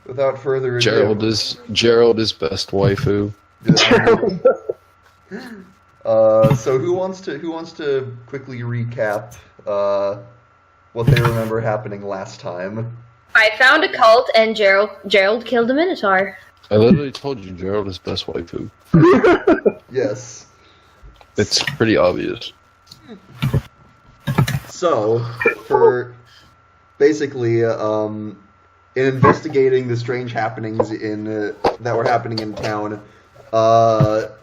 without further ado, Gerald is best waifu. So who wants to quickly recap what they remember happening last time? I found a cult and Gerald killed a minotaur. I literally told you Gerald is best waifu. Yes. It's pretty obvious. So, for basically, in investigating the strange happenings that were happening in town,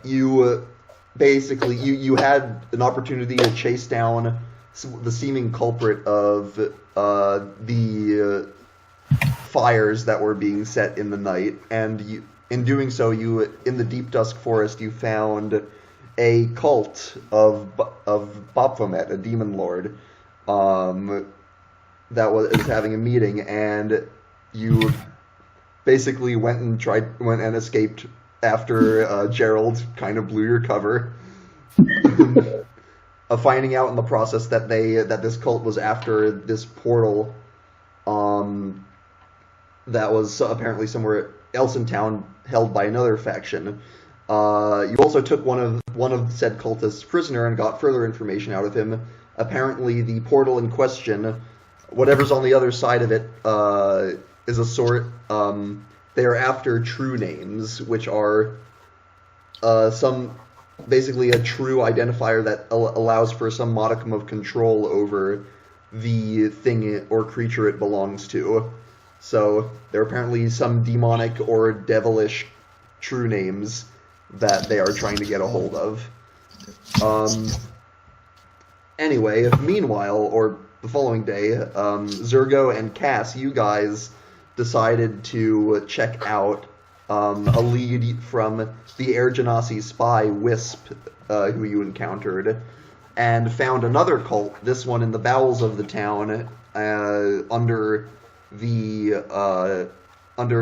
you had an opportunity to chase down the seeming culprit of the fires that were being set in the night, and in doing so, in the deep dusk forest, you found a cult of Baphomet, a demon lord, that was having a meeting, and you basically went and escaped after Gerald kind of blew your cover, finding out in the process that this cult was after this portal that was apparently somewhere else in town held by another faction. You also took one of said cultists prisoner and got further information out of him. Apparently, the portal in question, whatever's on the other side of it, is a sort. They are after true names, which are basically a true identifier that allows for some modicum of control over the thing or creature it belongs to. So there are apparently some demonic or devilish true names that they are trying to get a hold of. Anyway, meanwhile, or the following day, Zergo and Cass, you guys decided to check out a lead from the Air Genasi spy, Wisp, who you encountered, and found another cult, this one in the bowels of the town, under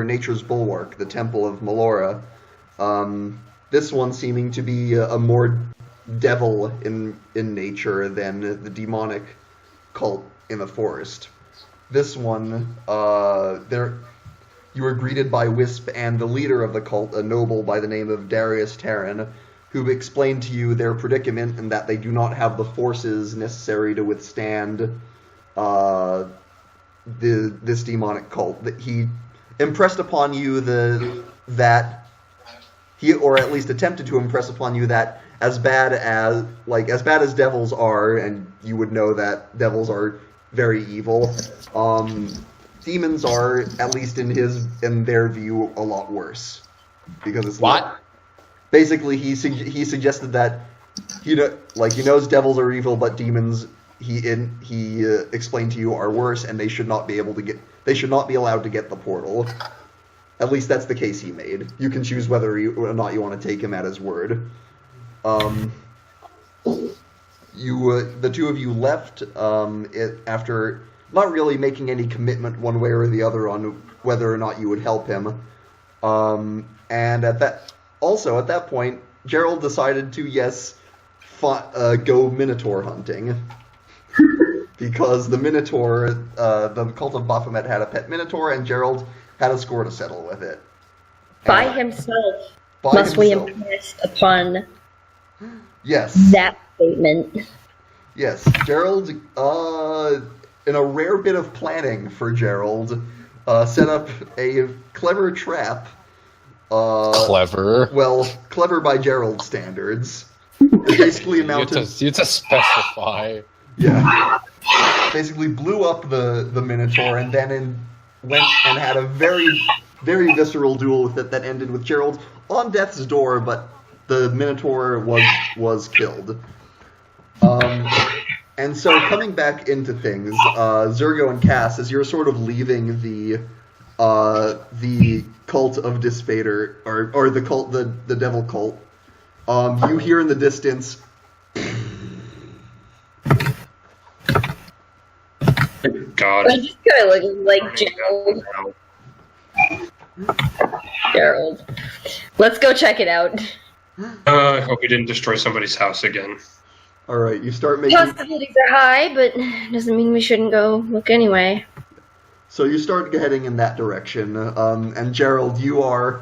Nature's Bulwark, the Temple of Melora. This one seeming to be a more devil in nature than the demonic cult in the forest. This one, you were greeted by Wisp and the leader of the cult, a noble by the name of Darius Terran, who explained to you their predicament and that they do not have the forces necessary to withstand this demonic cult. That he impressed upon you or at least attempted to impress upon you that as bad as devils are, and you would know that devils are very evil, demons are, at least in their view, a lot worse. Because it's what? Basically, he suggested that he knows devils are evil, but demons he explained to you are worse, and they should not be allowed to get the portal. At least that's the case he made. You can choose whether or not you want to take him at his word. The two of you left after not really making any commitment one way or the other on whether or not you would help him. And at that point, Gerald decided to go Minotaur hunting. Because the Minotaur, the cult of Baphomet had a pet Minotaur, and Gerald had a score to settle with it. By himself. Must we impress upon that statement? Yes, Gerald, in a rare bit of planning for Gerald, set up a clever trap. Clever? Well, clever by Gerald's standards. It basically amounted... You to specify. Yeah. Basically blew up the Minotaur and then went and had a very, very visceral duel with it that ended with Gerald on death's door, but the Minotaur was killed. And so coming back into things, Zergo and Cass, as you're sort of leaving the cult of Disfader, or the cult, the devil cult, you hear in the distance. God. I just kind of look like Gerald. Let's go check it out. I hope we didn't destroy somebody's house again. Alright, you start making... Possibilities are high, but doesn't mean we shouldn't go look anyway. So you start heading in that direction, and Gerald, you are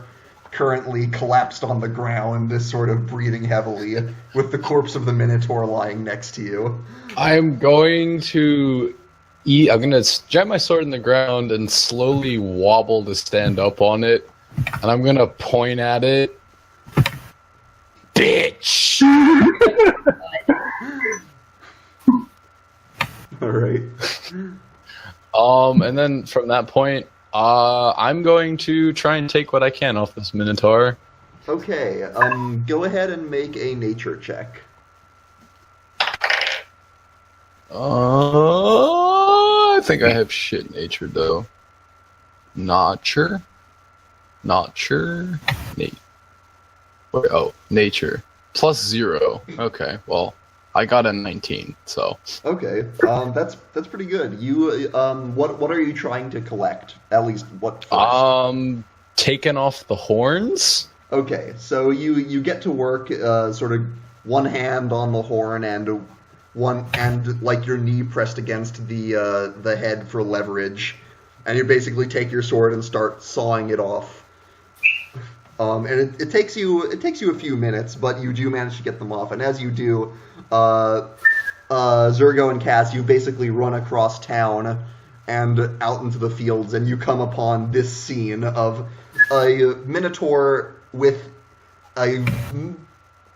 currently collapsed on the ground, sort of breathing heavily, with the corpse of the Minotaur lying next to you. I'm going to I'm going to jab my sword in the ground and slowly wobble to stand up on it, and I'm going to point at it. Bitch! Alright. And then from that point, I'm going to try and take what I can off this Minotaur. Okay, go ahead and make a nature check. I think I have shit natured though. Not sure. Nature. +0. Okay, well, I got a 19, so. Okay, that's pretty good. You, what are you trying to collect? At least, what first? Taking off the horns? Okay, so you get to work, sort of one hand on the horn and like your knee pressed against the head for leverage, and you basically take your sword and start sawing it off. And it takes you a few minutes, but you do manage to get them off. And as you do, Zergo and Cass, you basically run across town and out into the fields, and you come upon this scene of a Minotaur with a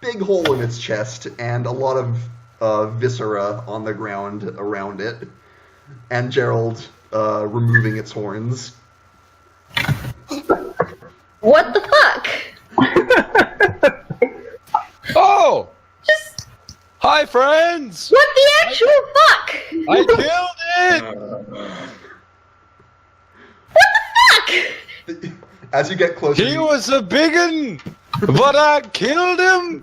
big hole in its chest and a lot of viscera on the ground around it, and Gerald removing its horns. What the fuck? Oh! Hi, friends! What the actual fuck? I killed it! What the fuck? As you get closer, He was a biggin', but I killed him!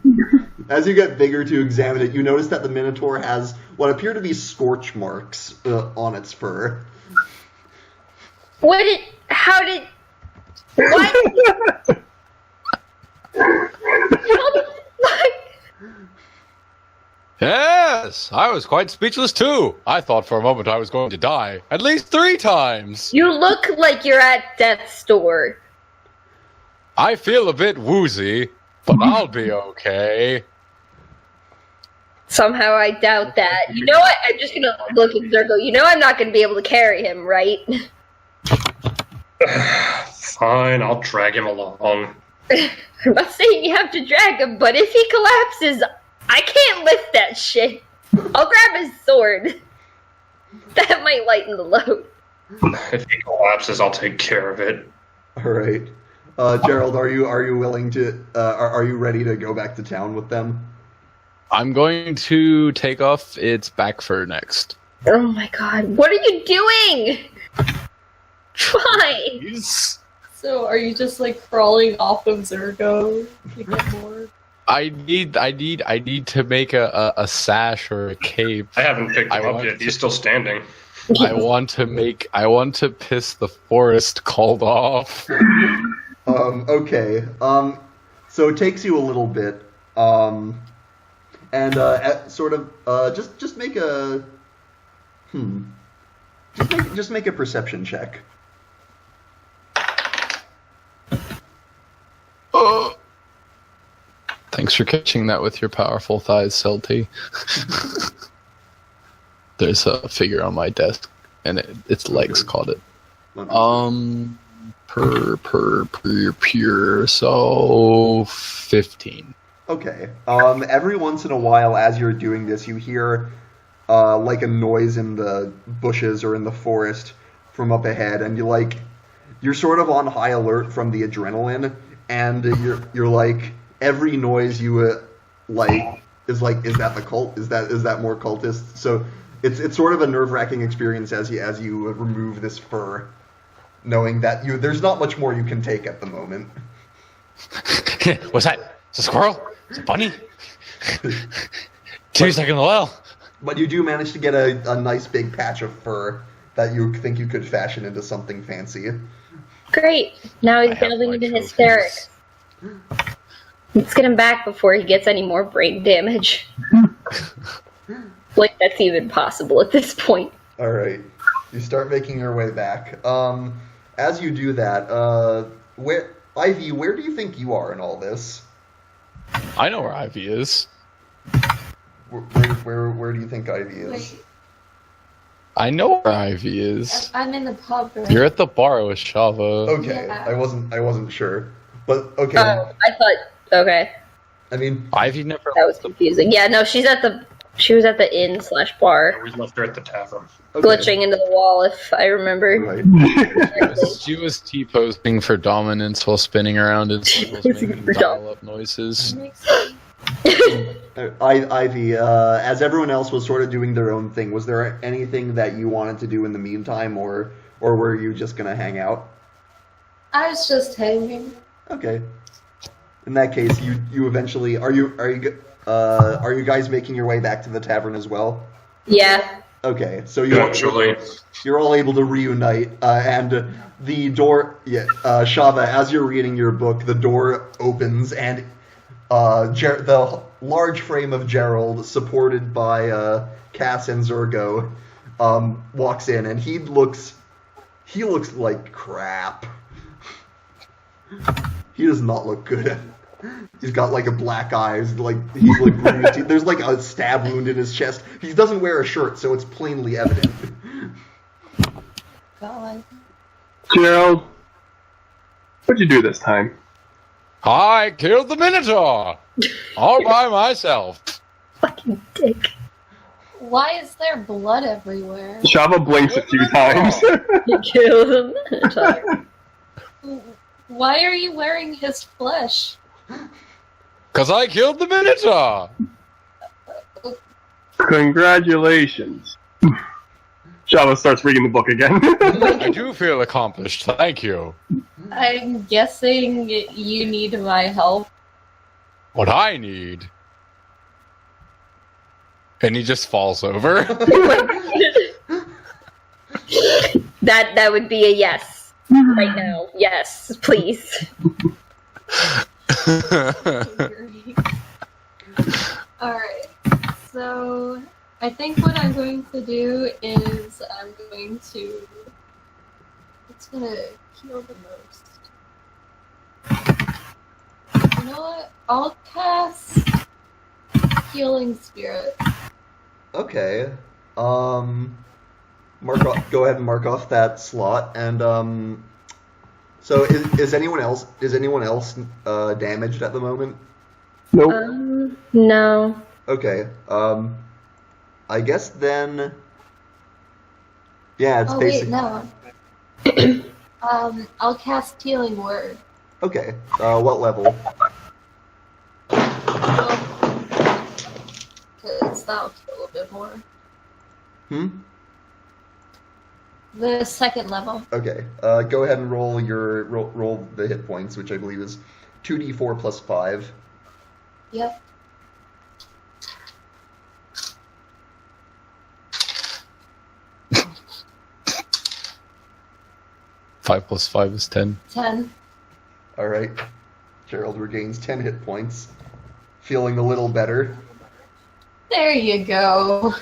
as you get bigger to examine it, you notice that the Minotaur has what appear to be scorch marks on its fur. Why? How the fuck? Yes, I was quite speechless too. I thought for a moment I was going to die. At least 3 times. You look like you're at death's door. I feel a bit woozy, but I'll be okay. Somehow I doubt that. You know what? I'm just gonna look at Zergo. You know I'm not gonna be able to carry him, right? Fine, I'll drag him along. I'm not saying you have to drag him, but if he collapses, I can't lift that shit. I'll grab his sword. That might lighten the load. If he collapses, I'll take care of it. All right, Gerald, are you willing to? Are you ready to go back to town with them? I'm going to take off its back fur next. Oh my god, what are you doing? Why? So are you just like crawling off of Zergo to get more? I need to make a sash or a cape. I haven't picked him up yet. He's still standing. I want to piss the forest called off. Okay. So it takes you a little bit. Sort of just make a just make a perception check. Thanks for catching that with your powerful thighs, Celty. There's a figure on my desk, and its legs caught it. Pure, so 15. Okay. Every once in a while, as you're doing this, you hear like a noise in the bushes or in the forest from up ahead, and you're sort of on high alert from the adrenaline, and you're like, every noise you is that the cult? Is that more cultist? So it's sort of a nerve-wracking experience as you remove this fur, knowing that there's not much more you can take at the moment. What's that? Is it a squirrel? Is it a bunny? 2 seconds in the well. But you do manage to get a nice big patch of fur that you think you could fashion into something fancy. Great. Now he's delving into hysterics. Let's get him back before he gets any more brain damage. Like that's even possible at this point. All right. You start making your way back. As you do that, Ivy, where do you think you are in all this? I know where Ivy is. Where do you think Ivy is? Wait, I know where Ivy is. I'm in the pub, right? You're at the bar with Shava. Okay, Yeah. I wasn't sure, but okay. Oh, I thought. Okay, I mean, Ivy never. that was confusing. Yeah, no, she was at the inn/bar, We left her at the tavern. okay. glitching into the wall, if I remember. Right. correctly. She was T-posing for dominance while spinning around in circles, T-posing making for dial-up noises. Makes sense. Ivy, as everyone else was sort of doing their own thing, was there anything that you wanted to do in the meantime, or were you just gonna hang out? I was just hanging. Okay. In that case, you eventually are you guys making your way back to the tavern as well? Yeah. Okay, so Eventually. you're all able to reunite, and the door. Yeah, Shava, as you're reading your book, the door opens, and the large frame of Gerald, supported by Cass and Zergo, walks in, and he looks like crap. He does not look good. He's got like a black eye. He's like bruised. There's like a stab wound in his chest. He doesn't wear a shirt, so it's plainly evident. God. Gerald, what'd you do this time? I killed the Minotaur! All by myself. Fucking dick. Why is there blood everywhere? Shava blinks a few times. You killed him. Why are you wearing his flesh? Because I killed the Minotaur! Congratulations. Shava starts reading the book again. I do feel accomplished, thank you. I'm guessing you need my help. What I need... And he just falls over. That would be a yes. Right now. Yes, please. Alright, so I think what I'm going to do is I'm going to... What's gonna heal the most? You know what? I'll cast Healing Spirit. Okay. Go ahead and mark off that slot, and so is anyone else damaged at the moment? Nope. No. Okay. I guess then. Yeah, it's Oh basic. wait, no. I'll cast Healing Word. Okay. What level? Because that'll kill a bit more. The second level. Okay. Go ahead and roll roll the hit points, which I believe is 2d4 plus 5. Yep. Five plus 5 is 10. 10. All right. Gerald regains 10 hit points, feeling a little better. There you go.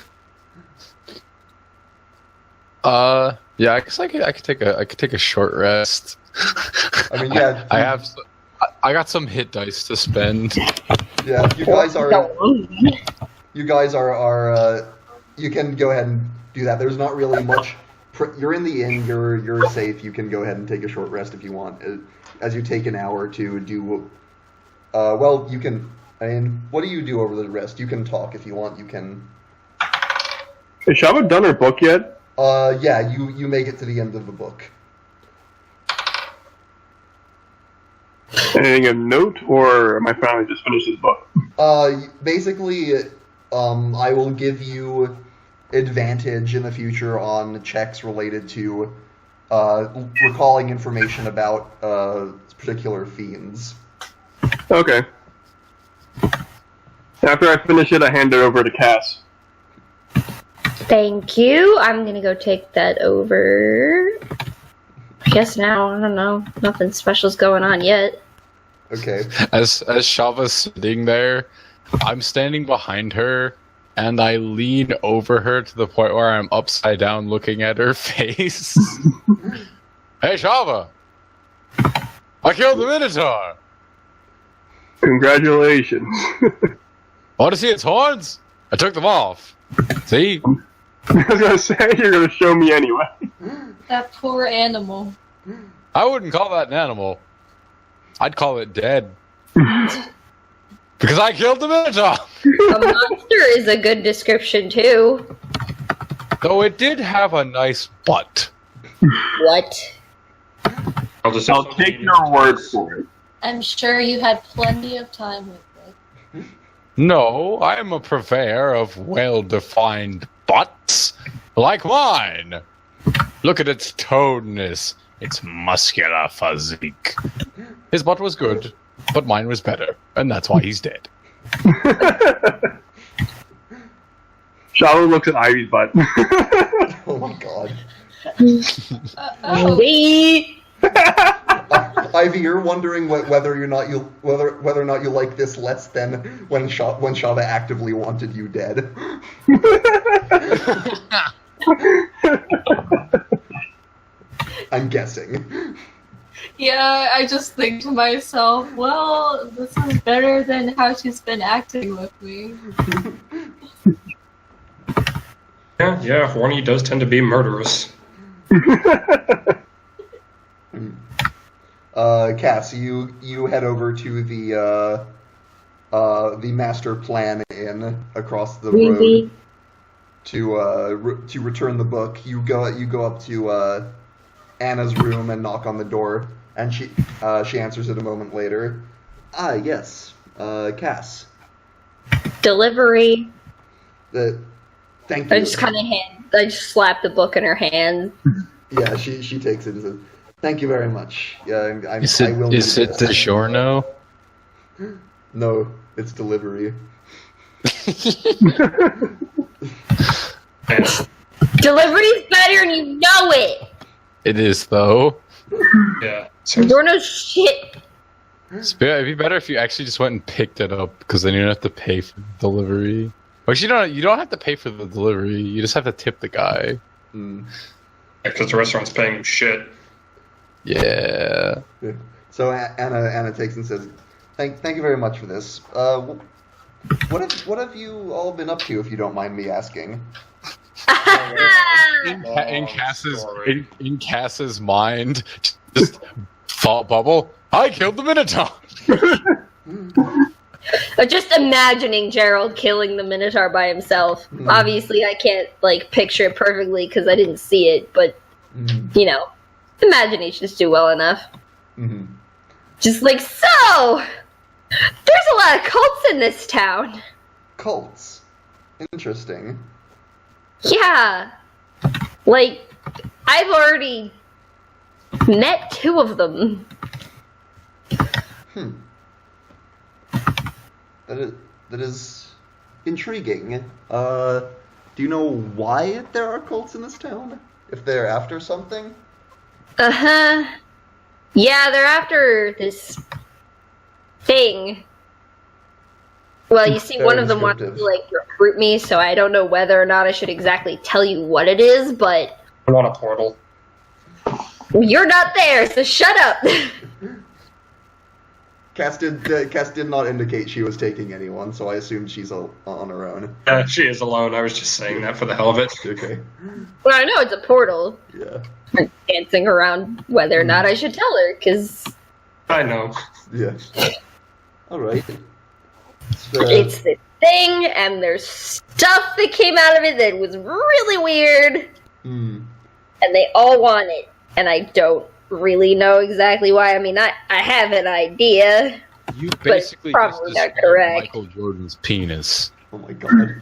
Yeah, I guess I could take a short rest. I mean, yeah. I got some hit dice to spend. Yeah, you guys are. You can go ahead and do that. There's not really much. You're in the inn. You're safe. You can go ahead and take a short rest if you want. As you take an hour to do. Well, you can. I mean, what do you do over the rest? You can talk if you want. You can. Has Shava done her book yet? Yeah. You make it to the end of the book. Anything of note, or am I finally just finished this book? Basically, I will give you advantage in the future on checks related to recalling information about particular fiends. Okay. After I finish it, I hand it over to Cass. Thank you. I'm gonna go take that over. I guess now, I don't know. Nothing special's going on yet. Okay. As Shava's sitting there, I'm standing behind her, and I lean over her to the point where I'm upside down looking at her face. Hey, Shama! I killed the Minotaur! Congratulations. Want to see its horns? I took them off. See? I was gonna say, you're gonna show me anyway. That poor animal. I wouldn't call that an animal. I'd call it dead. Because I killed the Minotaur! A monster is a good description, too. Though it did have a nice butt. What? I'll take your word for it. I'm sure you had plenty of time with it. No, I am a purveyor of well-defined butts, like mine. Look at its toneness, its muscular physique. His butt was good, but mine was better, and that's why he's dead. Shama looks at Ivy's butt. Oh my god. Wait! Ivy, you're wondering whether or not you like this less than when Shama actively wanted you dead. I'm guessing. Yeah, I just think to myself, well, this is better than how she's been acting with me. Yeah, Horny does tend to be murderous. Cass, you head over to the master plan inn across the road to return the book. You go up to Anna's room and knock on the door, and she answers it a moment later. Ah, yes, Cass. Delivery. Thank you. I just slap the book in her hand. Yeah, she takes it and says, "Thank you very much. Yeah, Is I will. it DiGiorno? No, it's delivery. Delivery's better, and you know it. It is, though. Yeah. DiGiorno's shit. It'd be better if you actually just went and picked it up, because then you don't have to pay for the delivery. Actually, you don't have to pay for the delivery. You just have to tip the guy. Because the restaurant's paying you shit. Yeah. So Anna takes and says, "Thank you very much for this. What have you all been up to, if you don't mind me asking?" In Cass's mind, just thought bubble. I killed the Minotaur. Just imagining Gerald killing the Minotaur by himself. Obviously, I can't picture it perfectly because I didn't see it, but imaginations do well enough. Just so. There's a lot of cults in this town. Cults. Interesting. Yeah. I've already met 2 of them. That is intriguing. Do you know why there are cults in this town? If they're after something? Uh-huh. Yeah, they're after this thing. Well, you see, one of them wants to recruit me, so I don't know whether or not I should exactly tell you what it is, but I want a portal. You're not there, so shut up. Cass did not indicate she was taking anyone, so I assumed she's on her own. She is alone. I was just saying that for the hell of it. Okay. Well, I know it's a portal. Yeah. I'm dancing around whether or not I should tell her, because I know. Yeah. All right. It's the thing, and there's stuff that came out of it that was really weird. And they all want it, and I don't really know exactly why. I mean, I have an idea. You basically probably just not correct. Michael Jordan's penis. Oh my god.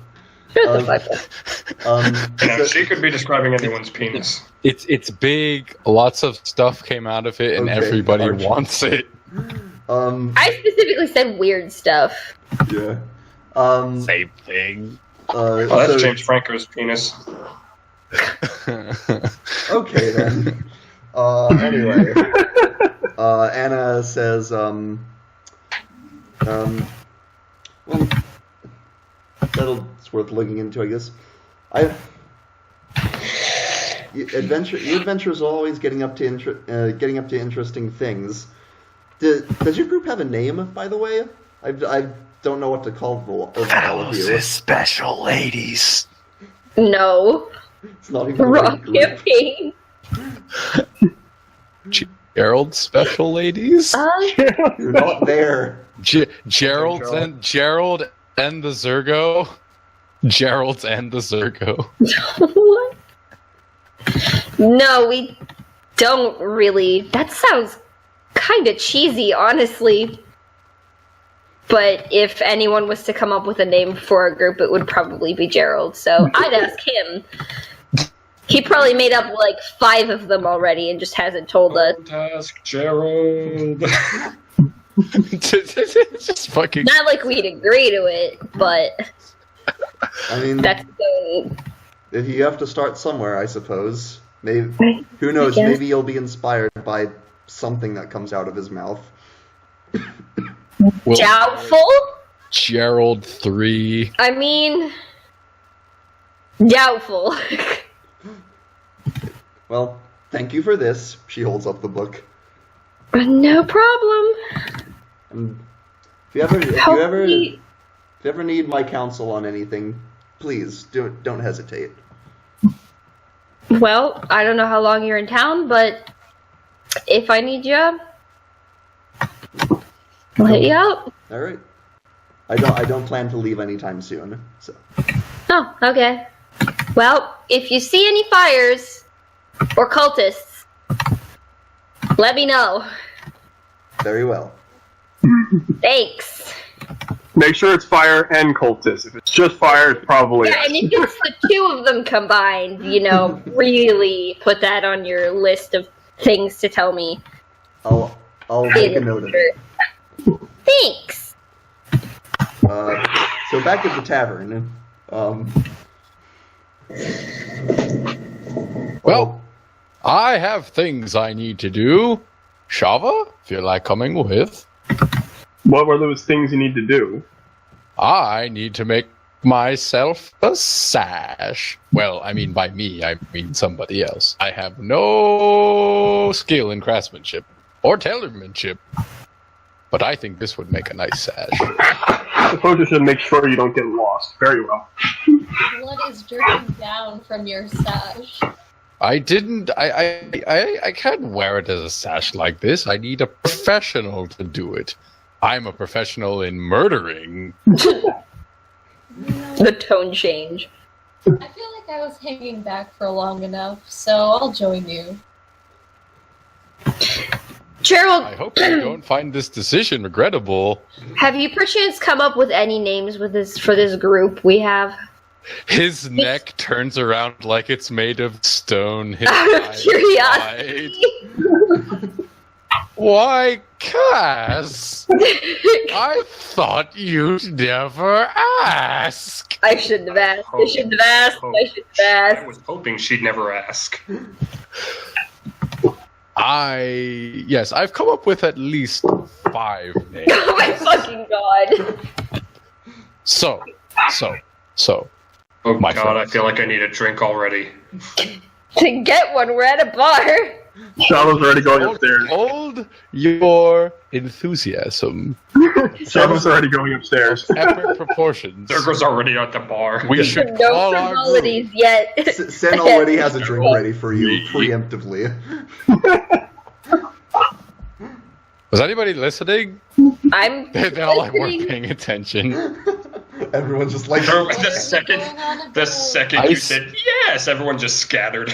Shut the fuck up. She could be describing anyone's penis. It's big. Lots of stuff came out of it, and Okay, everybody Archie. wants it. I specifically said weird stuff. Yeah. Same thing. That's so- James Franco's penis. Okay then. Anyway, Anna says, well, It's worth looking into, I guess. Your adventures are always getting up to interesting things. Does your group have a name, by the way? I don't know what to call all of you. Special ladies. No. It's not even Wrong a group. campaign. Gerald's special ladies. You're not there. Gerald and the Zergo. Gerald's and the Zergo. What? No, we don't really. That sounds kind of cheesy, honestly. But if anyone was to come up with a name for a group, it would probably be Gerald. So I'd ask him. He probably made up like 5 of them already and just hasn't told us. Don't ask Gerald. Just fucking. Not like we'd agree to it, but I mean, that's so. if you have to start somewhere, I suppose. Maybe, who knows? guess. Maybe you'll be inspired by something that comes out of his mouth. Well, Doubtful? Gerald 3. I mean, doubtful. Well, thank you for this. She holds up the book. No problem. And if you ever need my counsel on anything, please don't hesitate. Well, I don't know how long you're in town, but if I need you, I'll hit you up. All right. I don't plan to leave anytime soon. So. Oh, okay. Well, if you see any fires or cultists, let me know. Very well. Thanks. Make sure it's fire and cultist. If it's just fire, it's probably Yeah, and if it's the 2 of them combined, really put that on your list of things to tell me. I'll make a note of it. Thanks. So back at the tavern. Well, I have things I need to do. Shava, feel like coming with? What were those things you need to do? I need to make myself a sash. Well, I mean by me, I mean somebody else. I have no skill in craftsmanship or tailormanship, but I think this would make a nice sash. I suppose you should make sure you don't get lost. Very well. Blood is dripping down from your sash. I didn't. I can't wear it as a sash like this. I need a professional to do it. I'm a professional in murdering. The tone change. I feel like I was hanging back for long enough, so I'll join you. Gerald, I hope you don't find this decision regrettable. have you perchance come up with any names for this group we have? His neck turns around like it's made of stone. His Out of eyes curiosity. wide. Why, Cass? I thought you'd never ask. I shouldn't have asked. I shouldn't have asked. I shouldn't have I asked. was hoping she'd never ask. Yes, I've come up with at least 5 names. Oh my fucking god. So. Oh My god, friend. I feel like I need a drink already. To get one, we're at a bar. Shava's already going upstairs. Hold your enthusiasm. Shava's already going upstairs. Epic proportions. Zergo's already at the bar. We should No call our frivolities group. yet. Sen already has a drink ready for you preemptively. Was anybody listening? I'm They all like weren't listening. paying attention. Everyone's just like, The second I you s- said yes, everyone just scattered.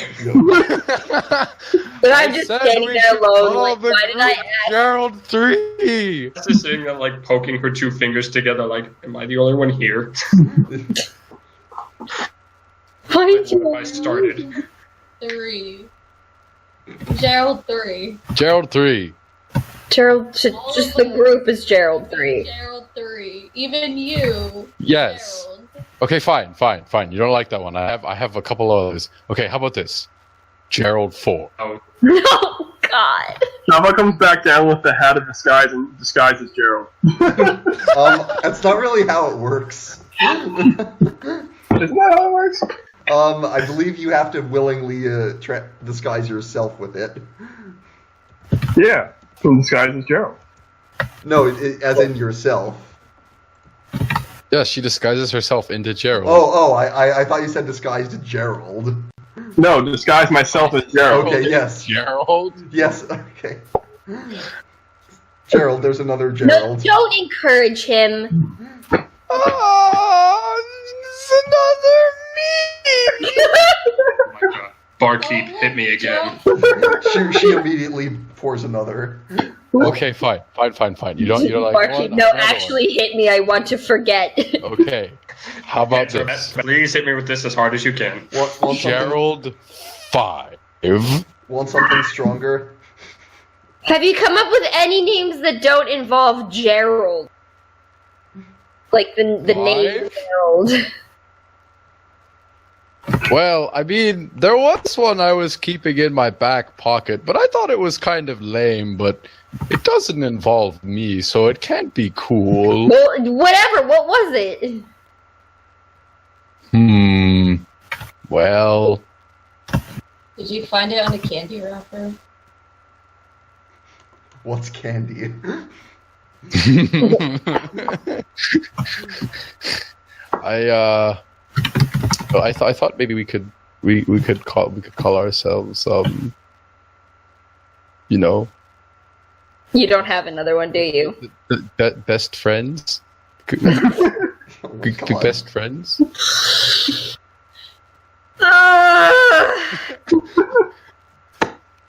But I'm just standing there alone. Like, why did I ask? Gerald 3. Just sitting there, like, poking her 2 fingers together, like, am I the only one here? Why did What you? have I started? 3. Gerald 3. Gerald 3. Gerald, just the group is Gerald 3. Gerald 3. Even you. Yes. Gerald. Okay, fine. You don't like that one. I have a couple others. Okay, how about this? Gerald 4. Oh, No, God. Shava comes back down with the hat of disguise and disguises Gerald. that's not really how it works. Isn't that how it works? I believe you have to willingly disguise yourself with it. Yeah. So disguise as Gerald. No, as in yourself. Yeah, she disguises herself into Gerald. I thought you said disguised Gerald. No, disguise myself as Gerald. Okay, yes. Gerald? Yes, okay. Gerald, there's another No, Gerald. don't encourage him. Oh, it's another me! Oh my god. Barkeep, hit me again. She immediately pours another. Okay, fine. You don't like Barkeep, one? no, Another actually hit me. I want to forget. one. Okay. How about this? Please hit me with this as hard as you can. Want Gerald 5. Want something stronger? Have you come up with any names that don't involve Gerald? Like the name Gerald. Well, I mean, there was one I was keeping in my back pocket, but I thought it was kind of lame, but it doesn't involve me, so it can't be cool. Well, whatever. What was it? Well... Did you find it on a candy wrapper? What's candy? I thought maybe we could call ourselves you know, You don't have another one, do you? best friends. God. Best friends.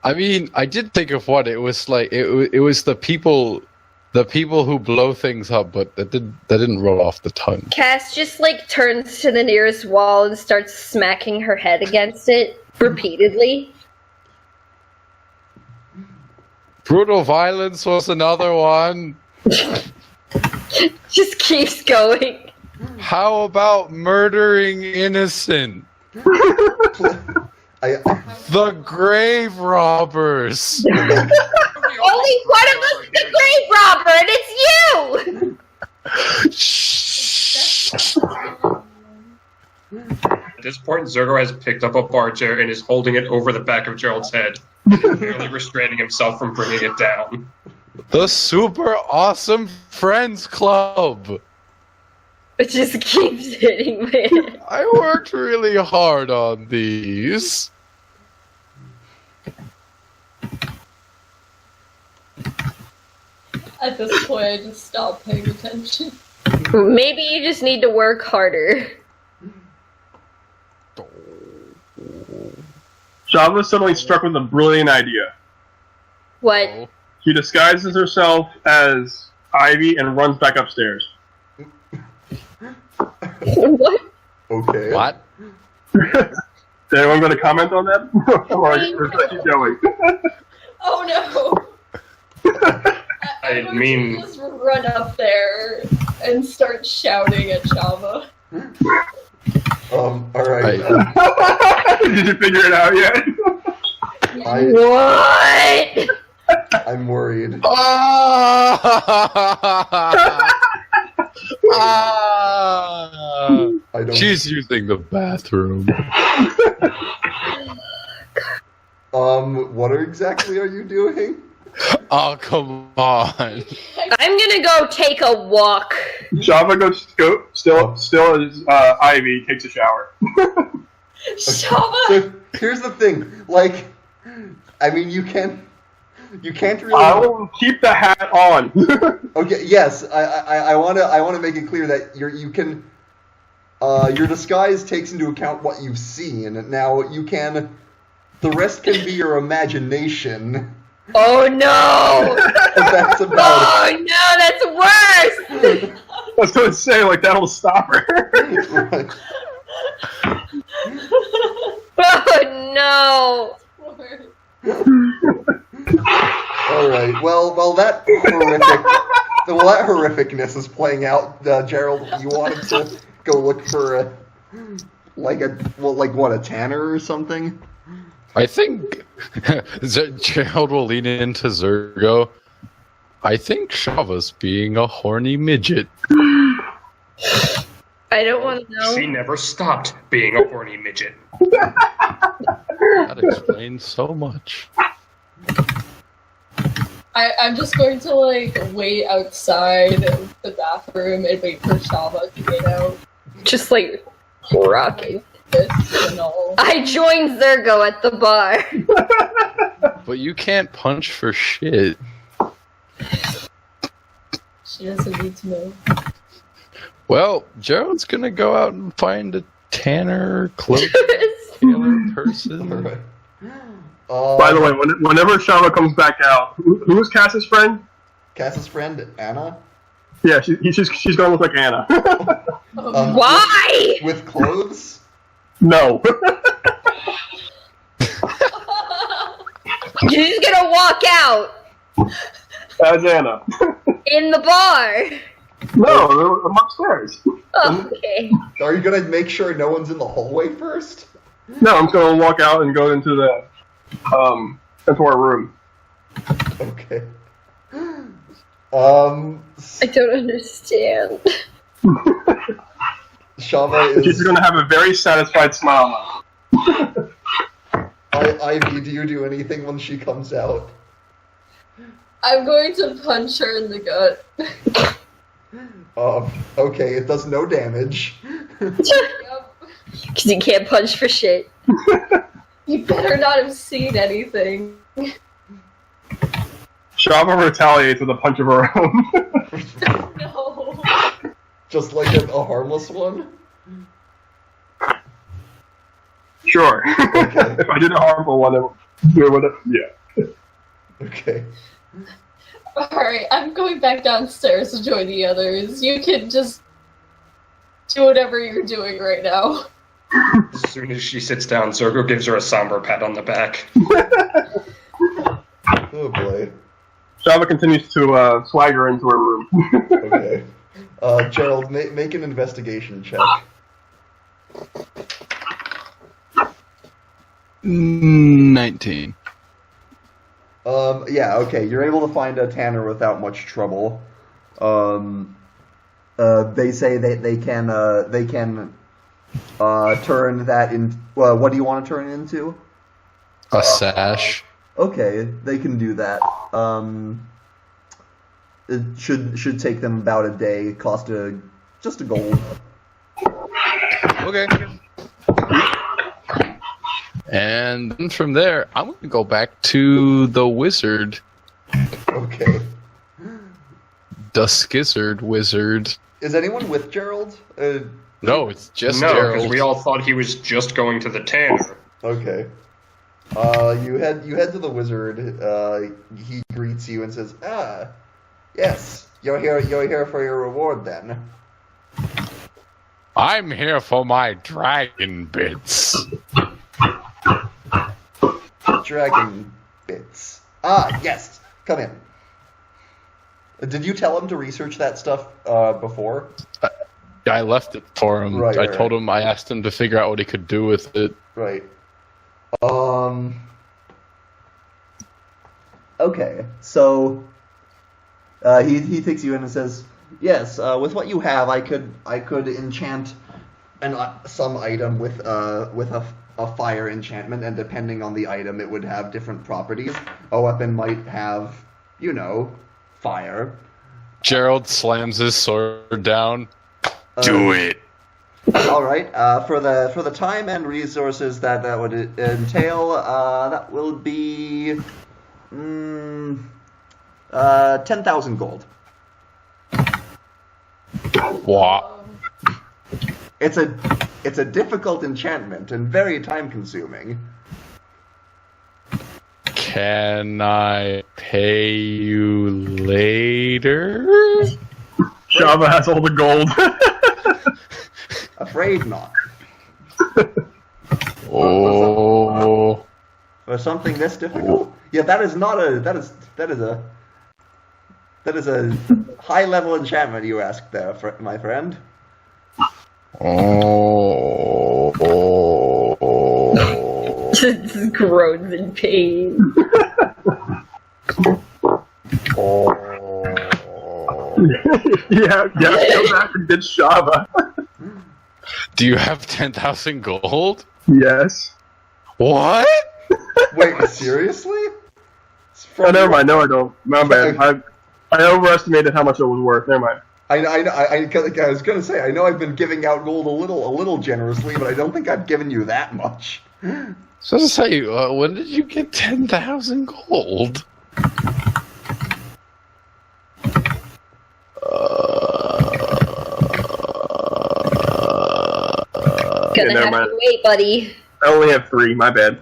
I mean, I did think of what it was like. It was the people who blow things up, but that didn't roll off the tongue. Cass just turns to the nearest wall and starts smacking her head against it repeatedly. Brutal violence was another one. Just keeps going. How about murdering innocent? The grave robbers. Only one of us is the grave robber, and it's you! At this point, Zergo has picked up a bar chair and is holding it over the back of Gerald's head, barely restraining himself from bringing it down. The Super Awesome Friends Club. It just keeps hitting me. I worked really hard on these. At this point, I just stopped paying attention. Maybe you just need to work harder. Shama suddenly struck with a brilliant idea. What? She disguises herself as Ivy and runs back upstairs. What? Okay. What? Is anyone going to comment on that? Or should I keep going? Oh no! I mean- Just run up there and start shouting at Shama. Alright. Did you figure it out yet? What? I'm worried. I don't. She's using the bathroom. What exactly are you doing? Oh, come on. I'm gonna go take a walk. Shama goes still as Ivy takes a shower. Shama! So, here's the thing, I mean, you can't really. I will keep the hat on. Okay, yes, I wanna make it clear that you can. Your disguise takes into account what you've seen. Now you can. The rest can be your imagination. Oh no! That's about Oh no, that's worse! I was going to say, that'll stop her. it. Right. Oh no! All right. Well, that horrificness is playing out. Gerald, you wanted to go look for a tanner or something? I think Gerald will lean into Zergo. I think Shava's being a horny midget. I don't want to know. She never stopped being a horny midget. That explains so much. I'm just going to, like, wait outside of the bathroom and wait for Shama to get out. Just like rocking. And all. I joined Zergo at the bar. But you can't punch for shit. She doesn't need to know. Well, Gerald's gonna go out and find a tanner, cloak, tailor person. Alright. By the way, whenever Shama comes back out, who's Cass's friend? Cass's friend, Anna? Yeah, she's gonna look like Anna. Why? With clothes? No. You're just gonna walk out As Anna. in the bar. No, I'm upstairs. Okay. Are you gonna make sure no one's in the hallway first? No, I'm just gonna walk out and go into into our room. Okay. I don't understand. Shama She's is... gonna have a very satisfied smile now. Ivy, do you do anything when she comes out? I'm going to punch her in the gut. Okay, it does no damage. Yep. Because you can't punch for shit. You better not have seen anything. Shama retaliates with a punch of her own. No. Just like a harmless one? Sure. Okay. If I did a harmful one, it would have. Yeah. Okay. Alright, I'm going back downstairs to join the others. You can just do whatever you're doing right now. As soon as she sits down, Zergo gives her a somber pat on the back. Oh boy. Shama continues to swagger into her room. Okay. Gerald, make an investigation check. 19. Yeah, okay, you're able to find a tanner without much trouble. They say they can turn that in. Well, what do you want to turn it into? A sash. Okay, they can do that. It should take them about a day. Cost just a gold. Okay. And then from there, I'm going to go back to the wizard. Okay. The Skizzard wizard. Is anyone with Gerald? No, it's just No, because Gerald. we all thought he was just going to the tanner. Okay. You head to the wizard. He greets you and says, "Ah, yes, you're here for your reward then." I'm here for my dragon bits. Dragon bits. Ah, yes. Come in. Did you tell him to research that stuff before? I left it for him. Right, I right, told him, I asked him to figure out what he could do with it. Right. Okay. So he takes you in and says, "Yes, with what you have, I could enchant some item with a fire enchantment, and depending on the item, it would have different properties. A weapon might have, fire." Gerald slams his sword down. Do it. All right. For the time and resources that would entail, that will be 10,000 gold. What? It's a difficult enchantment and very time consuming. Can I pay you later? Shama has all the gold. Afraid not. Oh. For something this difficult. Yeah, that is a high level enchantment you asked there, my friend. Oh. Just groans in pain. yeah, go back and get Shama. Do you have 10,000 gold? Yes. What? Wait, seriously? Oh, never mind. No, I don't. My bad. I overestimated how much it was worth. Never mind. I was going to say, I know I've been giving out gold a little generously, but I don't think I've given you that much. So to say, when did you get 10,000 gold? Gonna never have mind. to wait, buddy. I only have 3. My bad.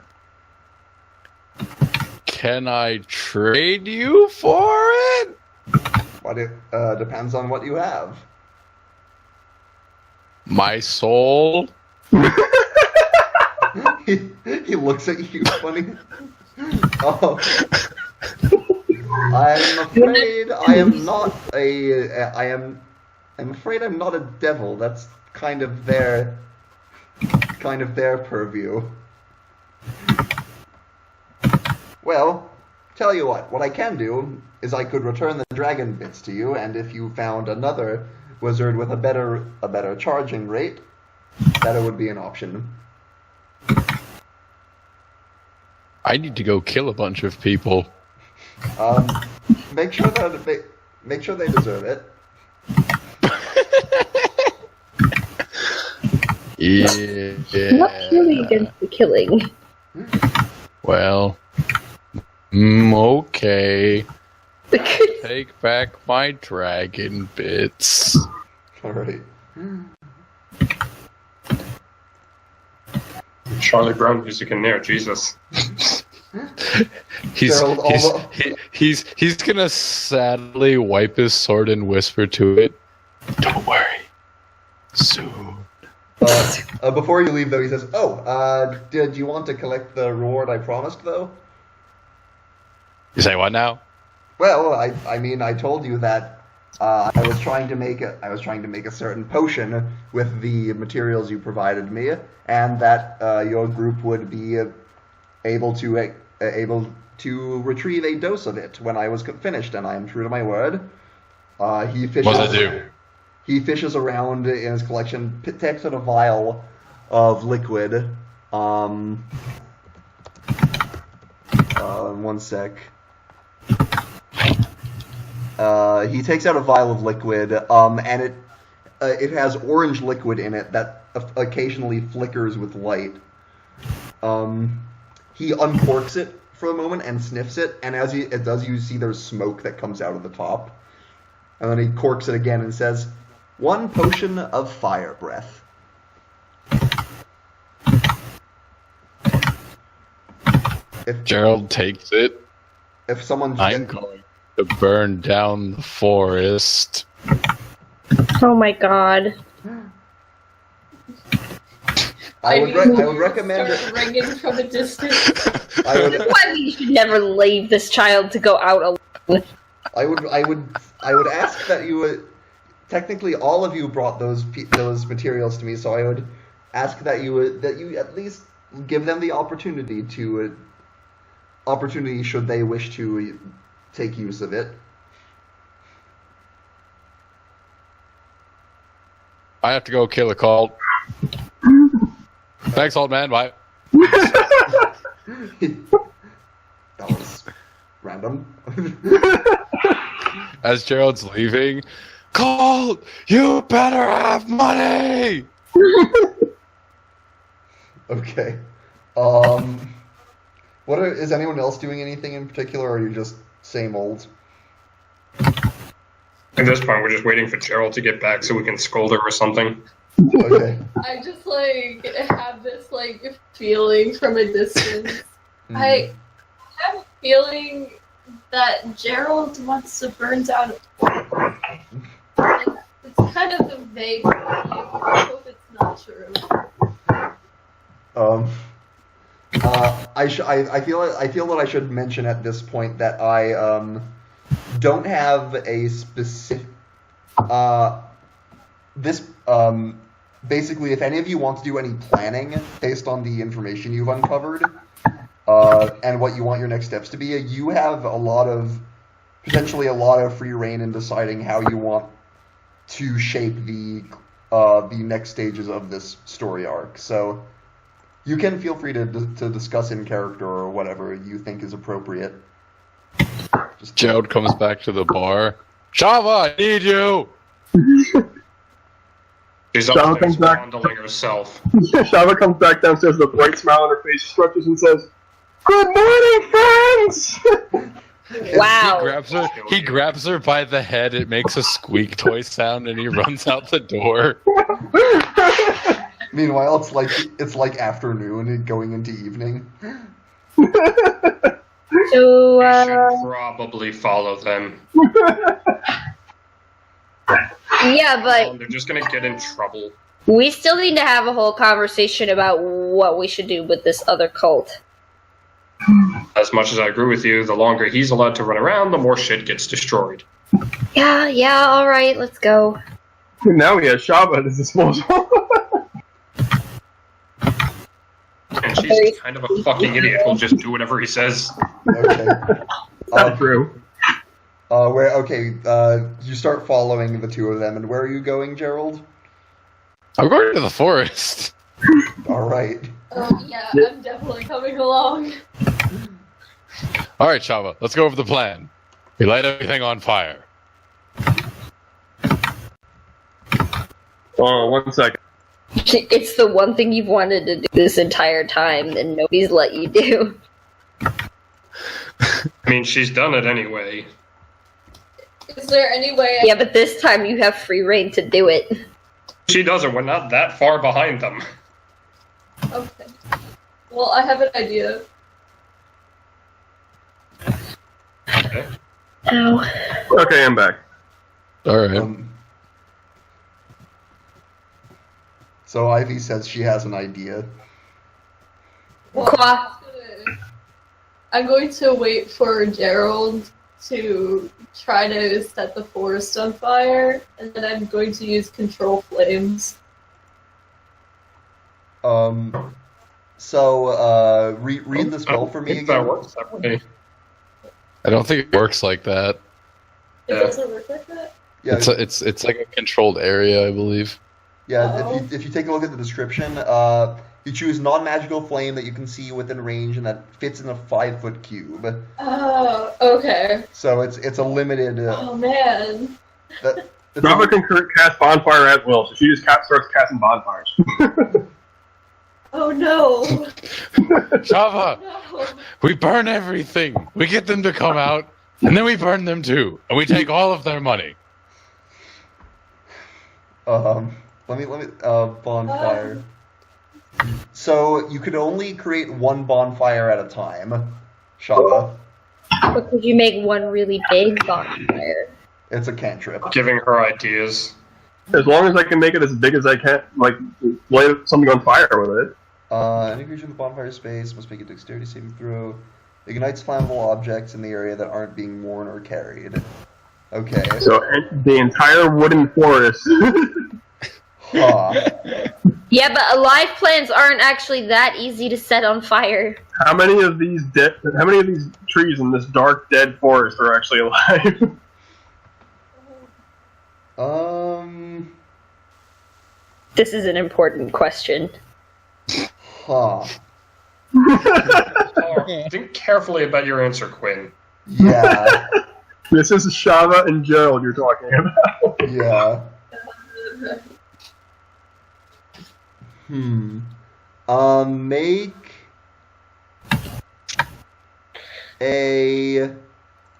Can I trade you for it? But it depends on what you have. My soul? He looks at you funny. Oh. I'm afraid I am not I'm afraid I'm not a devil. That's kind of their purview. Well, tell you what I can do is I could return the dragon bits to you, and if you found another wizard with a better charging rate, that would be an option. I need to go kill a bunch of people. Make sure they deserve it. Yeah. Not purely against the killing. Well, okay. Take back my dragon bits. Alright. Charlie Brown music in there, Jesus. He's gonna sadly wipe his sword and whisper to it, "Don't worry, soon." Before you leave, though, he says, did you want to collect the reward I promised, though? You say what now? Well, I mean, I told you that I was trying to make a certain potion with the materials you provided me, and that your group would be able to retrieve a dose of it when I was finished, and I am true to my word. He fishes. What does it do? He fishes around in his collection, takes out a vial of liquid. One sec. He takes out a vial of liquid, and it has orange liquid in it that occasionally flickers with light. He uncorks it for a moment and sniffs it, and as it does, you see there's smoke that comes out of the top. And then he corks it again and says, 1 potion of fire breath. If Gerald takes it. If someone, I'm going to burn down the forest. Oh my god. I would recommend start it. ringing from a distance. This is why we should never leave this child to go out alone. I would ask that you would. Technically, all of you brought those materials to me, so I would ask that you at least give them the opportunity should they wish to take use of it. I have to go kill a cult. Thanks, old man. Bye. That was random. As Gerald's leaving, Colt, you better have money! Okay. Is anyone else doing anything in particular, or are you just same old? At this point, we're just waiting for Gerald to get back so we can scold her or something. Okay. I just have this feeling from a distance. I have a feeling that Gerald wants to burn down. It's kind of a vague feeling. I hope it's not true. I feel that I should mention at this point that I don't have a specific basically, if any of you want to do any planning based on the information you've uncovered and what you want your next steps to be, you have potentially a lot of free reign in deciding how you want to shape the the next stages of this story arc. So you can feel free to discuss in character or whatever you think is appropriate. Gerald comes back to the bar. Shama, I need you! She's Shama upstairs comes back. fondling herself. Shama comes back downstairs with a bright smile on her face, stretches and says, "Good morning, friends!" Wow. He grabs her by the head, it makes a squeak toy sound, and he runs out the door. Meanwhile, it's like afternoon and going into evening. So, You should probably follow them. yeah, but They're just gonna get in trouble. we still need to have a whole conversation about what we should do with this other cult. As much as I agree with you, the longer he's allowed to run around, the more shit gets destroyed. Yeah, alright, let's go. Now he has Shama at his disposal. And she's kind of a fucking idiot who'll just do whatever he says. Okay. Not true. You start following the two of them, and where are you going, Gerald? I'm going to the forest. All right. Oh, yeah, I'm definitely coming along. Alright, Shama, let's go over the plan. We light everything on fire. Oh, 1 second. It's the one thing you've wanted to do this entire time, and nobody's let you do. I mean, she's done it anyway. Is there any way Yeah, but this time you have free reign to do it. She does it. We're not that far behind them. Okay. Well, I have an idea. Okay. Ow. Okay, I'm back. Alright. So Ivy says she has an idea. Well, Qua. I'm going to wait for Gerald to try to set the forest on fire, and then I'm going to use control flames. Read the spell for me If that again. works that way. I don't think it works like that. It Yeah. doesn't work like that? Yeah, It's like a controlled area, I believe. yeah. Oh. If you take a look at the description, you choose non-magical flame that you can see within range and that fits in a 5-foot cube. Oh, okay. So it's a limited. Oh, man. It's Shama can cast Bonfire at will, so she just starts casting bonfires. Oh, no. Shama, No. we burn everything. We get them to come out, and then we burn them too, and we take all of their money. Let me bonfire. So you could only create one bonfire at a time, Shama. But could you make one really big bonfire? It's a cantrip. Giving her ideas. As long as I can make it as big as I can, like, light something on fire with it. Any creature in the bonfire space must make a dexterity saving throw. Ignites flammable objects in the area that aren't being worn or carried. Okay. So the entire wooden forest. Huh. Yeah, but alive plants aren't actually that easy to set on fire. How many of these trees in this dark, dead forest are actually alive? This is an important question. Huh. Think carefully about your answer, Quinn. Yeah. This is Shama and Gerald you're talking about. Yeah. Make a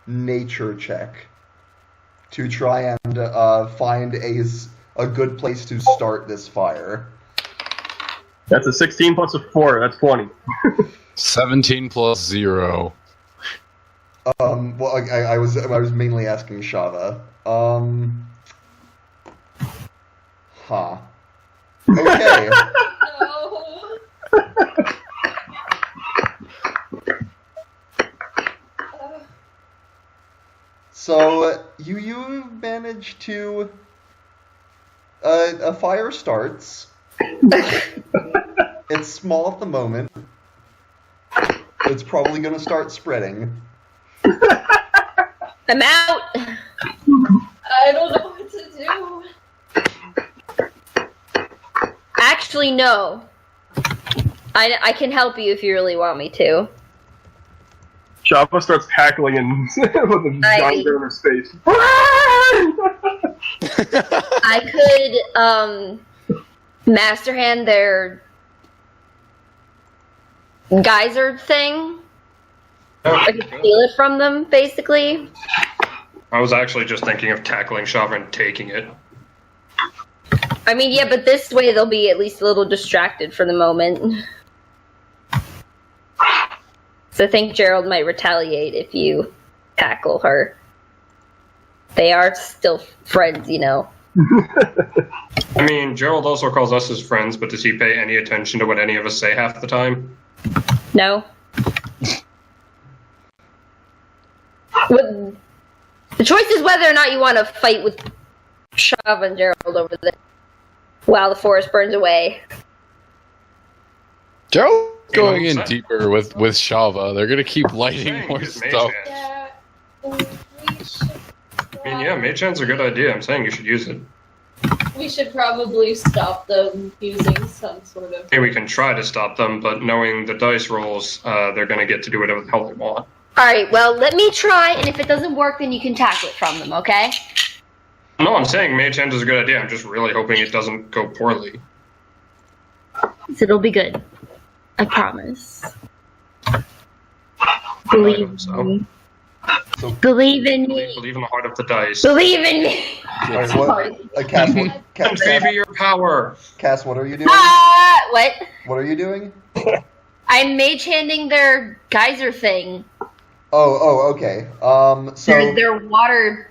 nature check to try and find a good place to start this fire. That's a 16 plus a 4, that's 20. 17 plus 0. Well, I was mainly asking Shava. Huh. Okay. No. So you manage to a fire starts. It's small at the moment. It's probably going to start spreading. I'm out! I don't know what to do. Actually, no. I can help you if you really want me to. Shama starts tackling and with a giant gun in his face. I could Master Hand their geyser thing. I could steal it from them, basically. I was actually just thinking of tackling Shava and taking it. I mean, yeah, but this way they'll be at least a little distracted for the moment. So I think Gerald might retaliate if you tackle her. They are still friends, you know. I mean, Gerald also calls us his friends, but does he pay any attention to what any of us say half the time? No. The choice is whether or not you want to fight with Shava and Gerald over this while the forest burns away. Gerald's going in deeper with Shava. They're gonna keep lighting more stuff. Yeah. We should I mean, yeah, Mage Hand's a good idea. I'm saying you should use it. We should probably stop them using some sort of... Hey, we can try to stop them, but knowing the dice rolls, they're going to get to do whatever the hell they want. Alright, well, let me try, and if it doesn't work, then you can tackle it from them, okay? No, I'm saying Mage Hand is a good idea. I'm just really hoping it doesn't go poorly. It'll be good. I promise. I Believe hope in so. me. Believe in me. Believe in the heart of the dice. Believe in me. Alright, what? And favor your power. Cass, what are you doing? What? What are you doing? I'm mage handing their geyser thing. Oh, okay. So Their water.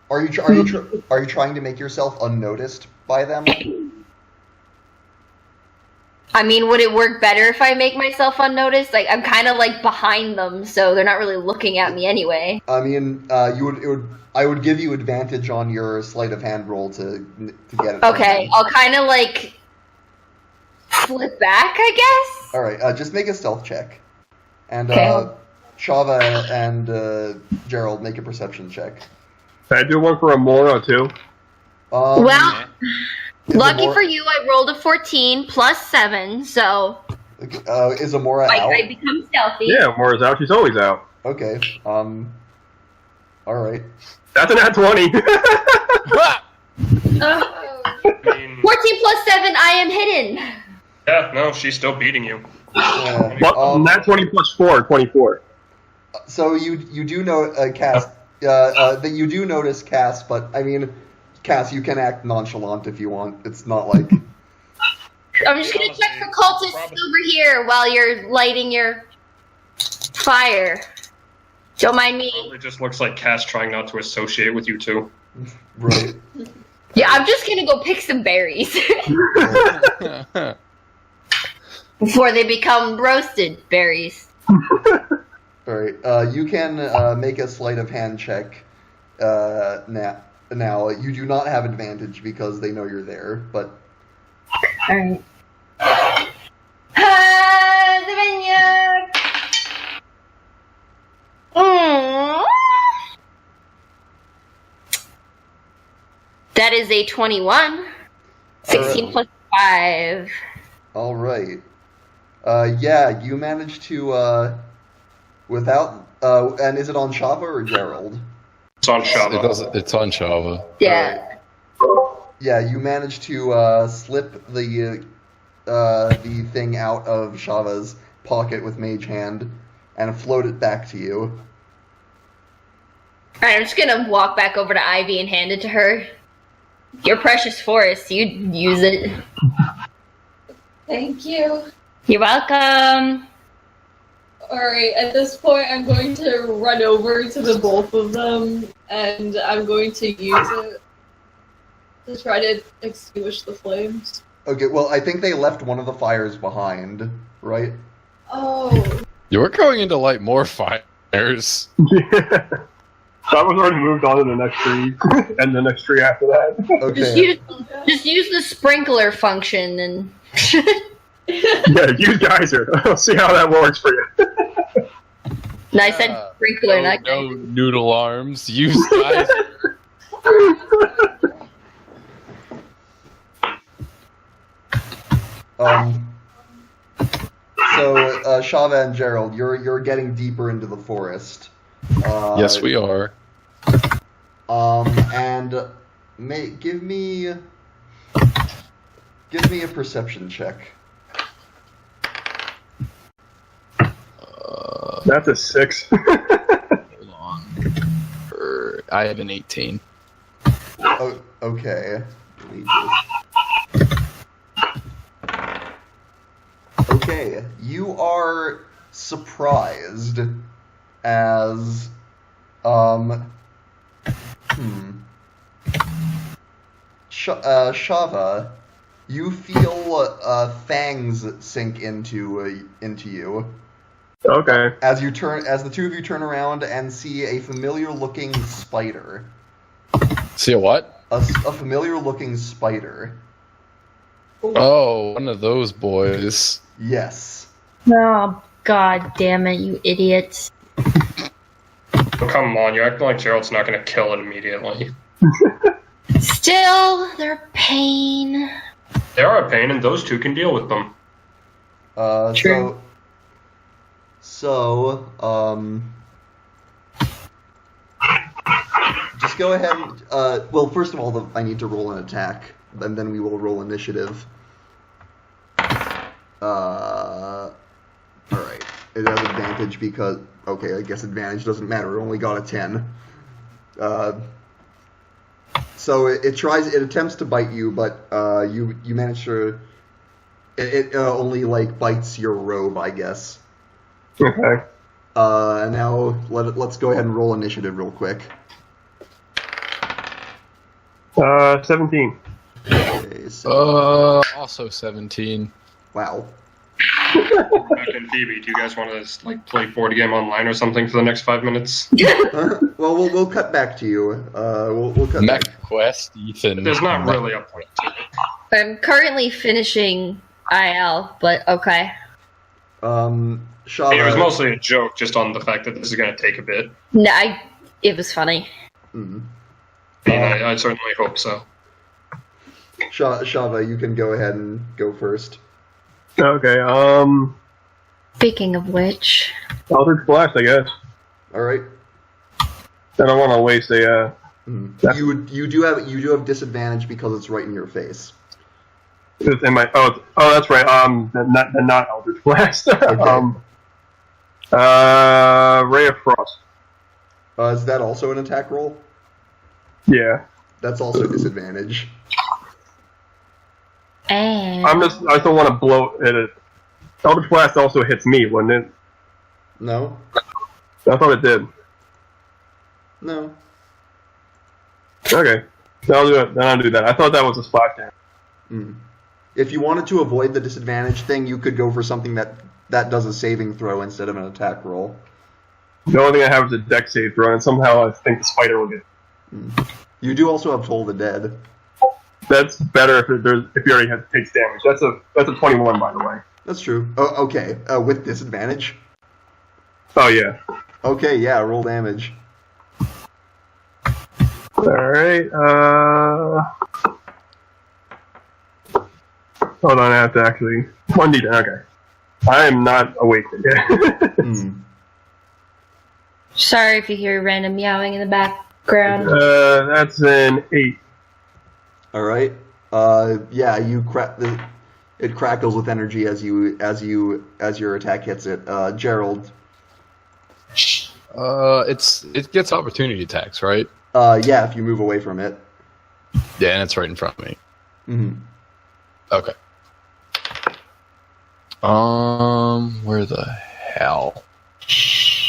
are you trying to make yourself unnoticed by them? I mean, would it work better if I make myself unnoticed? Like, I'm kind of like behind them, so they're not really looking at me anyway. I mean, I would give you advantage on your sleight of hand roll to get it. Okay, I'll kind of like flip back, I guess. All right, just make a stealth check, and Okay. Shava and Gerald make a perception check. Can I do one for Amora too? Well, is lucky Amora- for you, I rolled a 14 plus 7, so is Amora out? I become stealthy. Yeah, Amora's out. She's always out. Okay. All right. That's an at 20. Oh. I mean, 14 plus 7, I am hidden. yeah, no, she's still beating you. Yeah. What? Nat 20 plus 4, 24. So you do know Cass. That you do notice Cass, but I mean, Cass, you can act nonchalant if you want. It's not like. I'm just gonna check for cultists over here while you're lighting your fire. Don't mind me. It just looks like Cass trying not to associate with you two. Right. Yeah, I'm just gonna go pick some berries before they become roasted berries. All right. You can make a sleight of hand check. Now you do not have advantage because they know you're there, but. All right. The vineyard. That is a 21. 16 plus 5. All right. Yeah, you managed to without. And is it on Shava or Gerald? It's on Shava. It's on Shava. Yeah. Yeah, you managed to slip the thing out of Shava's pocket with Mage Hand and float it back to you. Alright, I'm just gonna walk back over to Ivy and hand it to her. Your precious forest, you use it. Thank you. You're welcome. Alright, at this point I'm going to run over to the both of them and I'm going to use it to try to extinguish the flames. Okay, well, I think they left one of the fires behind, right? Oh. You were going into light more fires. Yeah. So I was already moved on to the next tree, and the next tree after that. Okay. Just use the sprinkler function and... Yeah, use geyser. I'll see how that works for you. No, I said sprinkler, not No noodle arms. Use guys. Shava and Gerald, you're getting deeper into the forest. Yes, we are. And give me a perception check. That's a 6. Hold on. I have an 18. Oh, okay. Let me Okay, you are surprised as Shava, you feel fangs sink into you. Okay. As the two of you turn around and see a familiar-looking spider. See a what? A familiar-looking spider. Oh, one of those boys. Yes. Oh, god damn it, you idiots. Oh, come on, you're acting like Gerald's not going to kill it immediately. Still, they're a pain. They are a pain, and those two can deal with them. True. So, just go ahead and, well, first of all, I need to roll an attack, and then we will roll initiative. Alright. It has advantage because, okay, I guess advantage doesn't matter, it only got a 10. So it attempts to bite you, but, you manage to, it only, like, bites your robe, I guess. Okay. Now let's go ahead and roll initiative real quick. 17. Okay, so, Also 17. wow. Back in Phoebe, do you guys want to play board game online or something for the next 5 minutes? Well, we'll cut back to you. We'll cut Mech back. Quest, Ethan. There's not really a point to it. I'm currently finishing IL, but okay. Shava, It was mostly a joke, just on the fact that this is going to take a bit. No, it was funny. Mhm. I certainly hope so. Shava, you can go ahead and go first. Okay, Speaking of which... Eldritch Blast, I guess. All right. I don't want to waste a, You do have disadvantage because it's right in your face. it's in my, oh, that's right, not Eldritch Blast. Okay. Ray of Frost. Is that also an attack roll? Yeah. That's also disadvantage. And... I just don't want to blow it. Eldritch Blast also hits me, wouldn't it? No? I thought it did. No. Okay. Then I'll do it. Then I'll do that. I thought that was a splash damage. If you wanted to avoid the disadvantage thing, you could go for something that does a saving throw instead of an attack roll. The only thing I have is a dex save throw, and somehow I think the spider will get. You do also have Toll the Dead. That's better if you already takes damage. That's a 21, by the way. That's true. Oh, okay. With disadvantage? Oh yeah. Okay, yeah, roll damage. Alright, hold on, I have to actually... 1d10, okay. I am not awake yet. Sorry if you hear random meowing in the background. That's an 8. Alright. Yeah, it crackles with energy as your attack hits it. Gerald. It gets opportunity attacks, right? Yeah, if you move away from it. Yeah, and it's right in front of me. Okay. Where the hell?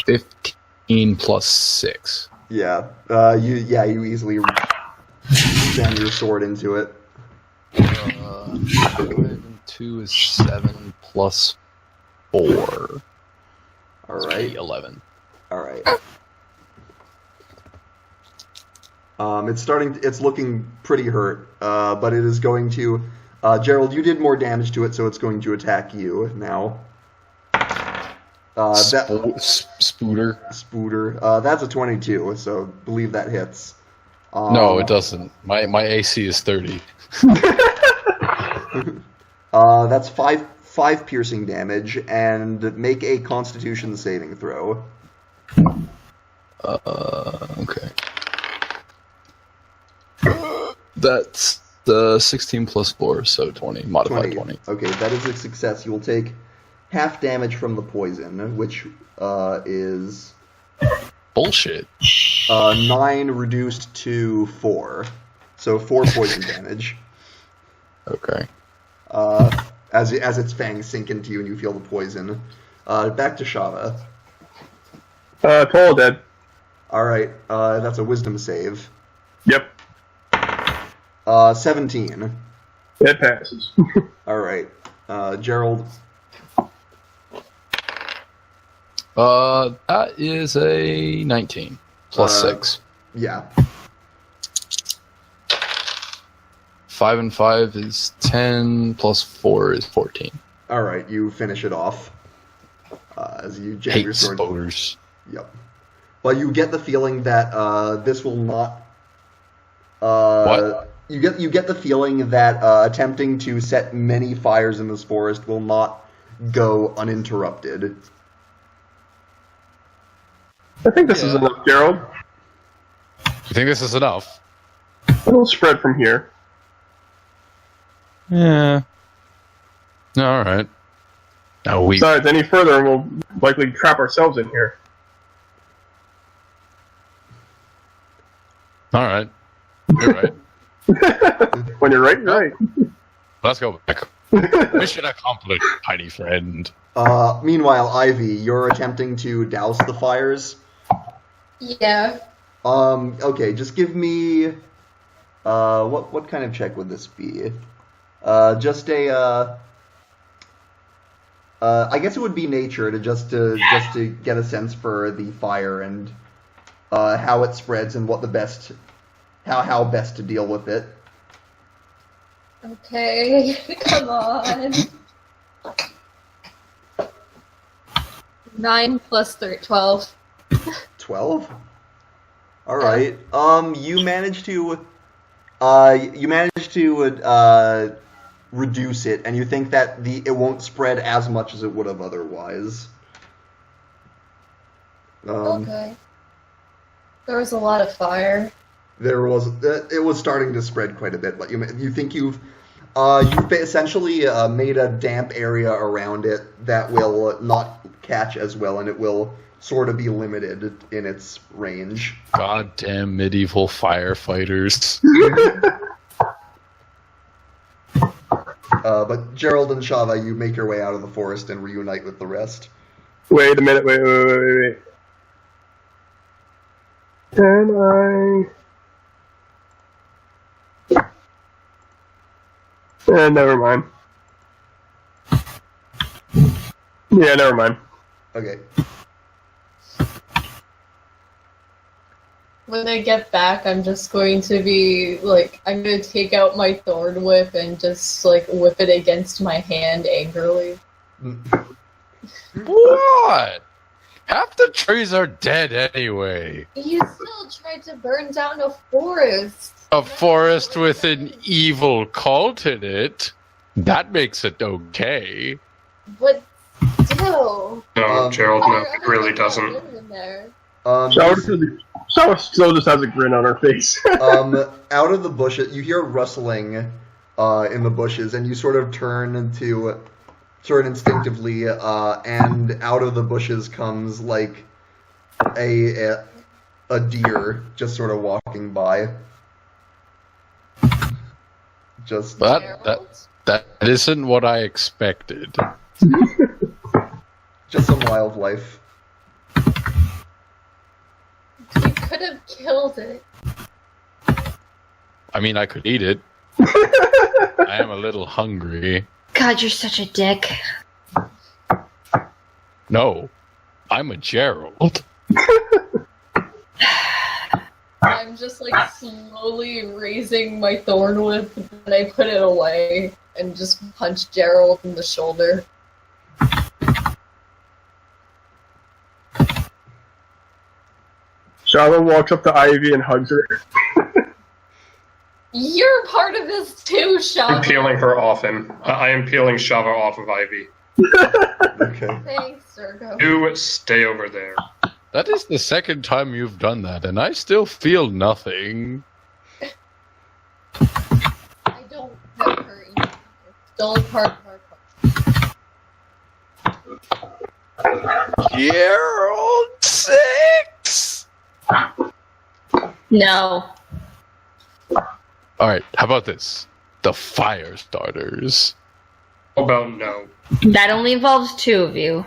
15 plus 6. Yeah. You easily jam your sword into it. 2 is 7 plus 4. Alright. 11. Alright. It's looking pretty hurt, but it is going to, Gerald, you did more damage to it, so it's going to attack you now. Spooter. That's a 22, so believe that hits. No, it doesn't. My AC is 30. That's 5 5 piercing damage, and make a Constitution saving throw. Okay. That's 16 plus 4, so 20. Modified 20. Okay, that is a success. You will take half damage from the poison, which is... Bullshit. 9 reduced to 4. So 4 poison damage. Okay. As its fangs sink into you and you feel the poison. Back to Shama. Total dead. Alright, that's a wisdom save. Yep. 17. It passes. Alright. Gerald. That is a 19. Plus 6. Yeah. 5 and 5 is 10, plus 4 is 14. Alright, you finish it off. As you jam your Hate sword. spores. Yep. Well, you get the feeling that this will not... What? You get the feeling that attempting to set many fires in this forest will not go uninterrupted. I think this is enough, Gerald. You think this is enough? It'll spread from here. Yeah. Alright. Now we... Besides, any further, and we'll likely trap ourselves in here. Alright. You're right. When you're right, you're right. Let's go back. Mission accomplished, tiny friend. Meanwhile, Ivy, you're attempting to douse the fires. Yeah. Okay, just give me... what kind of check would this be? Just a, I guess it would be nature to just to get a sense for the fire and, how it spreads and what the best... How best to deal with it. Okay, come on. 9 plus 12. 12? Alright. You managed to reduce it, and you think that it won't spread as much as it would have otherwise. Okay. There was a lot of fire. It was starting to spread quite a bit, but you think you've essentially made a damp area around it that will not catch as well, and it will sort of be limited in its range. Goddamn medieval firefighters. But Gerald and Shava, you make your way out of the forest and reunite with the rest. Wait a minute, wait. Never mind. Yeah, never mind. Okay. When I get back, I'm just going to be, I'm going to take out my thorn whip and just, whip it against my hand angrily. What? Half the trees are dead anyway. You still tried to burn down a forest. A forest with an evil cult in it. That makes it okay. But still. No, Gerald, no, it really doesn't. Shawa still just has a grin on her face. Out of the bushes, you hear rustling in the bushes, and you sort of turn instinctively, and out of the bushes comes a deer just sort of walking by. Just that isn't what I expected. Just some wildlife. You could have killed it. I mean, I could eat it. I am a little hungry. God, you're such a dick. No, I'm a Gerald. I'm just slowly raising my thorn whip, and I put it away and just punch Gerald in the shoulder. Shawa walks up to Ivy and hugs her. You're part of this too, Shama. I'm peeling her off him. I am peeling Shava off of Ivy. Okay. Thanks, Zergo. You stay over there. That is the second time you've done that, and I still feel nothing. I don't hurt her either. It's still a part of our part. Gerald 6! No. Alright, how about this? The fire starters. How about no? That only involves 2 of you.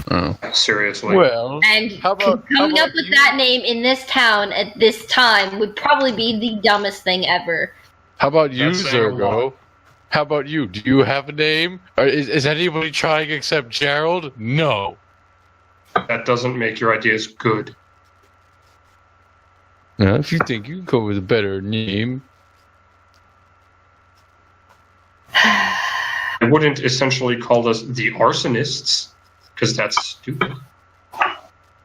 Oh. Seriously. Well, And how about coming up with you? that name in this town at this time would probably be the dumbest thing ever. How about you, That's saying a Zergo? lot. How about you? Do you have a name? Or is anybody trying except Gerald? No. That doesn't make your ideas good. Now, if you think you can go with a better name. I wouldn't essentially call us the arsonists, because that's stupid.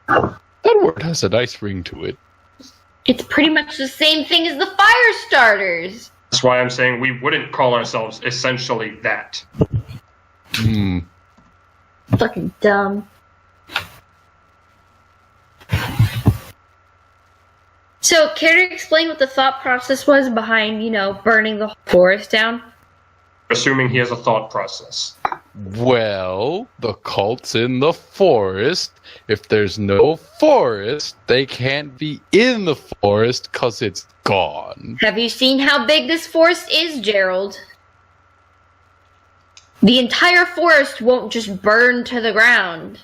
That word has a nice ring to it. It's pretty much the same thing as the fire starters. That's why I'm saying we wouldn't call ourselves essentially that. Hmm. Fucking dumb. So, care to explain what the thought process was behind, burning the whole forest down? Assuming he has a thought process. Well, the cult's in the forest. If there's no forest, they can't be in the forest because it's gone. Have you seen how big this forest is, Gerald? The entire forest won't just burn to the ground.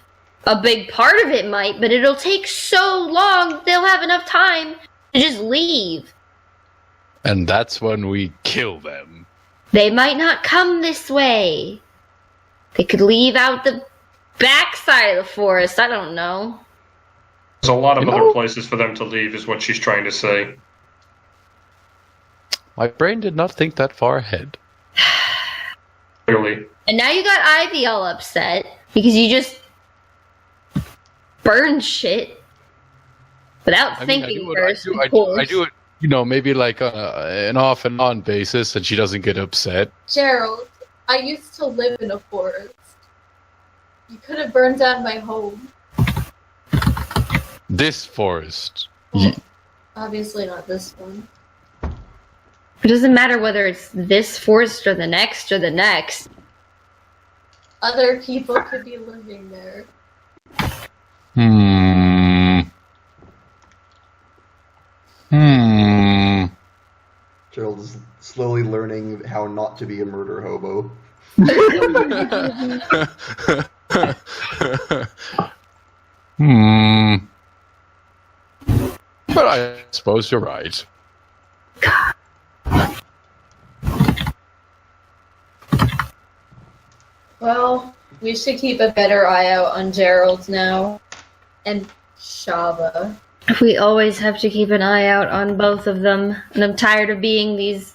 A big part of it might, but it'll take so long they'll have enough time to just leave. And that's when we kill them. They might not come this way. They could leave out the backside of the forest. I don't know. There's a lot of You other know- places for them to leave, is what she's trying to say. My brain did not think that far ahead. Clearly. And now you got Ivy all upset because you just burned shit without thinking first. I do it, maybe like an off and on basis, and she doesn't get upset. Gerald, I used to live in a forest. You could have burned down my home. This forest. Well, obviously not this one. It doesn't matter whether it's this forest or the next or the next. Other people could be living there. Gerald is slowly learning how not to be a murder hobo. But I suppose you're right. Well, we should keep a better eye out on Gerald now. And Shava. We always have to keep an eye out on both of them, and I'm tired of being these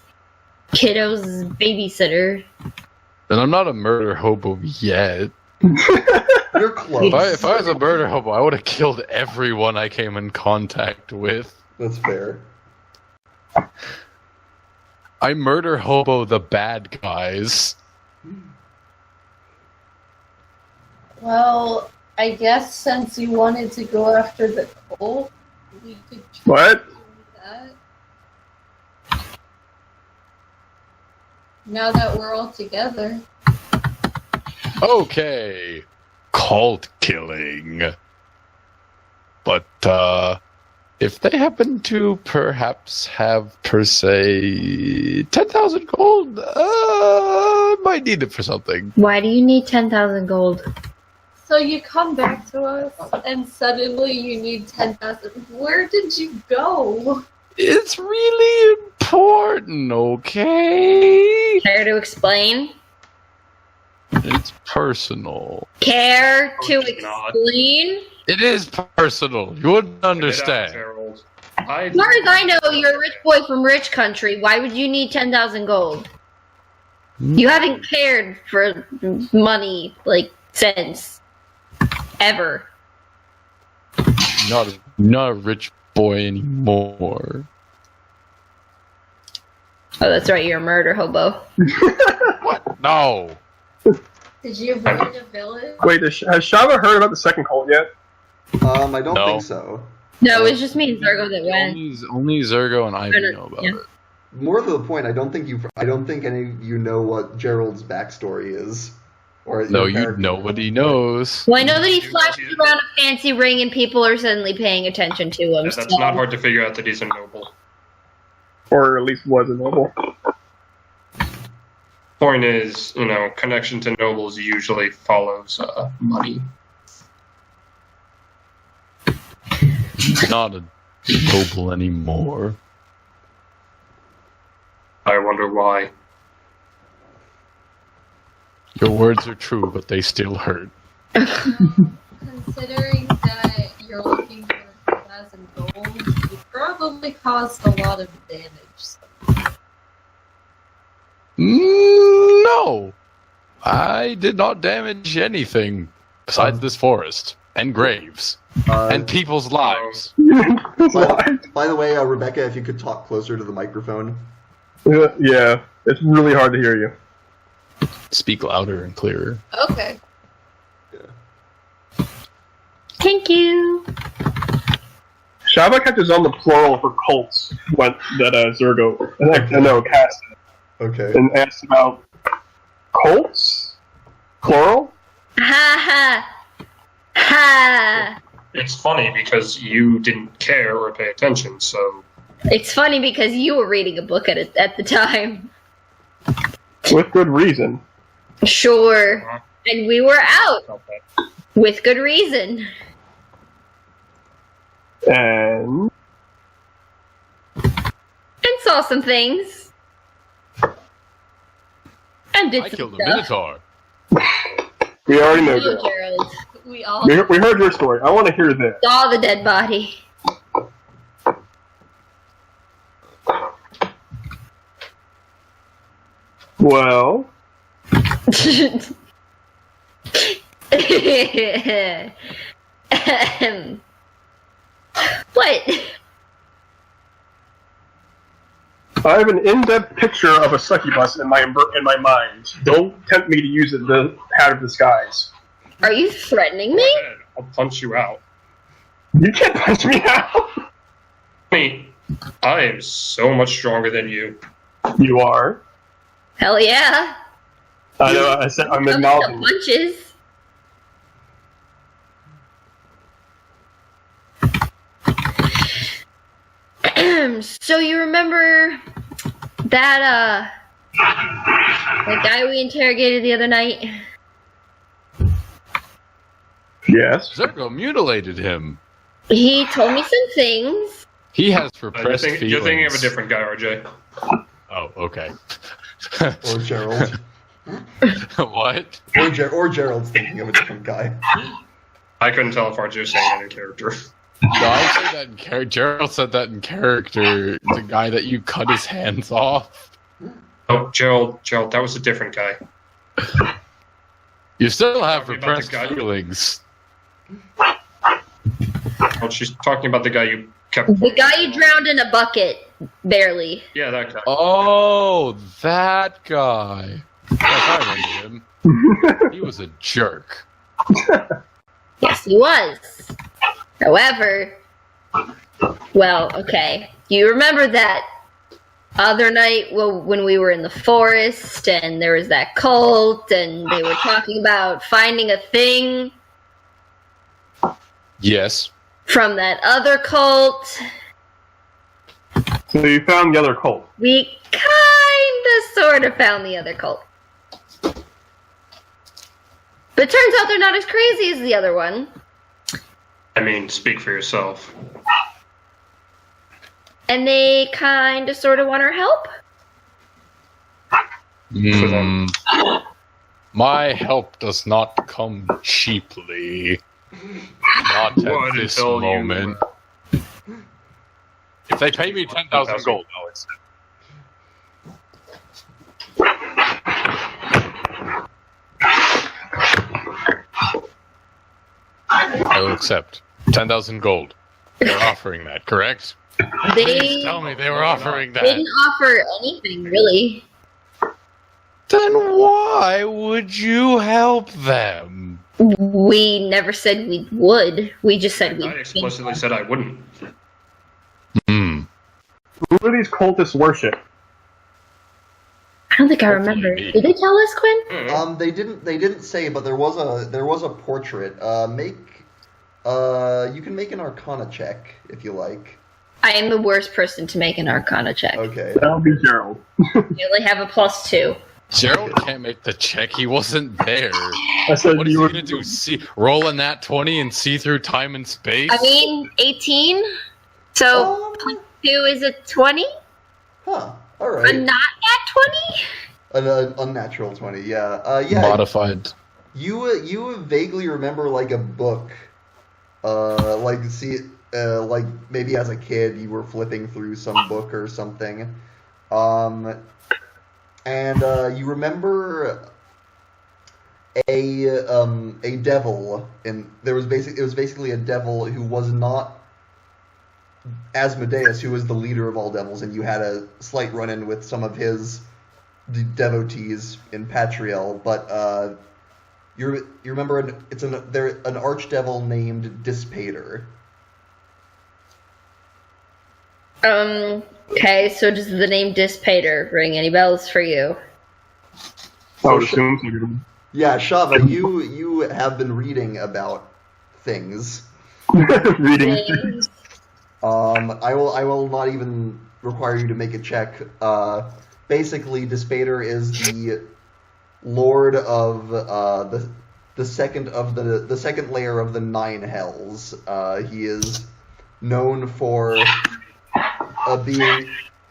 kiddos' babysitter. And I'm not a murder hobo yet. You're close. If I was a murder hobo, I would have killed everyone I came in contact with. That's fair. I murder hobo the bad guys. Well, I guess since you wanted to go after the cult, we could try What? doing that. Now that we're all together. Okay. Cult killing. But, if they happen to perhaps have, per se, 10,000 gold, I might need it for something. Why do you need 10,000 gold? So you come back to us, and suddenly you need 10,000. Where did you go? It's really important, okay? Care to explain? It's personal. Care to It's not. explain? It is personal. You wouldn't Get it out, understand. Gerald. As far as I know, you're a rich boy from rich country. Why would you need 10,000 gold? You haven't cared for money, since. Ever. Not a rich boy anymore. Oh, that's right, you're a murder hobo. What? No. Did you raid a village? Wait, has Shama heard about the second cult yet? I don't No. think so. No, it's just me and Zergo that went. Only Zergo and Ivy no, know about yeah. it. More to the point, I don't think any of you know what Gerald's backstory is. Or No, your character. nobody knows. Well, I know that he flashes around a fancy ring and people are suddenly paying attention to him. That's so- not hard to figure out that he's a noble. Or at least was a noble. Point is, connection to nobles usually follows money. Not a noble anymore. I wonder why. Your words are true, but they still hurt. Considering that you're looking for 1,000 gold, you probably caused a lot of damage. No! I did not damage anything besides this forest and graves and people's lives. By the way, Rebecca, if you could talk closer to the microphone. Yeah, it's really hard to hear you. Speak louder and clearer. Okay. Thank you. Shama kept his on the plural for cults that Zergo, cast Okay. and asked about cults? Plural? Ha ha. Ha. It's funny because you didn't care or pay attention, so... It's funny because you were reading a book at the time. With good reason. Sure. And we were out. With good reason. And And saw some things. And did I some killed a stuff. Minotaur. we already know No, that. Gerald. We all. We heard your story. I want to hear this. Saw the dead body. Well, What? I have an in-depth picture of a succubus in my mind. Don't tempt me to use it the hat of disguise. Are you threatening me? I'll punch you out. You can't punch me out. I am so much stronger than you. You are. Hell yeah. I know. I said I'm Some acknowledging. punches. So you remember that guy we interrogated the other night? Yes. Zergo mutilated him. He told me some things. He has repressed feelings. You're thinking of a different guy, RJ. Oh, okay. Or Gerald. What? Or Gerald's thinking of a different guy. I couldn't tell if RJ was saying that in character. No, I said that in character. Gerald said that in character. The guy that you cut his hands off. Oh, Gerald, that was a different guy. You still have Talking about repressed the guy- feelings. Oh, she's talking about the guy you kept... The guy you drowned in a bucket, barely. Yeah, that guy. Oh, that guy. Yes, I remember him. He was a jerk. Yes, he was. However, well, okay. You remember that other night when we were in the forest and there was that cult and they were talking about finding a thing Yes. from that other cult? So you found the other cult. We kinda sorta found the other cult. But it turns out they're not as crazy as the other one. I mean, speak for yourself. And they kinda sorta want our help. Mm, my help does not come cheaply. Not at Would this until you, moment. If they pay me 10,000 gold, I'll accept. I will accept 10,000 gold. They're offering that, correct? They Please tell me they were offering that. didn't offer anything, really. Then why would you help them? We never said we would. We just said we I explicitly said I wouldn't. Hmm. Who do these cultists worship? I don't think I Hopefully remember. me. Did they tell us, Quinn? They didn't say, but there was a portrait. You can make an Arcana check if you like. I am the worst person to make an Arcana check. Okay. That'll be Gerald. I only have a +2. Gerald can't make the check. He wasn't there. I said What is you he were. gonna do? Roll in that 20 and see through time and space? I mean, 18? So, +2 is a 20? Huh. All A right. not at 20? An unnatural 20. Yeah. Yeah. Modified. You vaguely remember like a book. Like maybe as a kid you were flipping through some book or something. And you remember a devil, and it was basically a devil who was not Asmodeus, who was the leader of all devils, and you had a slight run-in with some of his devotees in Patriel, but you remember an archdevil named Dispater. Okay, so does the name Dispater ring any bells for you? I would assume so. Yeah, Shama, you have been reading about things. Reading. Names. I will not even require you to make a check. Basically, Dispater is the lord of the second layer of the 9 hells. He is known for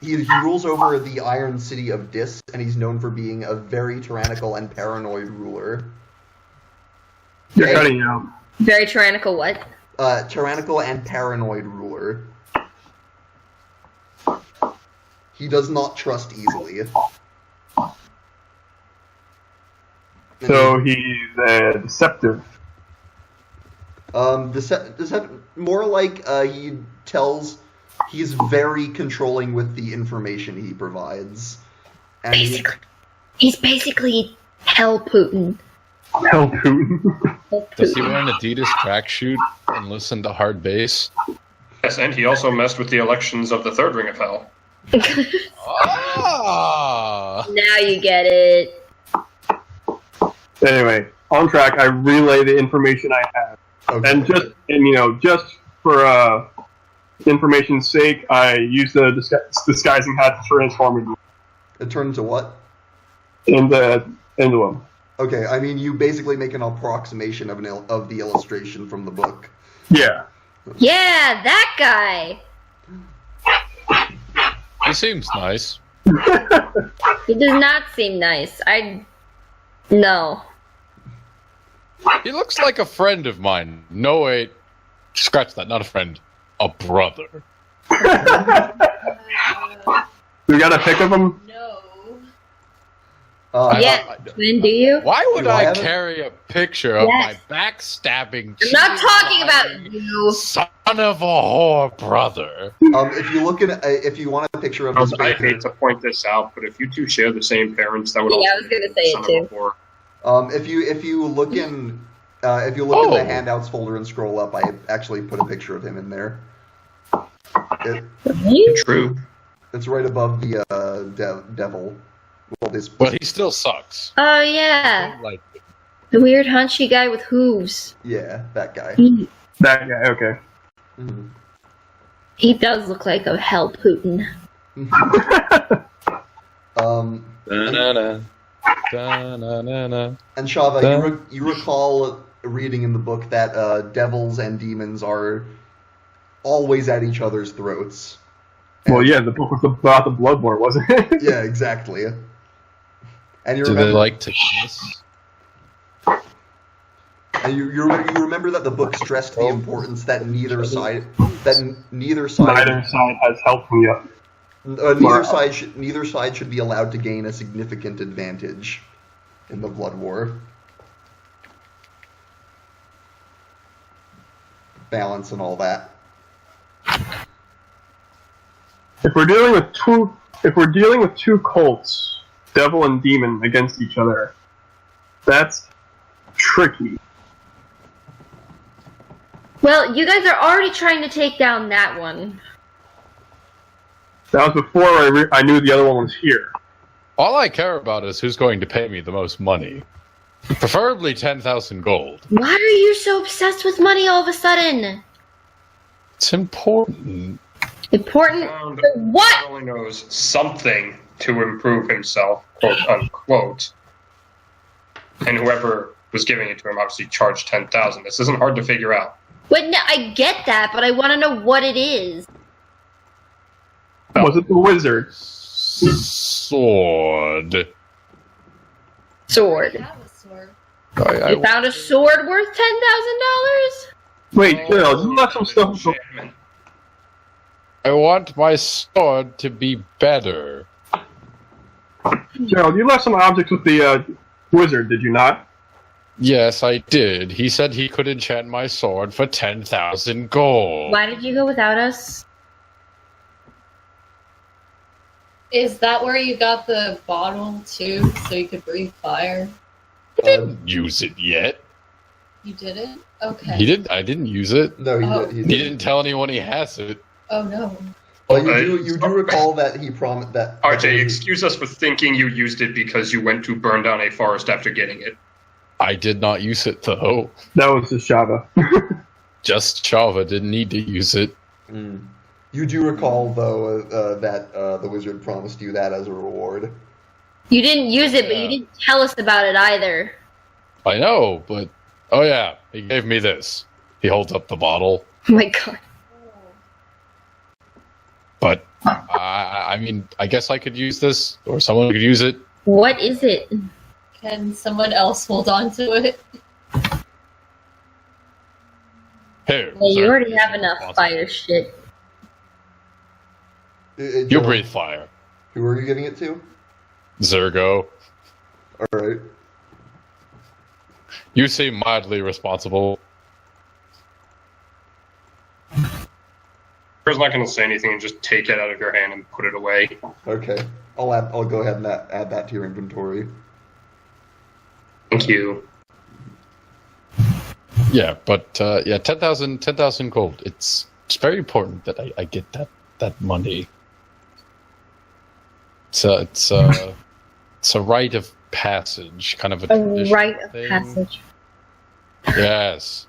he rules over the Iron City of Dis, and he's known for being a very tyrannical and paranoid ruler. You're cutting out. Very tyrannical what? Tyrannical and paranoid ruler. He does not trust easily. So he's deceptive. More like he's very controlling with the information he provides. And He's basically Hell Putin. Hell Putin. Does he wear an Adidas tracksuit and listen to hard bass? Yes, and he also messed with the elections of the Third Ring of Hell. Ah! Now you get it. Anyway, on track. I relay the information I have, okay. and just for information's sake, I use the disguising hat to transform It turned into what? into him. Okay, I mean, you basically make an approximation of the illustration from the book. Yeah. Yeah, that guy. He seems nice. He does not seem nice. No. He looks like a friend of mine. No, wait. Scratch that. Not a friend. A brother. We got a pic of him. No. Yeah, Quinn, do you? Why would Do I I have it? carry a picture of Yes. my backstabbing, I'm not talking cheating, about lying you. son of a whore brother? If you want a picture of this I hate to point this out, but if you two share the same parents, that would Yeah, also I was gonna be say son it of a whore. if you look in in Oh. the handouts folder and scroll up, I actually put a picture of him in there. True. It's right above the devil. Well, But he still sucks. Oh, yeah. Like, The weird hunchy guy with hooves. yeah, that guy. That guy. Okay. Mhm. He does look like a Hell Putin. da-na-na. Da-na-na-na. And Shava, you recall reading in the book that devils and demons are always at each other's throats. Well, yeah, the book was about the blood war, wasn't it? Yeah, exactly. And you Do remember, they like to kiss? and you remember that the book stressed the importance that neither side Neither side has helped me up. neither side should be allowed to gain a significant advantage in the blood war. Balance and all that. If we're dealing with two cults, devil and demon, against each other, that's tricky. Well, you guys are already trying to take down that one. That was before I knew the other one was here. All I care about is who's going to pay me the most money. Preferably 10,000 gold. Why are you so obsessed with money all of a sudden? It's important. Important Found for what? He only knows something to improve himself, quote unquote. And whoever was giving it to him obviously charged 10,000. This isn't hard to figure out. But no, I get that, but I want to know what it is. Was it the wizard? Sword. Sword. I have a sword. You found a sword worth $10,000? Wait, Gerald, you left some stuff. Enchantment. I want my sword to be better. Gerald, you left some objects with the wizard, did you not? Yes, I did. He said he could enchant my sword for 10,000 gold. Why did you go without us? Is that where you got the bottle too, so you could breathe fire? I didn't use it yet. You didn't? Okay. He did. I didn't use it. No, he, Oh. did, He didn't tell anyone he has it. Oh no. Well, you do recall that he promised that. RJ, excuse us for thinking you used it because you went to burn down a forest after getting it. I did not use it though. That was the Shava. Just Chava didn't need to use it. Mm. You do recall, though, that the wizard promised you that as a reward. You didn't use it, but you didn't tell us about it either. I know, but oh yeah, he gave me this. He holds up the bottle. Oh my god. But I mean, I guess I could use this, or someone could use it. What is it? Can someone else hold on to it? Here. Well, you sir. already have enough fire shit. You breathe fire. Who are you giving it to? Zergo. Alright. You seem mildly responsible. He's not going to say anything and just take it out of your hand and put it away. Okay. I'll go ahead and add that to your inventory. Thank you. Yeah, but yeah, 10,000 gold. It's very important that I get that money. It's a rite of passage, kind of a tradition rite of thing. passage. Yes.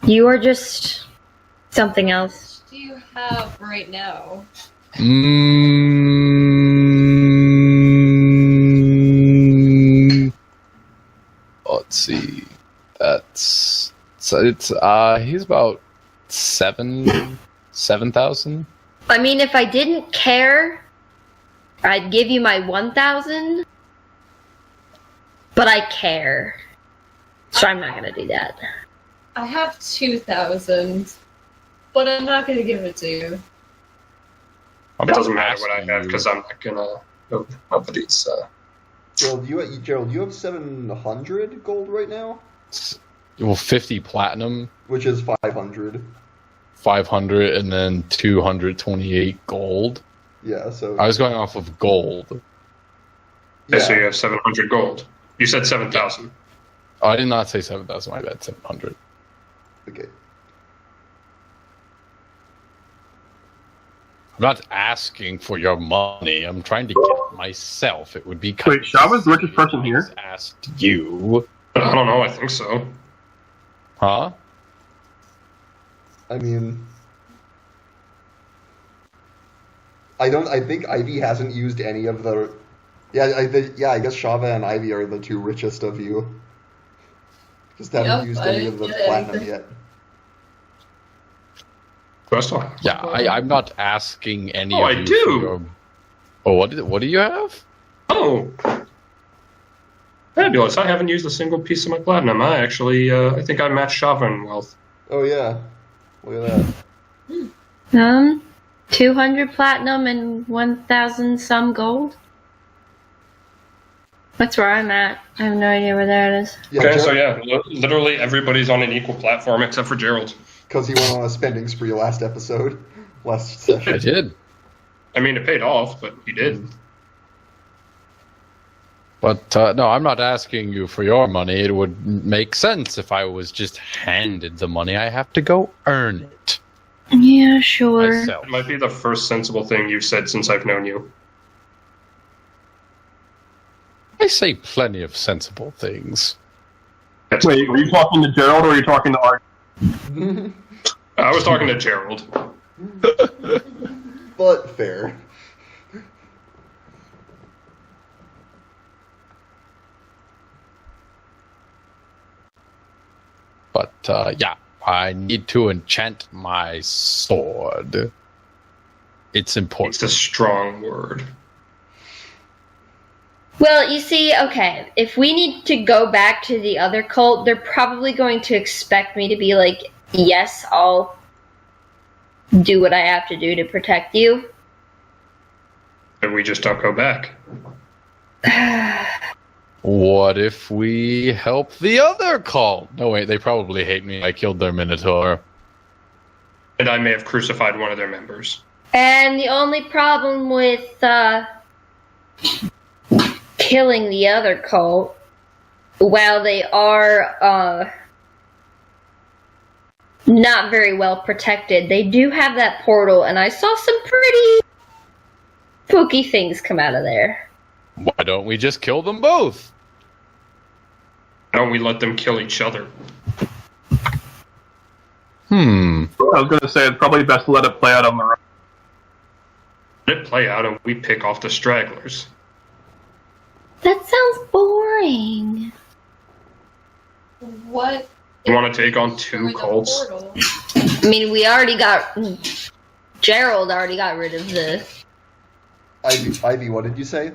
You are just something else. What do you have right now? Let's see. That's so it's he's about 7,000. I mean, if I didn't care, I'd give you my 1,000. But I care. So I'm not gonna do that. I have 2,000, but I'm not going to give it to you. It doesn't matter what I have because I'm not going to open up these. Gerald, you have 700 gold right now? Well, 50 platinum, Which is 500. 500, and then 228 gold. Yeah, so... I was going off of gold. yeah. So you have 700 gold. You said 7,000. Oh, I did not say 7,000. My bad. 700. Okay. I'm not asking for your money. I'm trying to get it myself. It would be kind Wait, Shava's the richest person here? Asked you, I don't know. I think so. huh? I mean... I think Ivy hasn't used any of the... I guess Shava and Ivy are the two richest of you. Just haven't used any of the platinum yet. Crystal. Yeah, I'm not asking any Oh, of I you do. for your... Oh, what do you have? Oh. Fabulous. I haven't used a single piece of my platinum. I think I match Shava in wealth. Oh yeah. Look at that. 200 platinum and 1,000 some gold? That's where I'm at. I have no idea where that is. Yeah, Okay, so yeah, literally everybody's on an equal platform except for Gerald. Because he went on a spending spree last session. I did. I mean, it paid off, but he did. But no, I'm not asking you for your money. It would make sense if I was just handed the money. I have to go earn it. Yeah, sure. Myself. It might be the first sensible thing you've said since I've known you. I say plenty of sensible things. Wait, were you talking to Gerald or were you talking to Art? I was talking to Gerald. But fair. But yeah, I need to enchant my sword. It's important. It's a strong word. Well, you see, okay, if we need to go back to the other cult, they're probably going to expect me to be like, yes, I'll do what I have to do to protect you. And we just don't go back. What if we help the other cult? No, wait, they probably hate me. I killed their Minotaur. And I may have crucified one of their members. And the only problem with killing the other cult, while they are not very well protected, they do have that portal, and I saw some pretty spooky things come out of there. Why don't we just kill them both? Why don't we let them kill each other? I was going to say it's probably best to let it play out on the road. Let it play out and we pick off the stragglers. That sounds boring. What? You want to take on two Destroy the cults? portal? I mean, Gerald already got rid of the... Ivy, what did you say?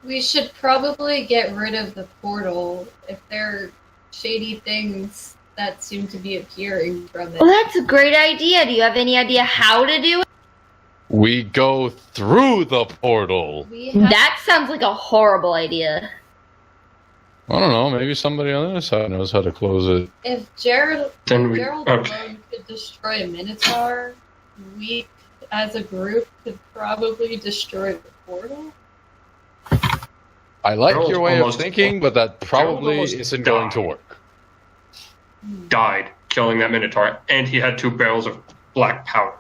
We should probably get rid of the portal if there are shady things that seem to be appearing from it. Well, that's a great idea. Do you have any idea how to do it? We go through the portal. That sounds like a horrible idea. I don't know, maybe somebody on the other side knows how to close it. If Gerald Okay. alone could destroy a Minotaur, we, as a group, could probably destroy the portal. I like Gerald's your way of almost- thinking, but that probably almost isn't going to died. work. Died killing that Minotaur, and he had 2 barrels of black powder.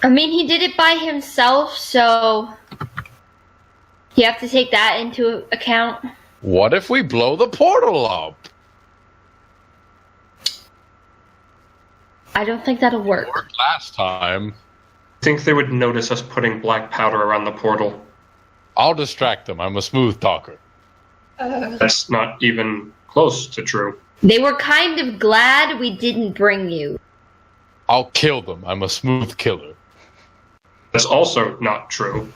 I mean, he did it by himself, so you have to take that into account. What if we blow the portal up? I don't think that'll work. It worked last time. I think they would notice us putting black powder around the portal. I'll distract them. I'm a smooth talker. That's not even close to true. They were kind of glad we didn't bring you. I'll kill them. I'm a smooth killer. That's also not true.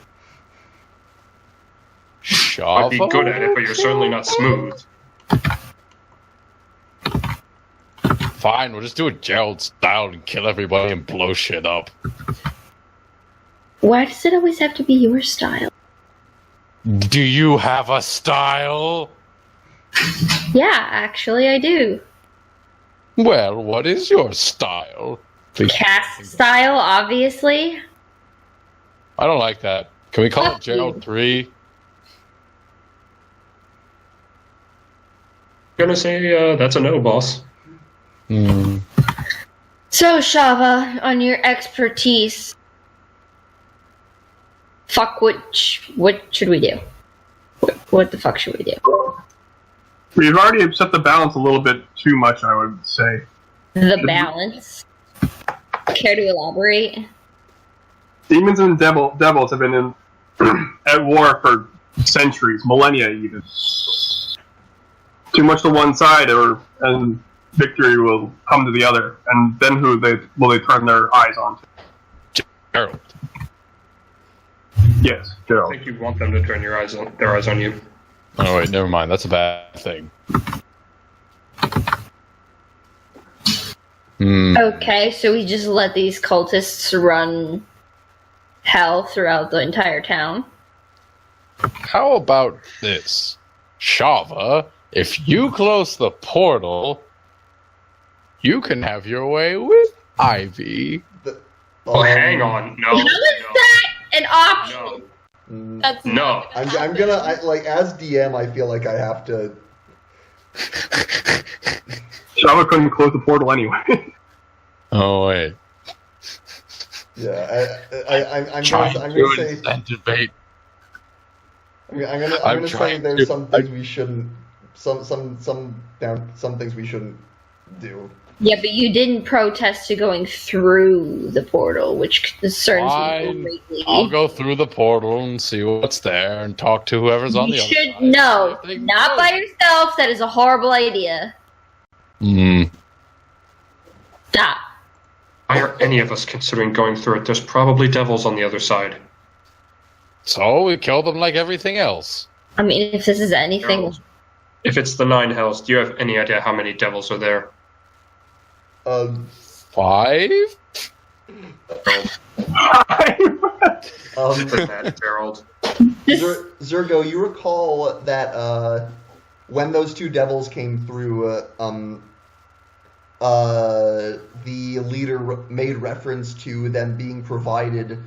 Shove I'd be good at it, but you're certainly not smooth. Fine, we'll just do it Gerald style and kill everybody and blow shit up. Why does it always have to be your style? Do you have a style? Yeah, actually I do. Well, what is your style? Cast style, obviously. I don't like that. Can we call Fuck it Gerald you. 3? Gonna say that's a no, boss. So, Shava, on your expertise, what should we do? What the fuck should we do? We've already upset the balance a little bit too much, I would say. The balance. Care to elaborate? Demons and devils have been at war for centuries, millennia even. Too much to one side, and victory will come to the other. And then who will they turn their eyes on? Gerald. Yes, I Gerald. think you want them to turn their eyes on you. Oh wait, never mind. That's a bad thing. Okay, so we just let these cultists run hell throughout the entire town. How about this? Shava, if you close the portal, you can have your way with Ivy. Oh, hang on. No. How is that an option. No. That's No. not I'm happen. as DM, I feel like I have to. Shama couldn't close the portal anyway. Oh wait. Yeah, I'm Trying gonna to say. incentivate. I'm I'm gonna say trying there's to- some things we shouldn't. Some things we shouldn't do. Yeah, but you didn't protest to going through the portal, which concerns Fine. me greatly. I'll go through the portal and see what's there and talk to whoever's on You the other should side. no, See if they not know. by yourself. That is a horrible idea. Hmm. Stop. Why are any of us considering going through it? There's probably devils on the other side. So we kill them like everything else. I mean, if this is anything, No. If it's the 9 hells, do you have any idea how many devils are there? 5? For that, Gerald. Zergo, you recall that when those two devils came through, the leader made reference to them being provided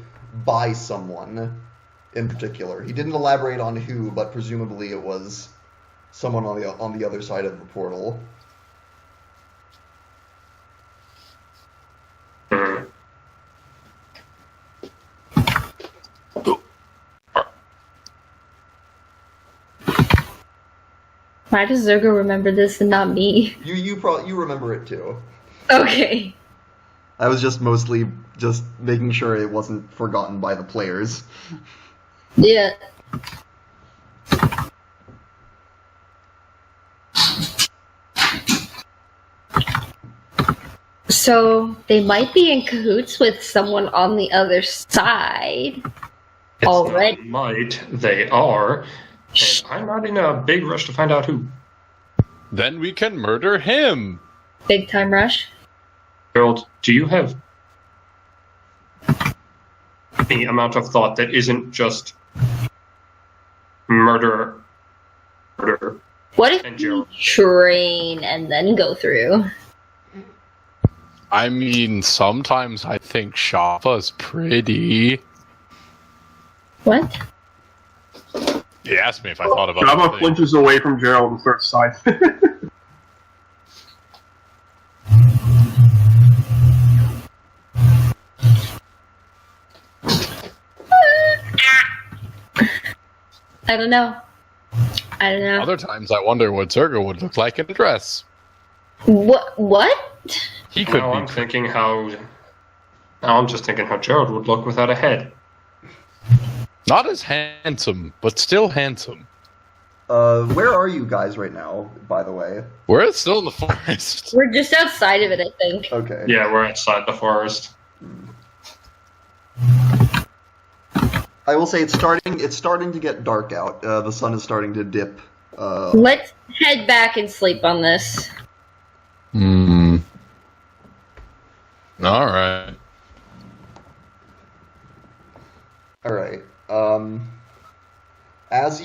by someone in particular. He didn't elaborate on who, but presumably it was someone on the other side of the portal. Hmm. why does Zergo remember this and not me? You remember it too. Okay. I was just mostly just making sure it wasn't forgotten by the players. Yeah. So they might be in cahoots with someone on the other side. It's Already. not might, they are. And I'm not in a big rush to find out who. Then we can murder him. Big time rush. Gerald, do you have the amount of thought that isn't just murder? What if And we Gerald. train and then go through? I mean, sometimes I think Shapa's pretty. What? He asked me if I thought about Shama the thing. flinches away from Gerald and starts side. I don't know. I don't know. Other times I wonder what Zergo would look like in a dress. What? He could Now be I'm thinking how. Now I'm just thinking how Gerald would look without a head. not as handsome, but still handsome. Where are you guys right now, by the way? We're still in the forest. We're just outside of it, I think. Okay. Yeah, we're outside the forest. I will say it's starting to get dark out. The sun is starting to dip. Let's head back and sleep on this. Hmm. All right. All right. As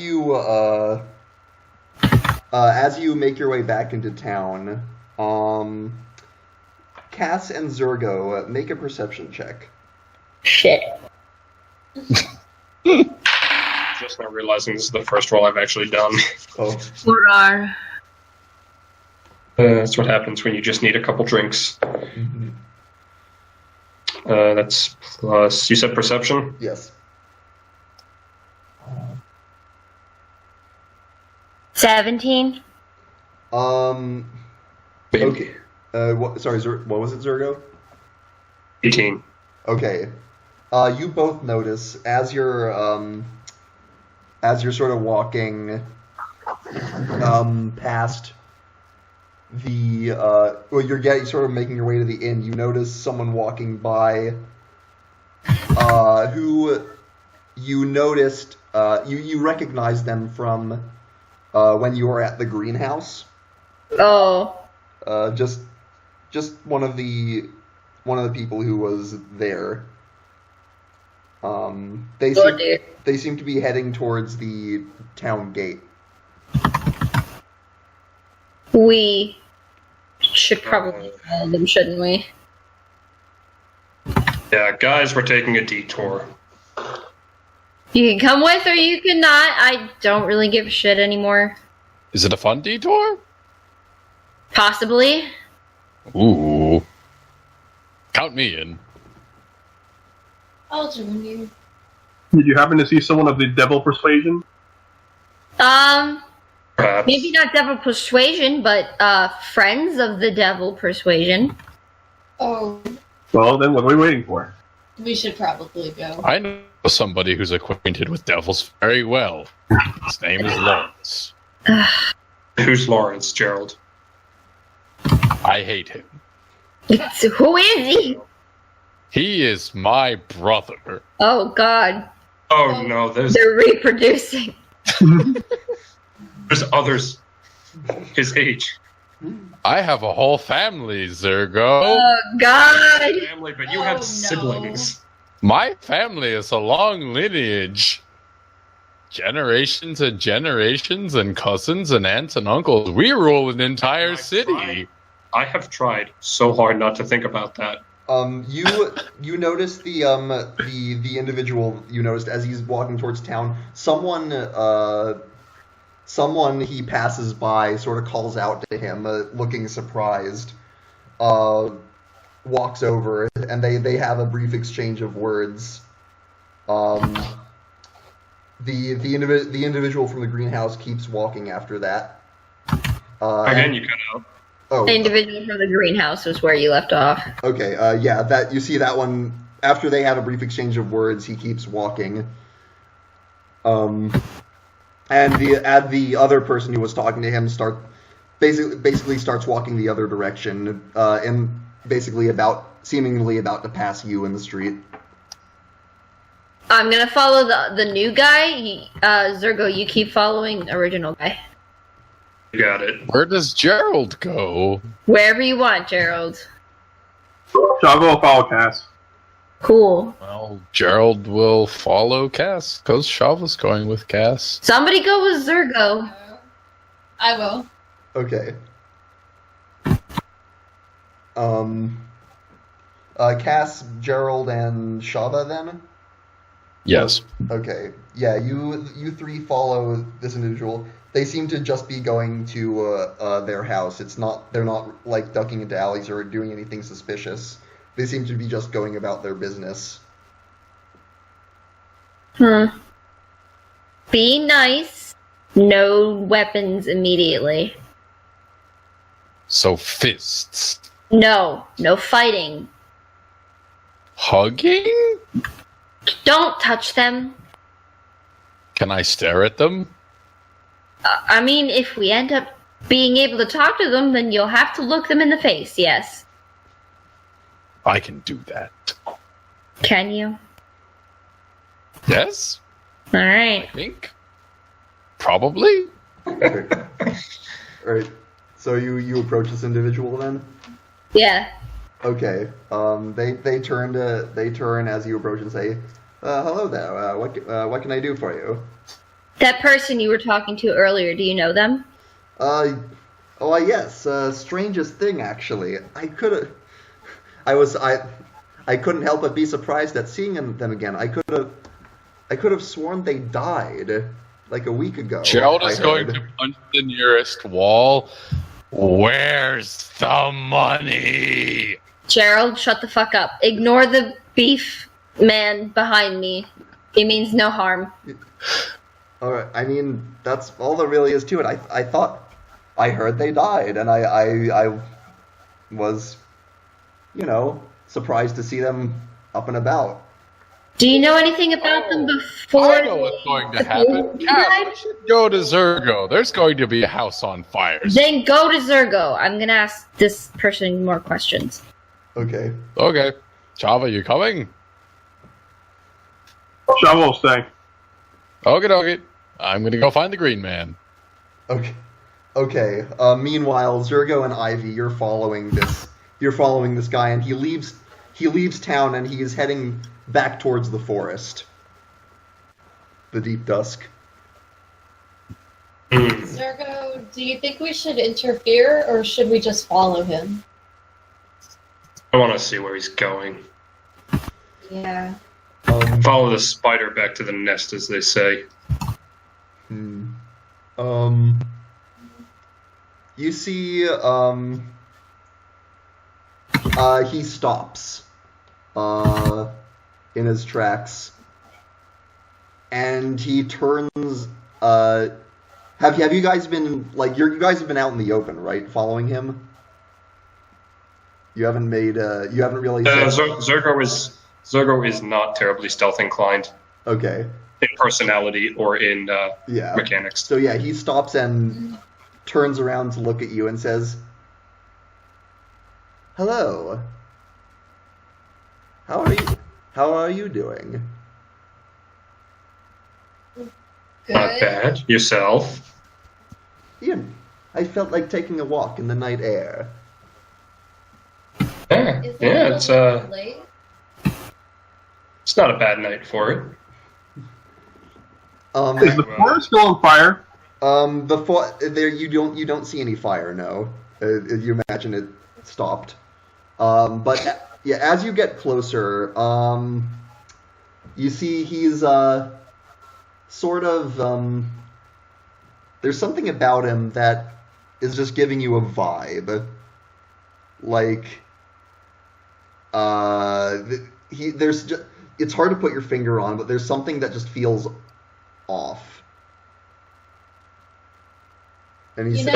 you make your way back into town, Cass and Zergo make a perception check. Shit. Just now realizing this is the first roll I've actually done. Oh, Hurrah. That's what happens when you just need a couple drinks. That's plus. You said perception? yes. 17? Okay. What was it, Zergo? 18. Okay. You both notice as you're sort of walking past the you're sort of making your way to the inn. You notice someone walking by who you noticed you recognize them from when you were at the greenhouse. Oh. Just one of the people who was there. They seem to be heading towards the town gate. We should probably follow them, shouldn't we? Yeah, guys, we're taking a detour. You can come with or you can not. I don't really give a shit anymore. Is it a fun detour? Possibly. Ooh. Count me in. I'll join you. Did you happen to see someone of the devil persuasion? Perhaps. Maybe not devil persuasion, but friends of the devil persuasion. Oh, Well, then what are we waiting for? we should probably go. I know somebody who's acquainted with devils very well. His name is Lawrence. Who's Lawrence, Gerald? I hate him. Who is he? He is my brother. Oh God, Oh no, there's they're reproducing. others his age. I have a whole family, Zergo. Oh God. Family, but you Oh, have no. siblings. My family is a long lineage. Generations and generations and cousins and aunts and uncles. We rule an entire I've city. tried. I have tried so hard not to think about that. You notice the individual you noticed as he's walking towards town. Someone he passes by sort of calls out to him, looking surprised. Walks over and they have a brief exchange of words. The individual from the greenhouse keeps walking after that. Again, you cut out. Oh, The individual from the greenhouse was where you left off. okay. Yeah, that you see that one after they have a brief exchange of words. He keeps walking. And the other person who was talking to him basically starts walking the other direction, and basically seemingly about to pass you in the street. I'm gonna follow the new guy. Zergo, you keep following original guy. You got it. Where does Gerald go? Wherever you want, Gerald. I'll go follow Cass. Cool. Well, Gerald will follow Cass, because Shava's going with Cass. Somebody go with Zergo. I will. Okay. Cass, Gerald, and Shaba then? Yes. Okay. Yeah, you three follow this individual. They seem to just be going to their house. They're not like ducking into alleys or doing anything suspicious. They seem to be just going about their business. Be nice. No weapons immediately. So fists. No fighting. Hugging? Don't touch them. Can I stare at them? I mean, if we end up being able to talk to them, then you'll have to look them in the face, yes. I can do that. Can you? Yes? Alright. I think. Probably. Okay. Alright. So you approach this individual then? Yeah. Okay. They turn as you approach and say, "Hello there. What can I do for you?" That person you were talking to earlier, do you know them? Yes. Strangest thing, actually. I couldn't help but be surprised at seeing them again. I could have sworn they died like a week ago. Gerald is going to punch the nearest wall. Where's the money? Gerald, shut the fuck up. Ignore the beef man behind me. He means no harm. Alright, I mean, that's all there really is to it. I thought I heard they died, and I was, surprised to see them up and about. Do you know anything about them before? I know what's going to happen. Cass, we should go to Zergo. There's going to be a house on fire. Then go to Zergo. I'm gonna ask this person more questions. Okay. Okay. Chava, you coming? Shava will stay. Okay. I'm going to go find the green man. Okay. Meanwhile, Zergo and Ivy, you're following this guy, and he leaves town, and he is heading back towards the forest. The deep dusk. Zergo, do you think we should interfere, or should we just follow him? I want to see where he's going. Yeah. Follow the spider back to the nest, as they say. You see, he stops, in his tracks, and he turns, have you guys been, like, you guys have been out in the open, right, following him? You haven't made, you haven't really... Zergo is not terribly stealth inclined. Okay. In personality or in mechanics. So yeah, he stops and turns around to look at you and says, "Hello. How are you doing?" Not bad. Yourself? Ian, I felt like taking a walk in the night air. It's late? It's not a bad night for it. Is the forest still on fire? There you don't see any fire. No, you imagine it stopped. But yeah, as you get closer, you see he's sort of there's something about him that is just giving you a vibe, like there's just. It's hard to put your finger on, but there's something that just feels off. And he said,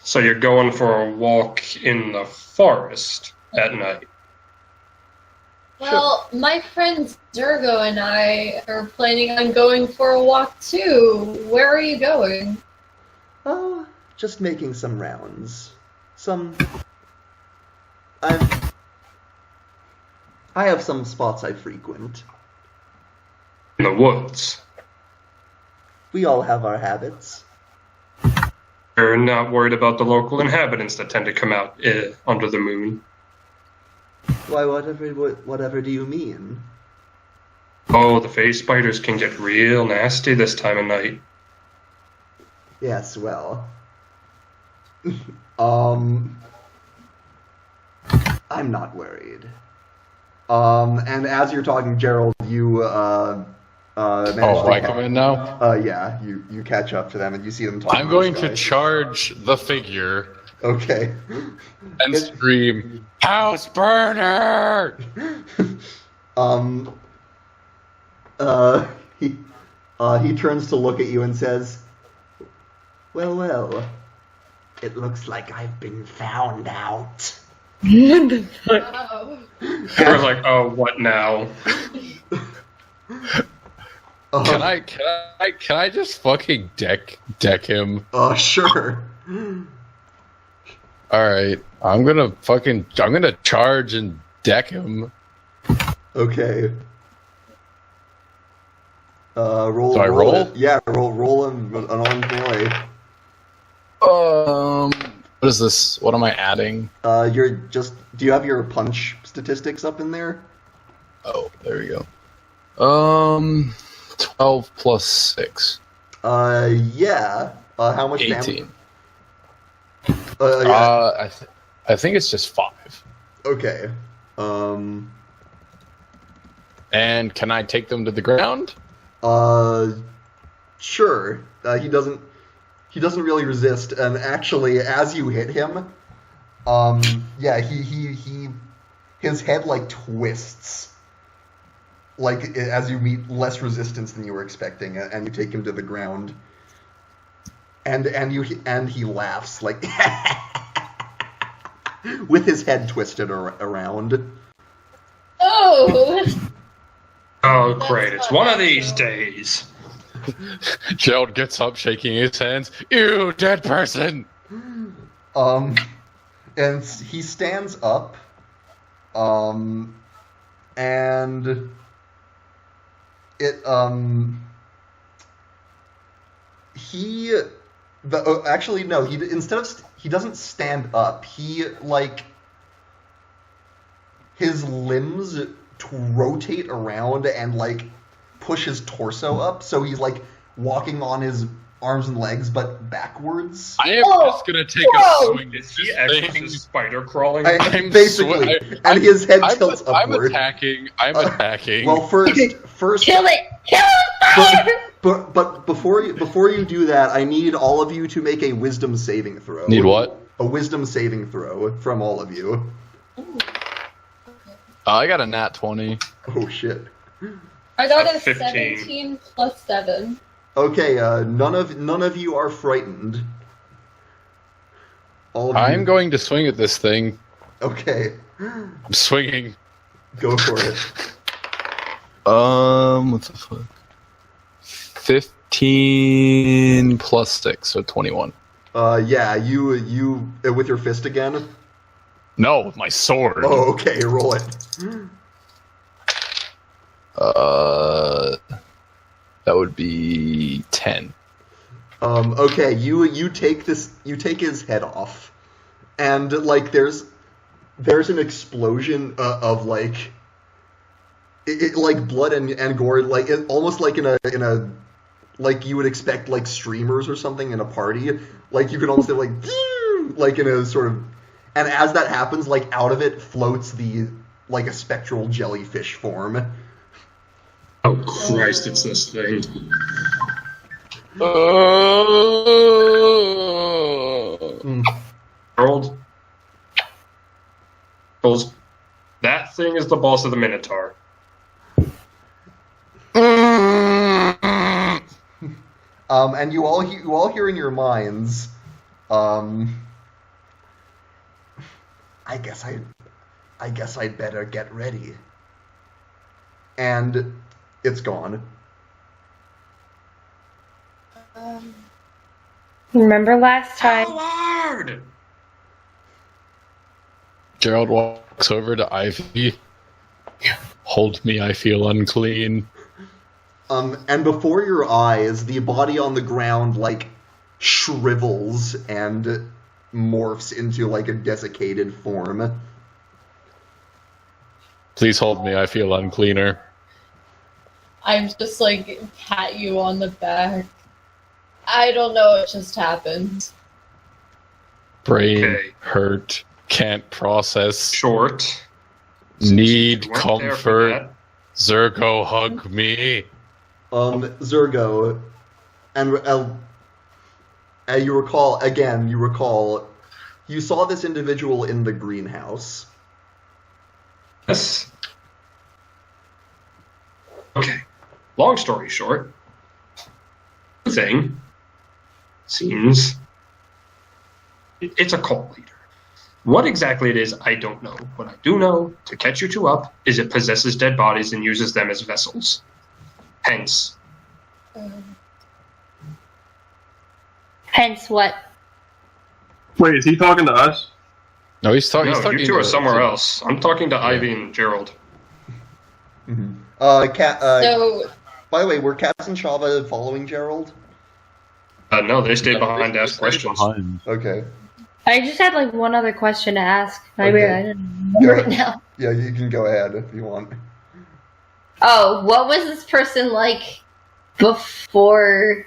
so you're going for a walk in the forest at night. Well, my friend Zergo and I are planning on going for a walk too. Where are you going? "Oh, just making some rounds. I have some spots I frequent." In the woods. "We all have our habits." You're not worried about the local inhabitants that tend to come out under the moon. "Why, whatever do you mean?" Oh, the phase spiders can get real nasty this time of night. "Yes, well. I'm not worried." And as you're talking, Gerald, you I come in now? Yeah, you catch up to them and you see them talking. I'm going to charge the figure. Okay. And scream, "House burner!" He turns to look at you and says, Well, it looks like I've been found out." Oh. We're like, oh, what now? Can I just fucking deck him? Sure. Alright, I'm gonna charge and deck him. Okay. Roll. Do I roll? Yeah, roll an unarmed melee. What is this? What am I adding? Do you have your punch statistics up in there? Oh, there we go. 12 plus 6. Yeah. How much 18. damage? Yeah. I think it's just 5. Okay. And can I take them to the ground? Sure. He doesn't really resist, and actually, as you hit him, yeah, his head like twists, like as you meet less resistance than you were expecting, and you take him to the ground, and he laughs like with his head twisted around. Oh. Oh, great! It's one of these days. Gerald gets up, shaking his hands. "You dead person!" And he stands up, and it, actually, no, he doesn't stand up, he, like, his limbs rotate around and, like, push his torso up, so he's, like, walking on his arms and legs, but backwards. I am just gonna take a swing. Is he actually just spider crawling? Basically, and his head tilts upward. I'm attacking. Well, first, Kill it! Kill it! but before you do that, I need all of you to make a wisdom saving throw. Need what? A wisdom saving throw from all of you. I got a nat 20. Oh shit. I got a 15. 17 plus 7. Okay, none of you are frightened. All of you. I'm going to swing at this thing. Okay, I'm swinging. go for it. What the fuck? 15 plus 6, so 21. Yeah, you with your fist again. No, with my sword. Oh, okay, roll it. That would be 10. Okay, you take his head off, and like there's an explosion of like it like blood and gore, like almost like in a like you would expect like streamers or something in a party, like you could almost say like in a sort of, and as that happens, like out of it floats like a spectral jellyfish form. Oh Christ! It's this thing. Harold, that thing is the boss of the Minotaur. And you all hear in your minds, I guess I'd better get ready. And it's gone. Remember last time? Howard! Gerald walks over to Ivy. Hold me, I feel unclean. And before your eyes, the body on the ground, like, shrivels and morphs into, like, a desiccated form. Please hold me, I feel uncleaner. I'm just like, pat you on the back. I don't know, it just happened. Brain Okay. hurt, can't process, Short. need You weren't there for comfort. that. Zergo, hug me. Zergo, and you recall, you saw this individual in the greenhouse. Yes. Okay. Long story short, the thing seems it's a cult leader. What exactly it is, I don't know. What I do know, to catch you two up, is it possesses dead bodies and uses them as vessels. Hence, Hence what? Wait, is he talking to us? No, he's talking. no, you two are somewhere else. I'm talking to Ivy and Gerald. Mm-hmm. So, By the way, were Cass and Shava following Gerald? No, they stayed behind to ask questions. Okay. I just had like one other question to ask. I Okay. don't remember it now. Yeah, you can go ahead if you want. Oh, what was this person like before?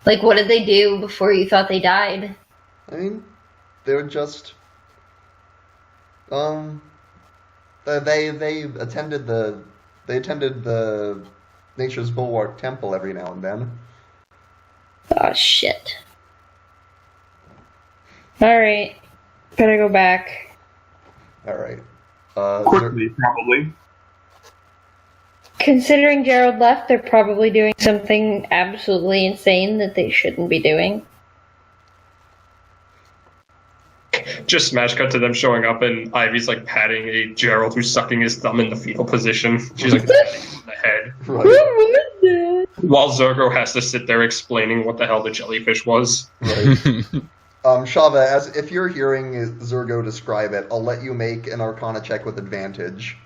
Like, what did they do before you thought they died? I mean, they were just they attended the Nature's Bulwark Temple every now and then. Oh shit. Alright. Better go back. All right. Quickly, probably. Considering Gerald left, they're probably doing something absolutely insane that they shouldn't be doing. Just smash cut to them showing up, and Ivy's like patting a Gerald who's sucking his thumb in the fetal position. She's like patting him on the head. Right. While Zergo has to sit there explaining what the hell the jellyfish was. Right. Shava, if you're hearing Zergo describe it, I'll let you make an Arcana check with advantage.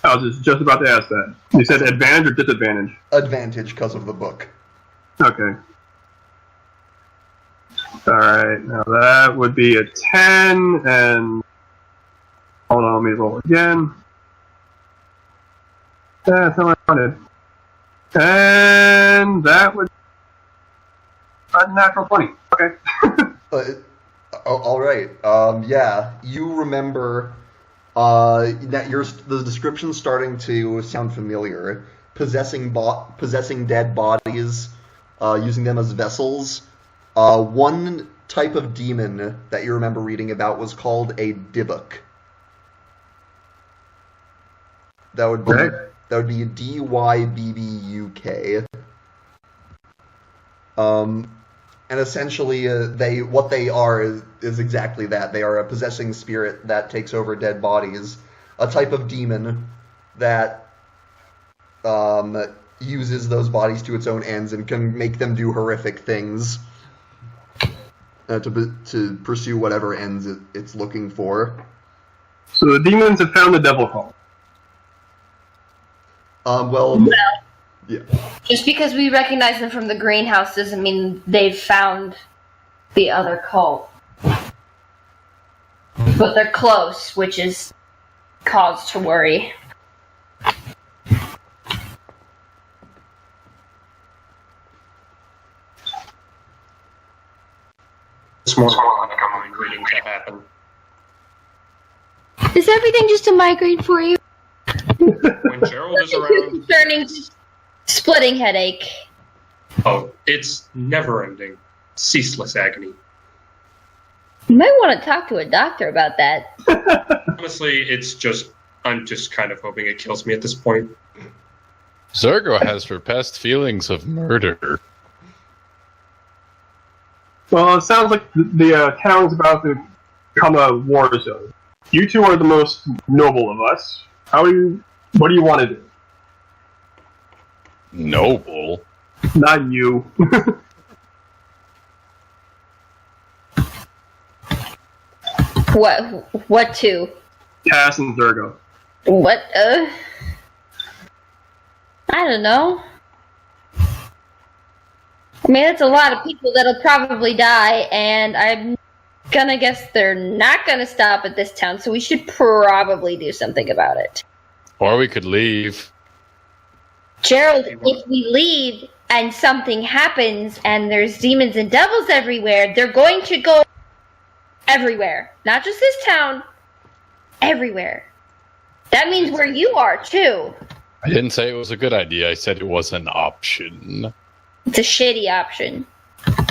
I was just about to ask that. You said advantage or disadvantage? Advantage because of the book. Okay. Alright, now that would be a 10, and... Hold on, let me roll again. That's not what I wanted. And that would natural 20. Okay. All right. Yeah, you remember that the description's starting to sound familiar. Possessing dead bodies, using them as vessels. One type of demon that you remember reading about was called a Dybbuk. That would be Dybbuk. And essentially, what they are is exactly that. They are a possessing spirit that takes over dead bodies, a type of demon that uses those bodies to its own ends and can make them do horrific things to pursue whatever ends it's looking for. So the demons have found the devil cult. Yeah. Just because we recognize them from the greenhouse doesn't mean they've found the other cult. But they're close, which is cause to worry. It's more like a mind reading to happen. Is everything just a migraine for you? When Gerald is around... Concerning splitting headache. Oh, it's never-ending, ceaseless agony. You might want to talk to a doctor about that. Honestly, I'm just kind of hoping it kills me at this point. Zergo has repressed feelings of murder. Well, it sounds like the town's about to become a war zone. You two are the most noble of us. What do you want to do? Noble? Not you. What to? Cass and Zergo. What, I don't know. I mean, that's a lot of people that'll probably die, and I'm gonna guess they're not gonna stop at this town, so we should probably do something about it. Or we could leave. Gerald, if we leave and something happens and there's demons and devils everywhere, they're going to go everywhere. Not just this town, everywhere. That means where you are, too. I didn't say it was a good idea. I said it was an option. It's a shitty option.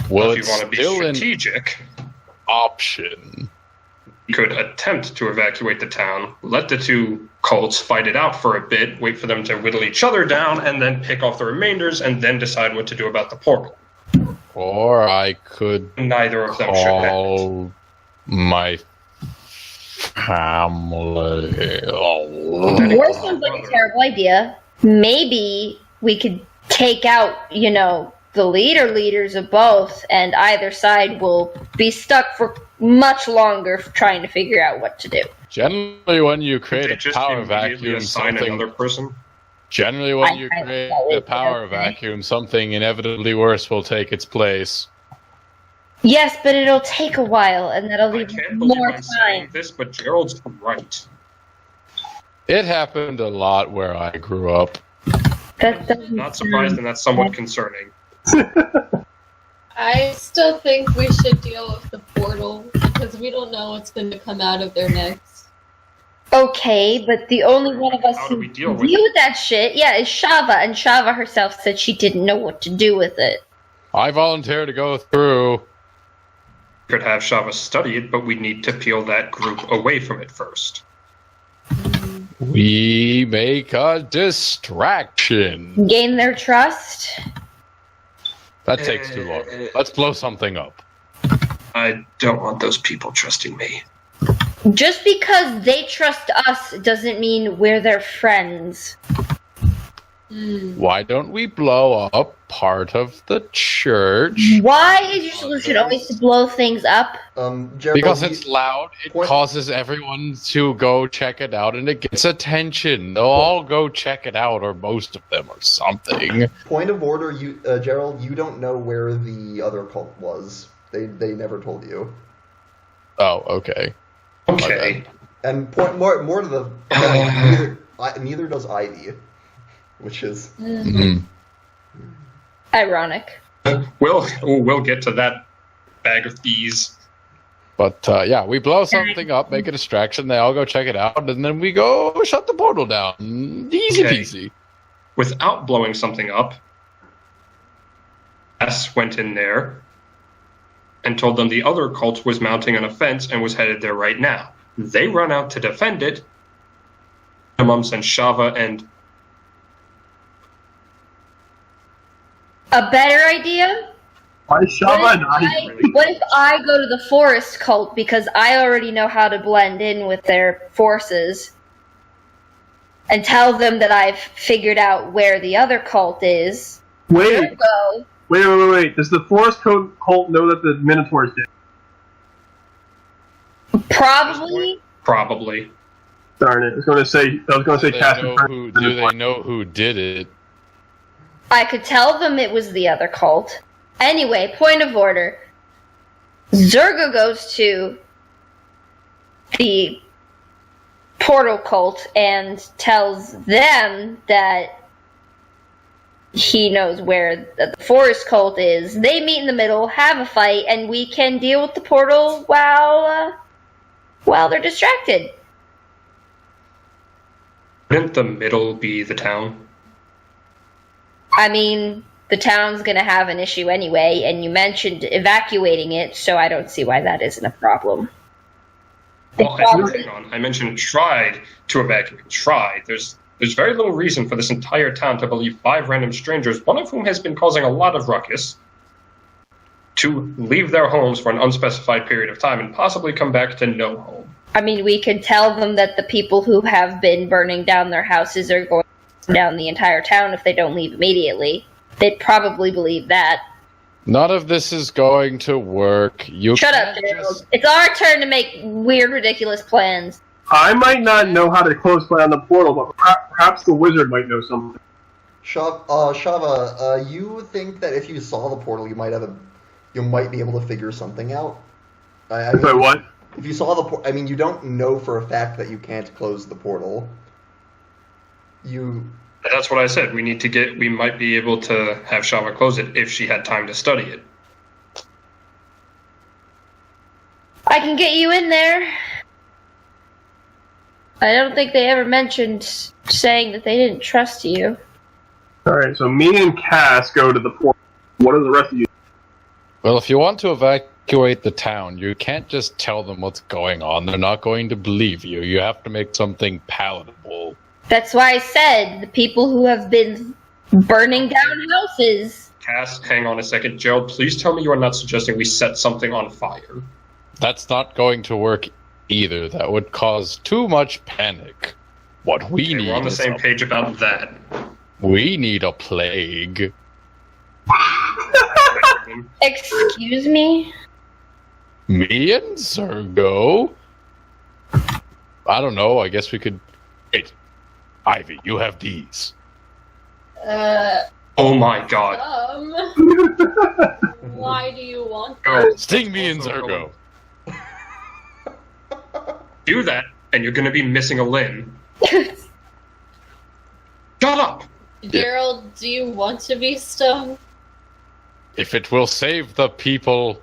Well, if it's you want to be still strategic, an option. you could attempt to evacuate the town, let the two cults fight it out for a bit, wait for them to whittle each other down, and then pick off the remainders, and then decide what to do about the portal. Or I could Neither of them should happen. call my family. War sounds like a terrible idea. Maybe we could take out, the leaders of both, and either side will be stuck for much longer trying to figure out what to do. Generally, when you Could create they a just power immediately vacuum, assign another person? Generally, when you I create that a would power be okay. vacuum, something inevitably worse will take its place. Yes, but it'll take a while, and that'll I leave can't believe more I'm saying time. this, but Gerald's right. It happened a lot where I grew up. That doesn't Not surprised, and that's somewhat concerning. I still think we should deal with the portal because we don't know what's going to come out of there next. Okay, but the only one of us How do who we deal with with that shit, is Shava, and Shava herself said she didn't know what to do with it. I volunteer to go through. Could have Shava study it, but we need to peel that group away from it first. We make a distraction. Gain their trust. That takes too long. Let's blow something up. I don't want those people trusting me. Just because they trust us doesn't mean we're their friends. Why don't we blow up part of the church? Why is your solution always to blow things up? Gerald, Because it's loud, it Point- causes everyone to go check it out, and it gets attention. They'll all go check it out, or most of them, or something. Point of order, Gerald, you don't know where the other cult was. They never told you. Oh, okay. Okay. And more to the point, neither does Ivy, which is Mhm. Ironic. We'll get to that bag of bees. But yeah, we blow something up, make a distraction. They all go check it out, and then we go shut the portal down. Easy peasy. Without blowing something up, S went in there and told them the other cult was mounting an offense and was headed there right now. They run out to defend it. Mum sent Shava and... A better idea? Why Shama not? What if I go to the forest cult because I already know how to blend in with their forces and tell them that I've figured out where the other cult is? Wait. Wait. Does the forest cult know that the Minotaur's dead? Probably. Probably. Darn it! I was going to say cast do they know who did it? I could tell them it was the other cult. Anyway, point of order. Zergo goes to the portal cult and tells them that he knows where the forest cult is. They meet in the middle, have a fight, and we can deal with the portal while they're distracted. Wouldn't the middle be the town? I mean, the town's gonna have an issue anyway, and you mentioned evacuating it, so I don't see why that isn't a problem. Well, hang on. I mentioned tried to evacuate. Tried. There's very little reason for this entire town to believe 5 random strangers, one of whom has been causing a lot of ruckus, to leave their homes for an unspecified period of time and possibly come back to no home. I mean, we could tell them that the people who have been burning down their houses are going to burn down the entire town if they don't leave immediately. They'd probably believe that. None of this is going to work. Shut up, Gerald. It's our turn to make weird, ridiculous plans. I might not know how to close play on the portal, but perhaps the wizard might know something. Shava, you think that if you saw the portal, you might be able to figure something out? What? If you saw the portal, I mean, you don't know for a fact that you can't close the portal. That's what I said. We might be able to have Shama close it if she had time to study it. I can get you in there. I don't think they ever mentioned saying that they didn't trust you. Alright, so me and Cass go to the portal. What do the rest of you do? Well, if you want to evacuate the town, you can't just tell them what's going on. They're not going to believe you. You have to make something palatable. That's why I said the people who have been burning down houses. Cass, hang on a second. Gerald, please tell me you are not suggesting we set something on fire. That's not going to work either. That would cause too much panic. What we need we're on the same page about that. We need a plague. Excuse me? Me and Zergo? I don't know. I guess we could... Wait. Ivy, you have these. Oh my god. Why do you want that? Sting me and Zergo. Do that, and you're gonna be missing a limb. Shut up! Gerald, do you want to be stung? If it will save the people...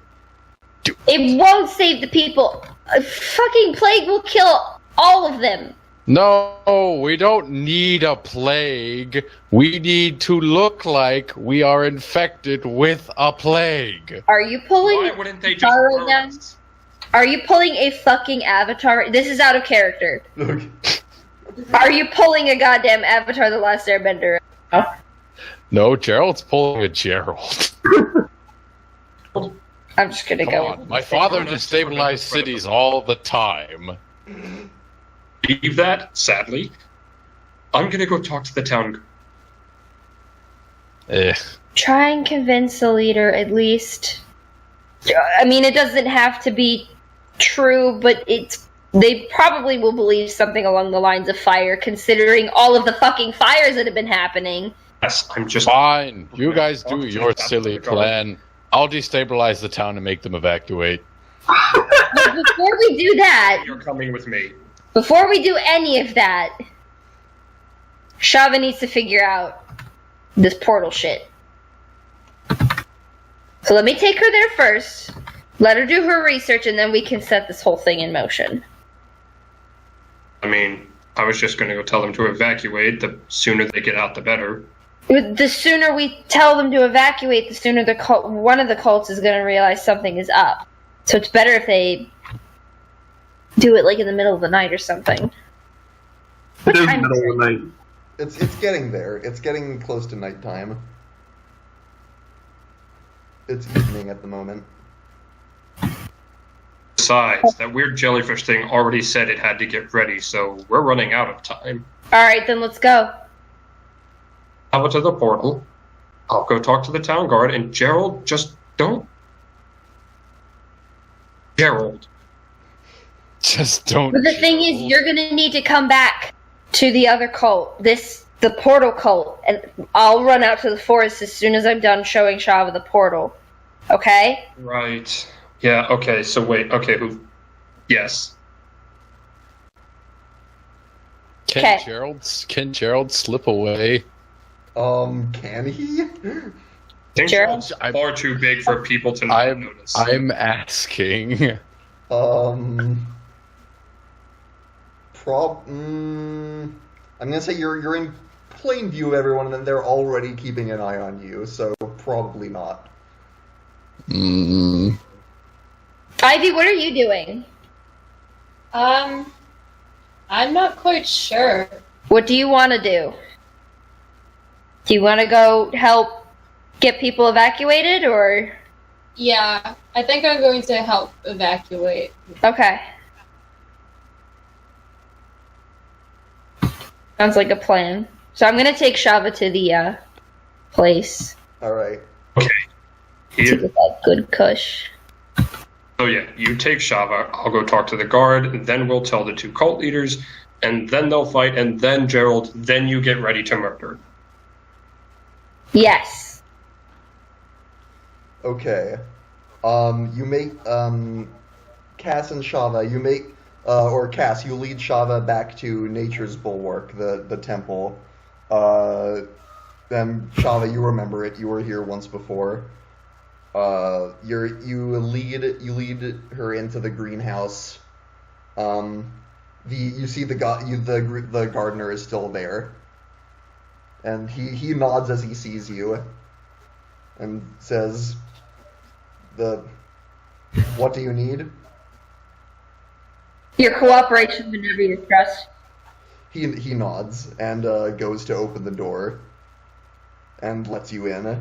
It won't save the people. A fucking plague will kill all of them. No, we don't need a plague. We need to look like we are infected with a plague. Are you pulling... Why wouldn't they just burn us? Are you pulling a fucking avatar? This is out of character. Are you pulling a goddamn Avatar The Last Airbender? No, Gerald's pulling a Gerald. I'm just gonna go. On. My father destabilized cities all the time. Leave that, sadly. I'm gonna go talk to the town. Try and convince the leader, at least. I mean, it doesn't have to be true, but they probably will believe something along the lines of fire, considering all of the fucking fires that have been happening. Yes, I'm just... Fine, you guys do your silly plan. I'll destabilize the town and make them evacuate. But before we do that... You're coming with me. Before we do any of that, Shava needs to figure out this portal shit. So let me take her there first. Let her do her research, and then we can set this whole thing in motion. I mean, I was just going to go tell them to evacuate. The sooner they get out, the better. The sooner we tell them to evacuate, the sooner one of the cults is going to realize something is up. So it's better if they do it like in the middle of the night or something. It is the middle of the night. It's getting there. It's getting close to nighttime. It's evening at the moment. Besides, that weird jellyfish thing already said it had to get ready, so we're running out of time. Alright, then let's go. I'll go to the portal. I'll go talk to the town guard, and Gerald, just don't. Gerald. Just don't. But the thing is, you're going to need to come back to the other cult, the portal cult, and I'll run out to the forest as soon as I'm done showing Shava the portal. Okay? Right. Yeah, okay, so wait, okay, who? Yes. Okay. Can Gerald slip away? Can he? Think Gerald? Gerald's far too big for people to not notice. I'm asking. I'm gonna say you're in plain view of everyone, and they're already keeping an eye on you, so probably not. Ivy, what are you doing? I'm not quite sure. What do you want to do? Do you want to go help get people evacuated, or? Yeah, I think I'm going to help evacuate. Okay. Sounds like a plan. So I'm gonna take Shava to the place Alright. Okay. to Here. get that good kush. So yeah, you take Shava, I'll go talk to the guard, and then we'll tell the two cult leaders, and then they'll fight, and then Gerald, then you get ready to murder. Yes. Okay. You make Cass and Shava. You make or Cass. You lead Shava back to Nature's Bulwark, the temple. Then Shava, you remember it. You were here once before. You lead her into the greenhouse. You see the gardener is still there, and he nods as he sees you, and says, "What do you need?" Your cooperation whenever you trust. He nods and goes to open the door, and lets you in.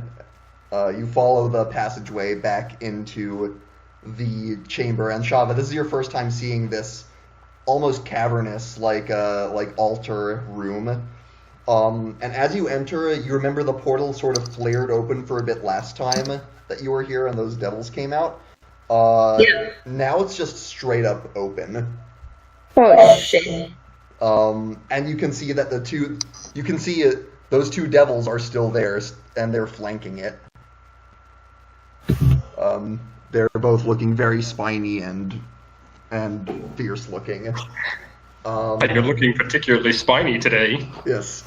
You follow the passageway back into the chamber, and Shava, this is your first time seeing this almost cavernous, like altar room. And as you enter, you remember the portal sort of flared open for a bit last time that you were here, and those devils came out. Yeah. Now it's just straight up open. Oh shit. And you can see that those two devils are still there, and they're flanking it. They're both looking very spiny and fierce looking. You're looking particularly spiny today. Yes.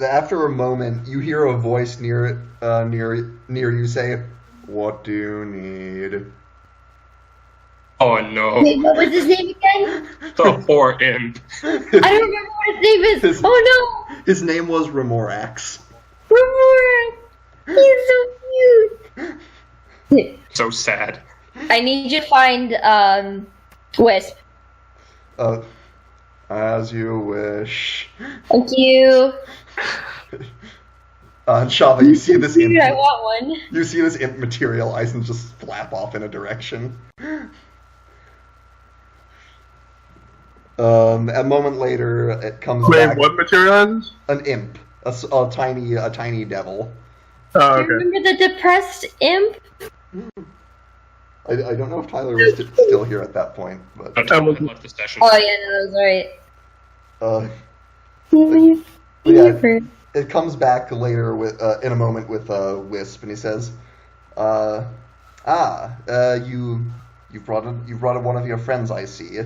After a moment, you hear a voice near you say, "What do you need?" Oh no. Wait, what was his name again? The poor imp. I don't remember what his name is. Oh no! His name was Remorax. Remora! He's so cute! So sad. I need you to find, Wisp. As you wish. Thank you. And Shava, you see this imp. Dude, I want one. You see this imp materialize and just flap off in a direction. A moment later, it comes back. Wait, what materializes? An imp, a tiny devil. Oh, Do you okay. remember the depressed imp? I don't know if Tyler was still here at that point, but I left the session. Oh yeah, no, that was right. yeah, it comes back later with in a moment with Wisp, and he says, you brought one of your friends, I see.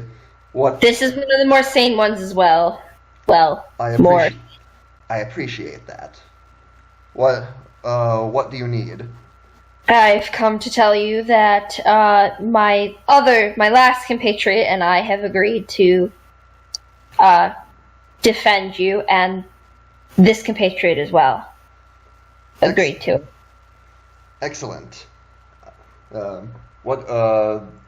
What? This is one of the more sane ones as well. Well, I more. appreciate that. What do you need? I've come to tell you that my last compatriot and I have agreed to defend you, and this compatriot as well. Agreed to. Excellent. What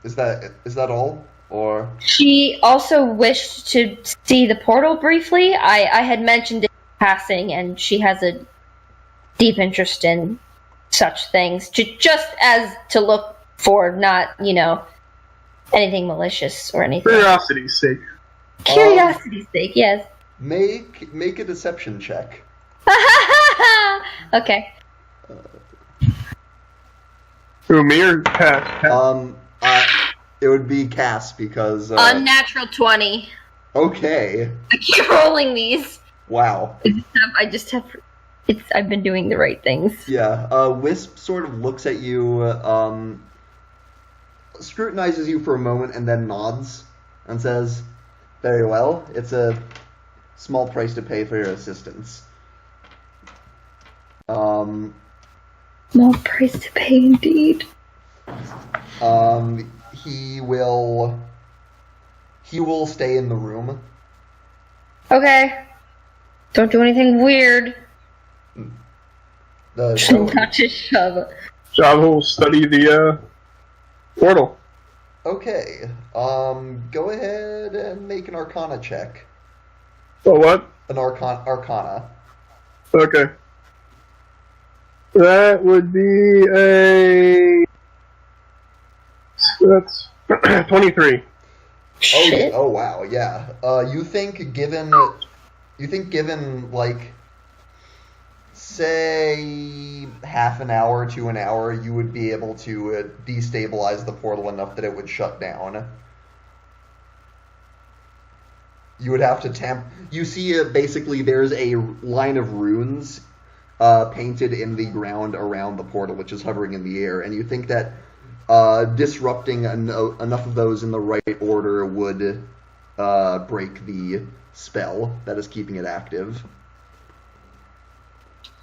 is that? Is that all? Or She also wished to see the portal briefly. I had mentioned it in passing, and she has a deep interest in such things, just as to look for, not, anything malicious or anything. Curiosity's sake. Curiosity's sake, yes. make a deception check. Okay. Who, me or Cass? It would be Cass because Unnatural 20. Okay. I keep rolling these. Wow. I've been doing the right things. Yeah. Wisp sort of looks at you, scrutinizes you for a moment, and then nods and says, "Very well. It's a small price to pay for your assistance." Small price to pay, indeed. He will stay in the room. Okay. Don't do anything weird. The Not to shove. Java will study the portal. Okay. Go ahead and make an Arcana check. Oh, what? An Arcana. Okay. That would be that's 23. Shit. Oh wow, yeah. You think given like, say, half an hour to an hour, you would be able to destabilize the portal enough that it would shut down. You would have to You see, basically, there's a line of runes painted in the ground around the portal, which is hovering in the air, and you think that disrupting enough of those in the right order would break the spell that is keeping it active.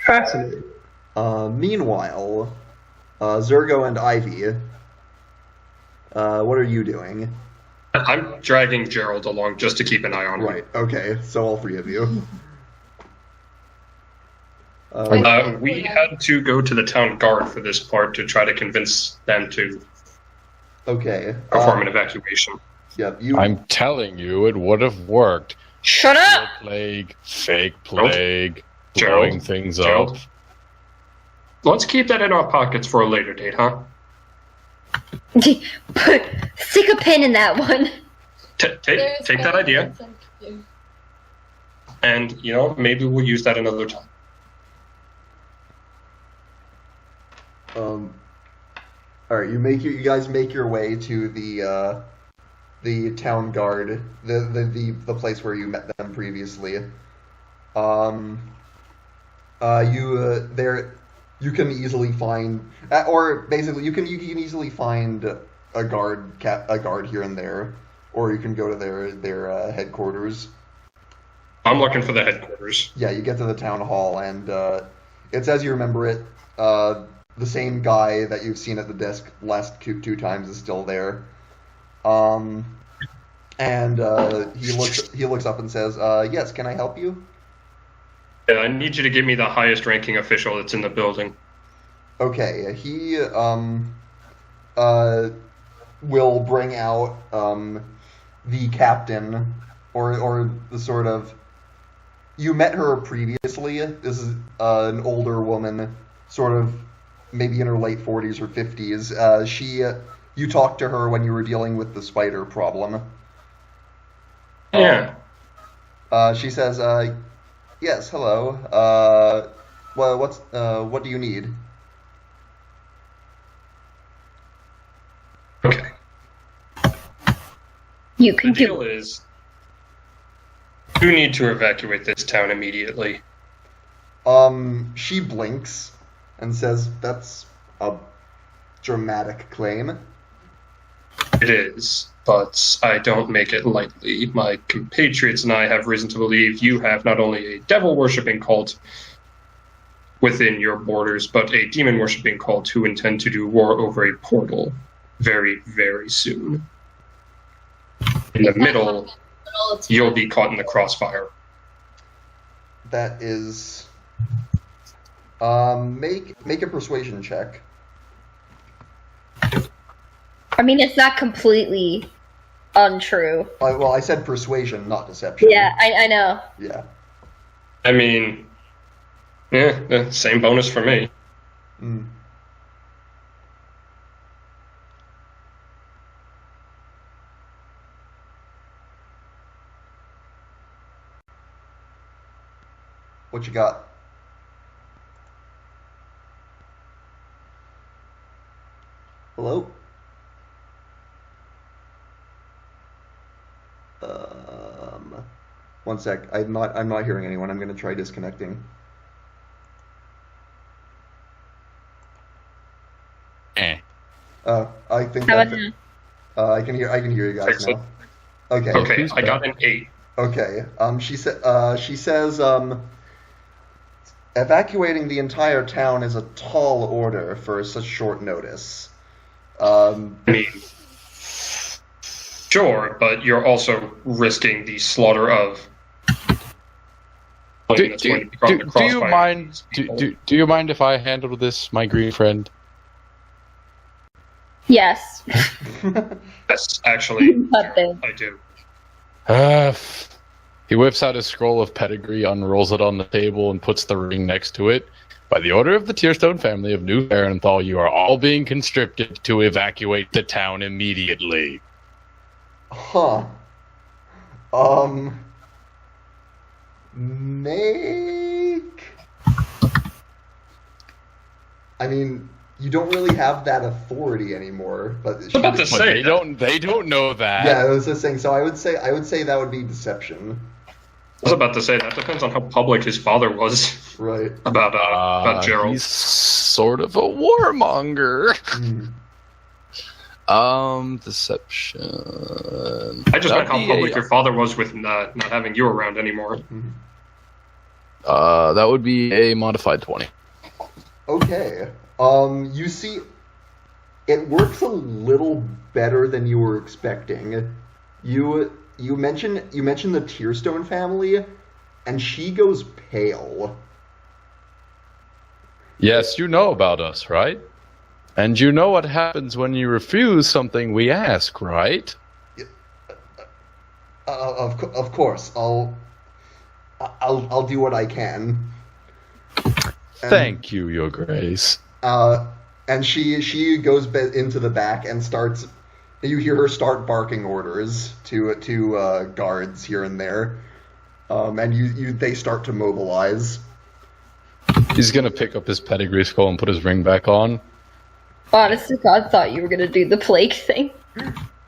Fascinating. Meanwhile, Zergo and Ivy, what are you doing? I'm dragging Gerald along just to keep an eye on him. Right, okay, so all three of you. We had to go to the town guard for this part to try to convince them to perform an evacuation. Yep, I'm telling you, it would have worked. Shut up! Fake plague, blowing things up. Let's keep that in our pockets for a later date, huh? Stick a pin in that one. Take that idea, and maybe we'll use that another time. All right, you guys make your way to the town guard, the place where you met them previously. You can easily find, or basically you can easily find a guard here and there, or you can go to their headquarters. I'm looking for the headquarters. Yeah, you get to the town hall, and it's as you remember it. The same guy that you've seen at the desk last two times is still there. And he looks up and says, "Yes, can I help you?" Yeah, I need you to give me the highest ranking official that's in the building. Okay, he will bring out the captain, or the sort of. You met her previously. This is an older woman, sort of maybe in her late 40s or 50s. You talked to her when you were dealing with the spider problem. Yeah. She says, "Yes, hello. Well, what do you need?" Okay. You can The deal is, you need to evacuate this town immediately. She blinks and says, "That's a dramatic claim." It is, but I don't make it lightly. My compatriots and I have reason to believe you have not only a devil-worshipping cult, within your borders, but a demon worshipping cult who intend to do war over a portal very, very soon. In the middle, you'll be caught in the crossfire. That is... make a persuasion check. I mean, it's not completely untrue. Well, I said persuasion, not deception. Yeah, I know. Yeah. I mean, yeah, same bonus for me. Mm. What you got? Hello? One sec. I'm not hearing anyone. I'm gonna try disconnecting. I think How that's about it. I can hear you guys Excellent. now. Okay. Okay, I got an 8. Okay. She says evacuating the entire town is a tall order for such short notice. I mean, sure, but you're also risking the slaughter of. Do you mind if I handle this, my green friend? Yes. Yes, actually, Nothing. I do. He whips out his scroll of pedigree, unrolls it on the table, and puts the ring next to it. By the order of the Tearstone family of New Varenthal, you are all being conscripted to evacuate the town immediately. Huh. Make... I mean, you don't really have that authority anymore, but... I was about to say, they don't know that. Yeah, I was just saying, so I would say that would be deception. I was about to say, that depends on how public his father was. Right. About Gerald. He's sort of a warmonger. Deception. I just meant how public your father was with not having you around anymore. That would be a modified 20. Okay. You see, it works a little better than you were expecting. You mentioned the Tearstone family, and she goes pale. Yes, you know about us, right? And you know what happens when you refuse something we ask, right? Of course, I'll do what I can. Thank you, Your Grace. And she goes into the back and starts. You hear her start barking orders to guards here and there, and they start to mobilize. He's gonna pick up his pedigree scroll and put his ring back on. Honestly, God thought you were gonna do the plague thing.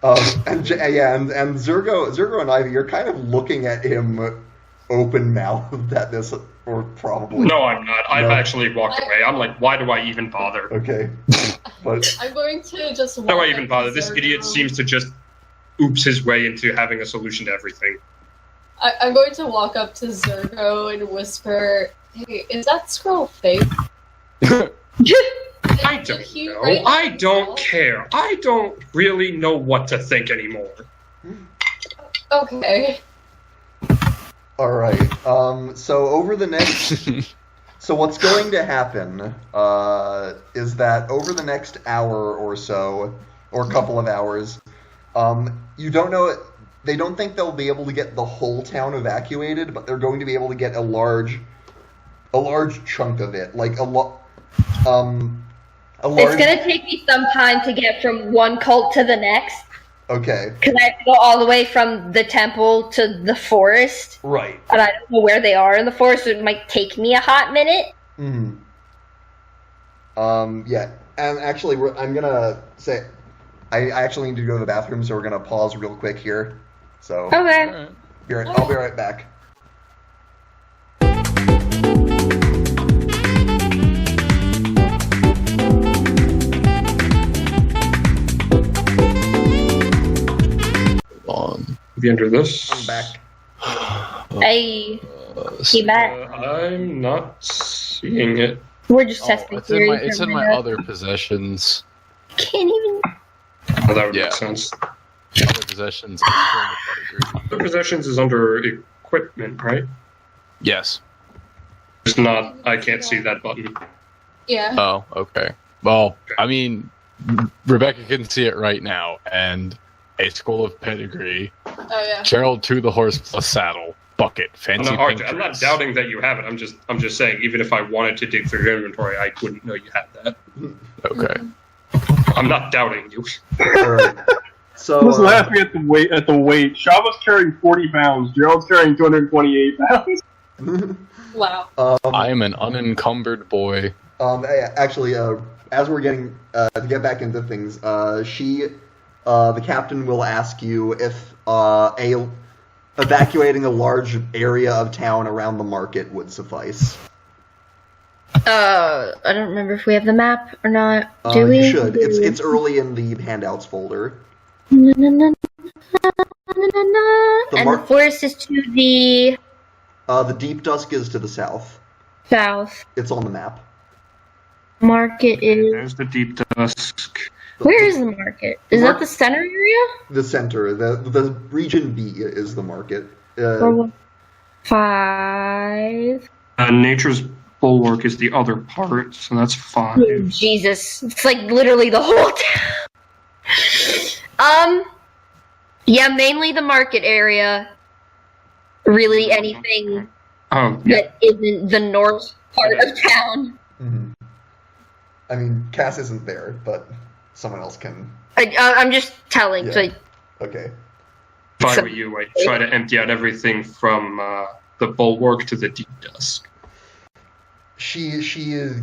And Zergo and Ivy, you're kind of looking at him open-mouthed at this, or probably. No, I'm not. I've actually walked away. I'm like, why do I even bother? Okay. But I'm going to just. Why do I even bother? This idiot seems to just oops his way into having a solution to everything. I'm going to walk up to Zergo and whisper, "Hey, is that scroll fake?" I don't know. I don't care. I don't really know what to think anymore. Okay. all right. So over the next. So what's going to happen is that over the next hour or so, or a couple of hours, you don't know. They don't think they'll be able to get the whole town evacuated, but they're going to be able to get a large chunk of it, like a lot. It's gonna take me some time to get from one cult to the next. Okay. Because I have to go all the way from the temple to the forest. Right. And I don't know where they are in the forest, so it might take me a hot minute. Hmm. Yeah. And actually, I'm gonna say, I actually need to go to the bathroom, so we're gonna pause real quick here. So. Okay. I'll be right back. Have you entered this? I'm back. Hey, he back. I'm not seeing it. We're just testing it's in theories. it's in my other possessions. Can't even. Oh, that would Yeah. make sense. Other possessions. The possessions is under equipment, right? Yes. It's not. I can't see that button. Yeah. Oh, okay. Well, I mean, Rebecca can see it right now, and a scroll of pedigree. Oh yeah. Gerald to the horse plus saddle. Bucket. Fancy pink I'm not dress. doubting that you have it. I'm just saying, even if I wanted to dig through your inventory, I wouldn't know you had that. Okay. I'm not doubting you. Alright. So, Just laughing at the weight. Shama's carrying 40 pounds. Gerald's carrying 228 pounds. Wow. I am an unencumbered boy. actually, as we're getting to get back into things, the captain will ask you if evacuating a large area of town around the market would suffice. I don't remember if we have the map or not. Do we? You should. It's early in the handouts folder. And the forest is to the The deep dusk is to the south. south. It's on the map. Market is. There's the deep dusk. Where is the market? Is that the center area? The center. The region B is the market. 5. Nature's bulwark is the other part, so that's 5. Oh, Jesus, it's like literally the whole town. Yeah, mainly the market area. Really, anything Oh, yeah. that isn't the north part of town. Mm-hmm. I mean, Cass isn't there, but someone else can. I'm just telling. Yeah. Like, Okay. If I were you, I'd try to empty out everything from the bulwark to the deep dusk. She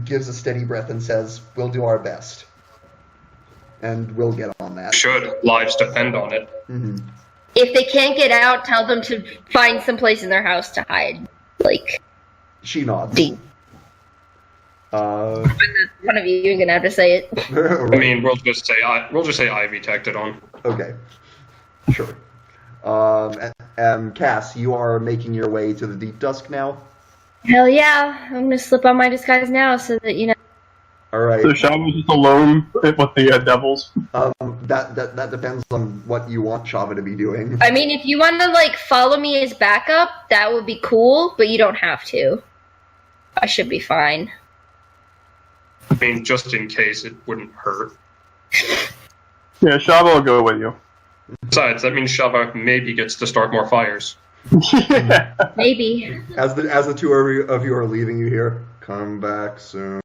gives a steady breath and says, "We'll do our best, and we'll get on that." Should. Lives depend on it. Mm-hmm. if they can't get out, tell them to find some place in their house to hide. Like, She nods. deep. One of you gonna have to say it. I mean, we'll just say Ivy tacked it on. Okay. Sure. And Cass, you are making your way to the deep dusk now. Hell yeah! I'm gonna slip on my disguise now so that you know. All right. So Shama's just alone with the devils. That depends on what you want Shama to be doing. I mean, if you want to like follow me as backup, that would be cool, but you don't have to. I should be fine. I mean, just in case, it wouldn't hurt. Yeah, Shama will go with you. Besides, that means Shava maybe gets to start more fires. Yeah. Maybe. As the two of you are leaving, you hear, "Come back soon."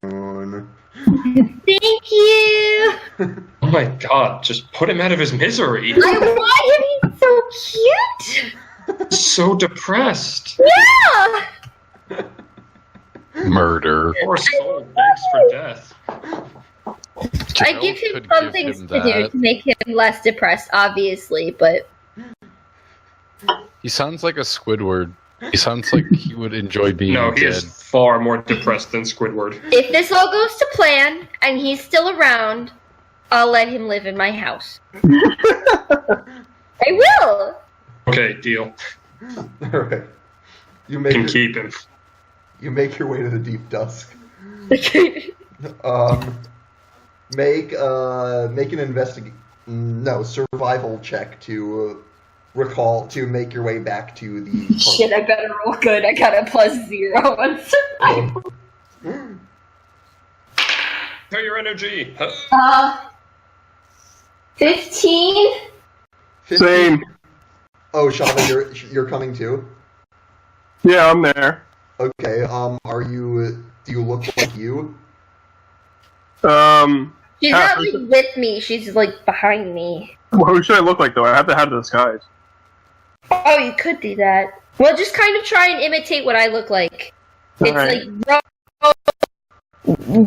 Thank you. Oh my god, just put him out of his misery. I want him. He's so cute. So depressed. Yeah. Murder. Poor soul begs for death. I give him some things to do to make him less depressed, obviously, but He sounds like a Squidward. He sounds like he would enjoy being No, he dead. is far more depressed than Squidward. if this all goes to plan and he's still around, I'll let him live in my house. I will. Okay, deal. All right. You Can keep him. You make your way to the deep dusk. Okay. Make an survival check to make your way back to the Shit, I better roll good. I got a +0 on survival. Show your energy. 15? 15? Same. Oh, Shama, you're coming too? Yeah, I'm there. Okay, do you look like you? She's not like with me, she's like behind me. Well, who should I look like though? I have to have the disguise. Oh, you could do that. Well, just kind of try and imitate what I look like. It's Alright. like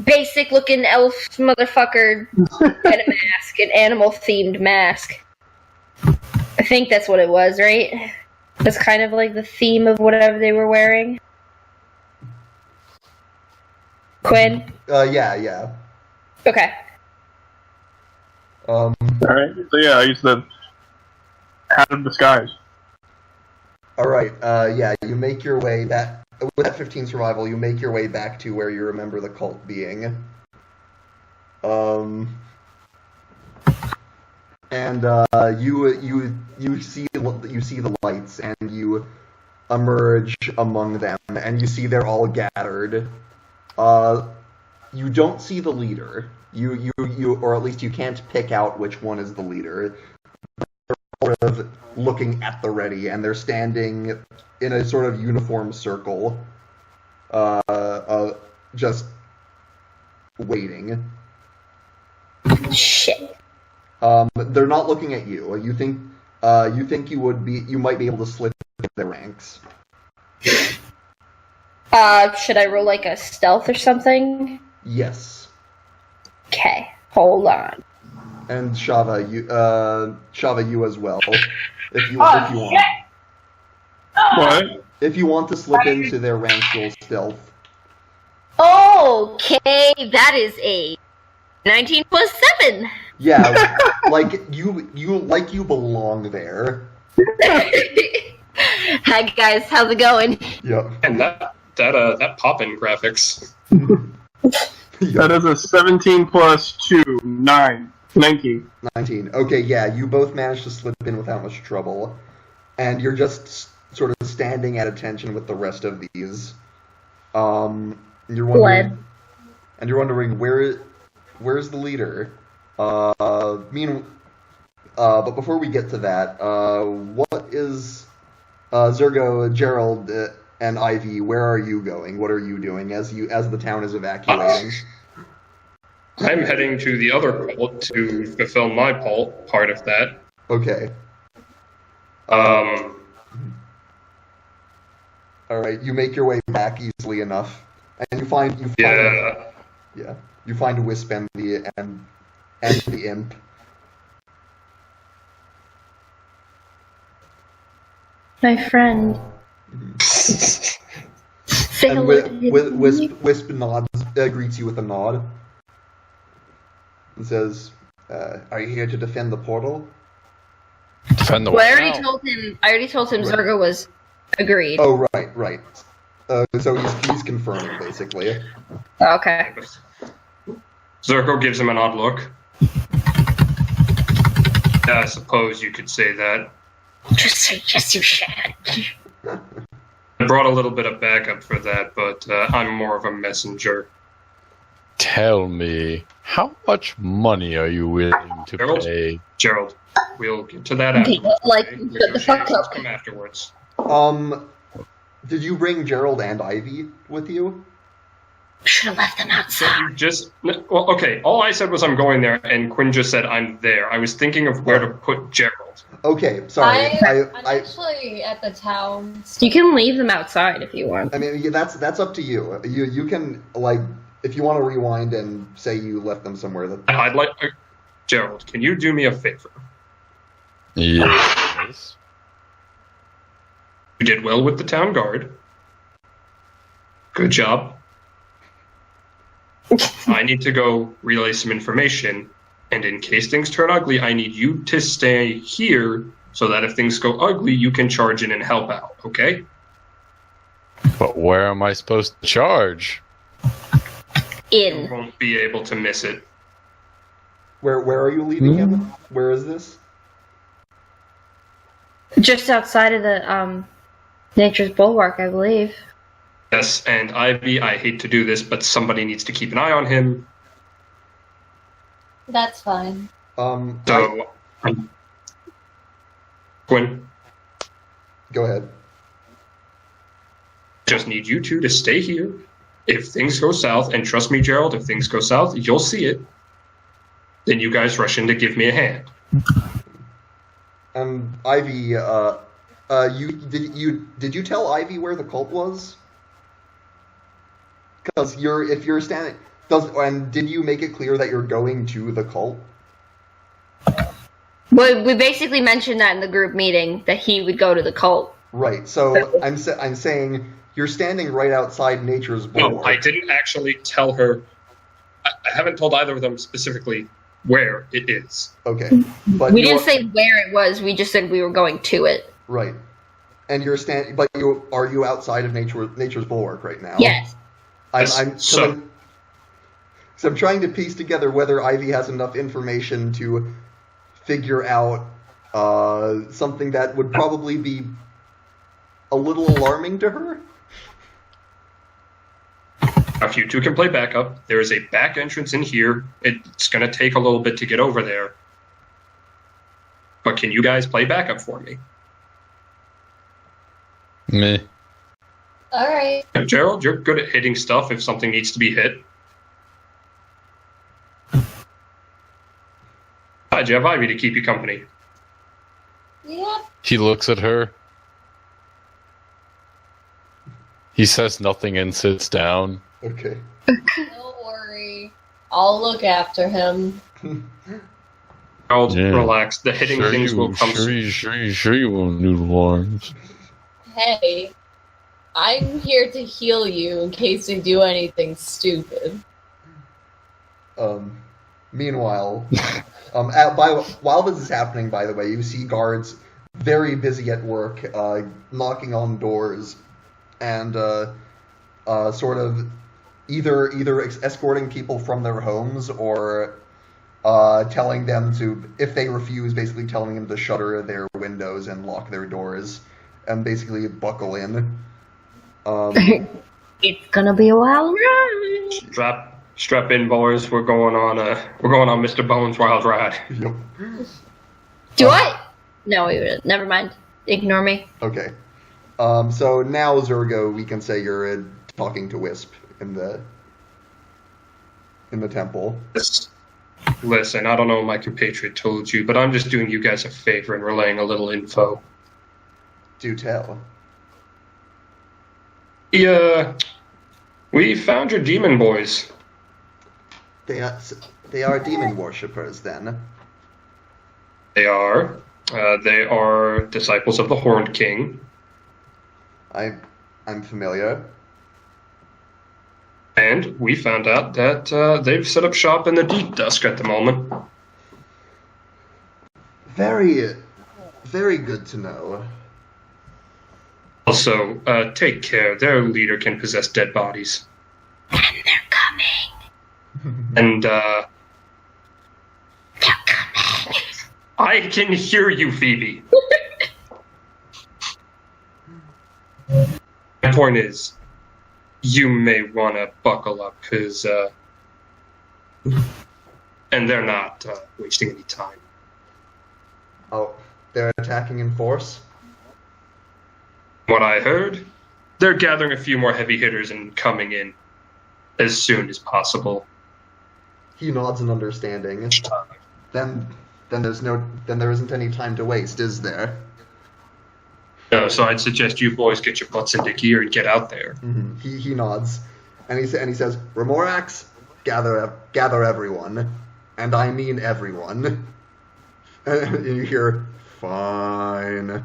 basic looking elf motherfucker and a mask, an animal themed mask. I think that's what it was, right? That's kind of like the theme of whatever they were wearing. Quinn? Yeah. Okay. Alright. So yeah, I used to have a disguise. Alright, you make your way. with that 15 survival, you make your way back to where you remember the cult being. And you see the lights, and you emerge among them, and you see they're all gathered. You don't see the leader. You or at least you can't pick out which one is the leader. They're sort of looking at the ready, and they're standing in a sort of uniform circle, just waiting. Shit. They're not looking at you. You think you might be able to slip in their ranks. Should I roll like a stealth or something? Yes. Okay, hold on. And Shava, you as well. If you want. What? If you want to slip into their ranks, roll stealth. Okay, that is a 19 plus 7. Yeah, like you belong there. Hi guys, how's it going? Yep. And that pop-in graphics. That is a 17 plus 2, 9. 19. 19. Okay, yeah, you both managed to slip in without much trouble, and you're just sort of standing at attention with the rest of these. You're wondering where's the leader. But before we get to that, what is Zergo, Gerald, and Ivy? Where are you going? What are you doing as the town is evacuating? I'm heading to the other cult to fulfill my part of that. Okay. All right. You make your way back easily enough, and you find Wisp and the imp. My friend. Say And hello to his Wisp nods, greets you with a nod, and says, "Are you here to defend the portal?" Defend the Well, I wall. already told him Right. Zergo was agreed. Oh, right. So he's confirming, basically. Okay. Zerko gives him an odd look. I suppose you could say that. Just say yes, you should. I brought a little bit of backup for that, but I'm more of a messenger. Tell me, how much money are you willing to Gerald? pay? Gerald, we'll get to that Okay, afterwards. like, okay? shut the fuck Negotiations up. come afterwards. Did you bring Gerald and Ivy with you? Should have left them outside. Well, okay, all I said was I'm going there, and Quinn just said I'm there. I was thinking of where to put Gerald. Okay, sorry. I'm actually at the town. You can leave them outside if you want. I mean, yeah, that's up to you. You can, like, if you want to rewind and say you left them somewhere. I'd like... Gerald, can you do me a favor? Yes. You did well with the town guard. Good job. I need to go relay some information, and in case things turn ugly, I need you to stay here so that if things go ugly, you can charge in and help out, okay? But where am I supposed to charge? You In. won't be able to miss it. Where are you leaving him? Where is this? Just outside of the, Nature's Bulwark, I believe. Yes, and Ivy, I hate to do this, but somebody needs to keep an eye on him. That's fine. So, Quinn, Go ahead. just need you two to stay here. If things go south, and trust me, Gerald, if things go south, you'll see it. Then you guys rush in to give me a hand. Ivy, did you tell Ivy where the cult was? Because if you're standing, and did you make it clear that you're going to the cult? Well, we basically mentioned that in the group meeting, that he would go to the cult. Right. So I'm saying you're standing right outside Nature's Bulwark. No, I didn't actually tell her. I haven't told either of them specifically where it is. Okay, but We didn't say where it was, we just said we were going to it. right. And you're but are you outside of nature's bulwark right now? Yes. I'm trying to piece together whether Ivy has enough information to figure out something that would probably be a little alarming to her. If you two can play backup, there is a back entrance in here. It's going to take a little bit to get over there. But can you guys play backup for me? Meh. Alright. Gerald, you're good at hitting stuff if something needs to be hit. Hi, you have Ivy to keep you company. Yep. He looks at her. He says nothing and sits down. Okay. Don't worry. I'll look after him. I'll relax. The hitting things will come soon. Sure you won't noodle arms. Hey, I'm here to heal you in case you do anything stupid. Meanwhile, while this is happening, by the way, you see guards very busy at work, knocking on doors, and sort of either escorting people from their homes or telling them to, if they refuse, basically telling them to shutter their windows and lock their doors, and basically buckle in. It's gonna be a wild ride. Strap in, boys. We're going on Mr. Bones' wild ride. Yep. Do I? No, never mind. Ignore me. Okay. So now, Zergo, we can say you're talking to Wisp in the temple. Listen, I don't know what my compatriot told you, but I'm just doing you guys a favor and relaying a little info. Do tell. Yeah, we found your demon boys. They are demon worshippers, then. They are. They are disciples of the Horned King. I'm familiar. And we found out that they've set up shop in the Deep Dusk at the moment. Very, very good to know. Also, take care. Their leader can possess dead bodies. And they're coming. And, They're coming. I can hear you, Phoebe. My point is, you may want to buckle up, because, and they're not wasting any time. Oh, they're attacking in force? What I heard, they're gathering a few more heavy hitters and coming in as soon as possible. He nods in understanding. Then there isn't any time to waste, is there? No, so I'd suggest you boys get your butts into gear and get out there. Mm-hmm. He nods, and he says, "Remorax, gather everyone, and I mean everyone." And you hear, "Fine."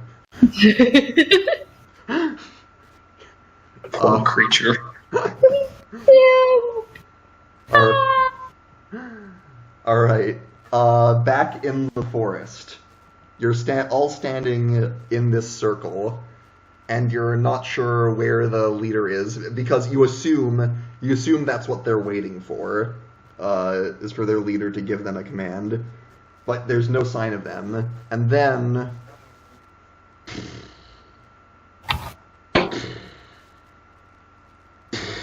Poor creature. All right. Back in the forest, you're all standing in this circle, and you're not sure where the leader is because you assume that's what they're waiting for, is for their leader to give them a command, but there's no sign of them. And then.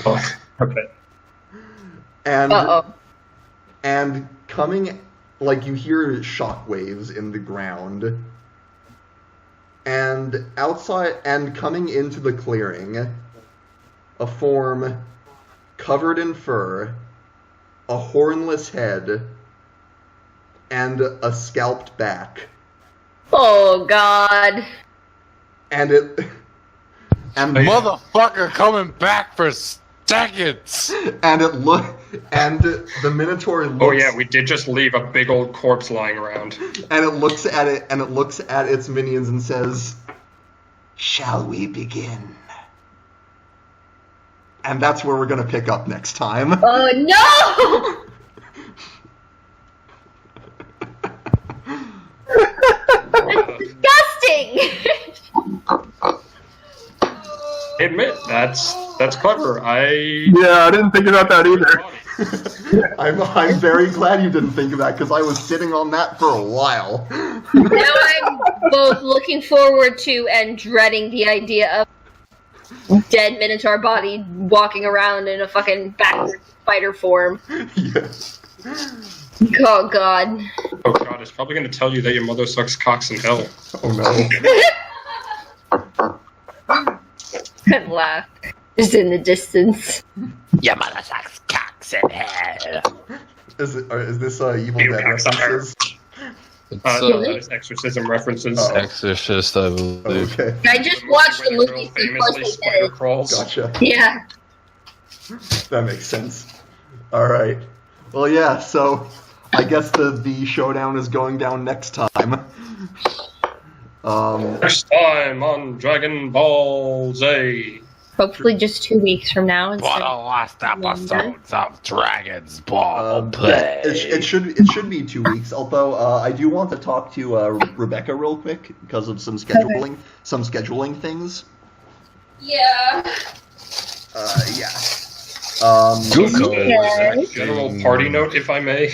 Oh, okay. And coming, like, you hear shockwaves in the ground, and outside, and coming into the clearing, a form covered in fur, a hornless head, and a scalped back. Oh, God. And Motherfucker coming back for seconds. And the Minotaur looks. Oh yeah, we did just leave a big old corpse lying around. And it looks at it, and it looks at its minions and says, "Shall we begin?" And that's where we're gonna pick up next time. Oh no! That's disgusting! admit that's clever. Yeah, I didn't think about that either. I'm very glad you didn't think of that because I was sitting on that for a while. Now I'm both looking forward to and dreading the idea of dead Minotaur body walking around in a fucking backward spider form. Yes. Oh god. Oh god, it's probably going to tell you that your mother sucks cocks in hell. Oh no. Couldn't laugh. Just in the distance. Your mother sucks cocks in hell. Is this Evil You Dead cocksucker. references? It's exorcism references. Oh. Exorcist, I believe. Okay, I just watched the When a movie girl so famously closely spider that crawls. gotcha. yeah. That makes sense. Alright. Well, yeah, so I guess the showdown is going down next time. Next time on Dragon Ball Z. Hopefully just 2 weeks from now. What a last episodes of Dragon's Ball yeah, Play. it should be 2 weeks. Although I do want to talk to Rebecca real quick because of some scheduling things. Yeah. Yeah. Google Okay. is General party note, if I may.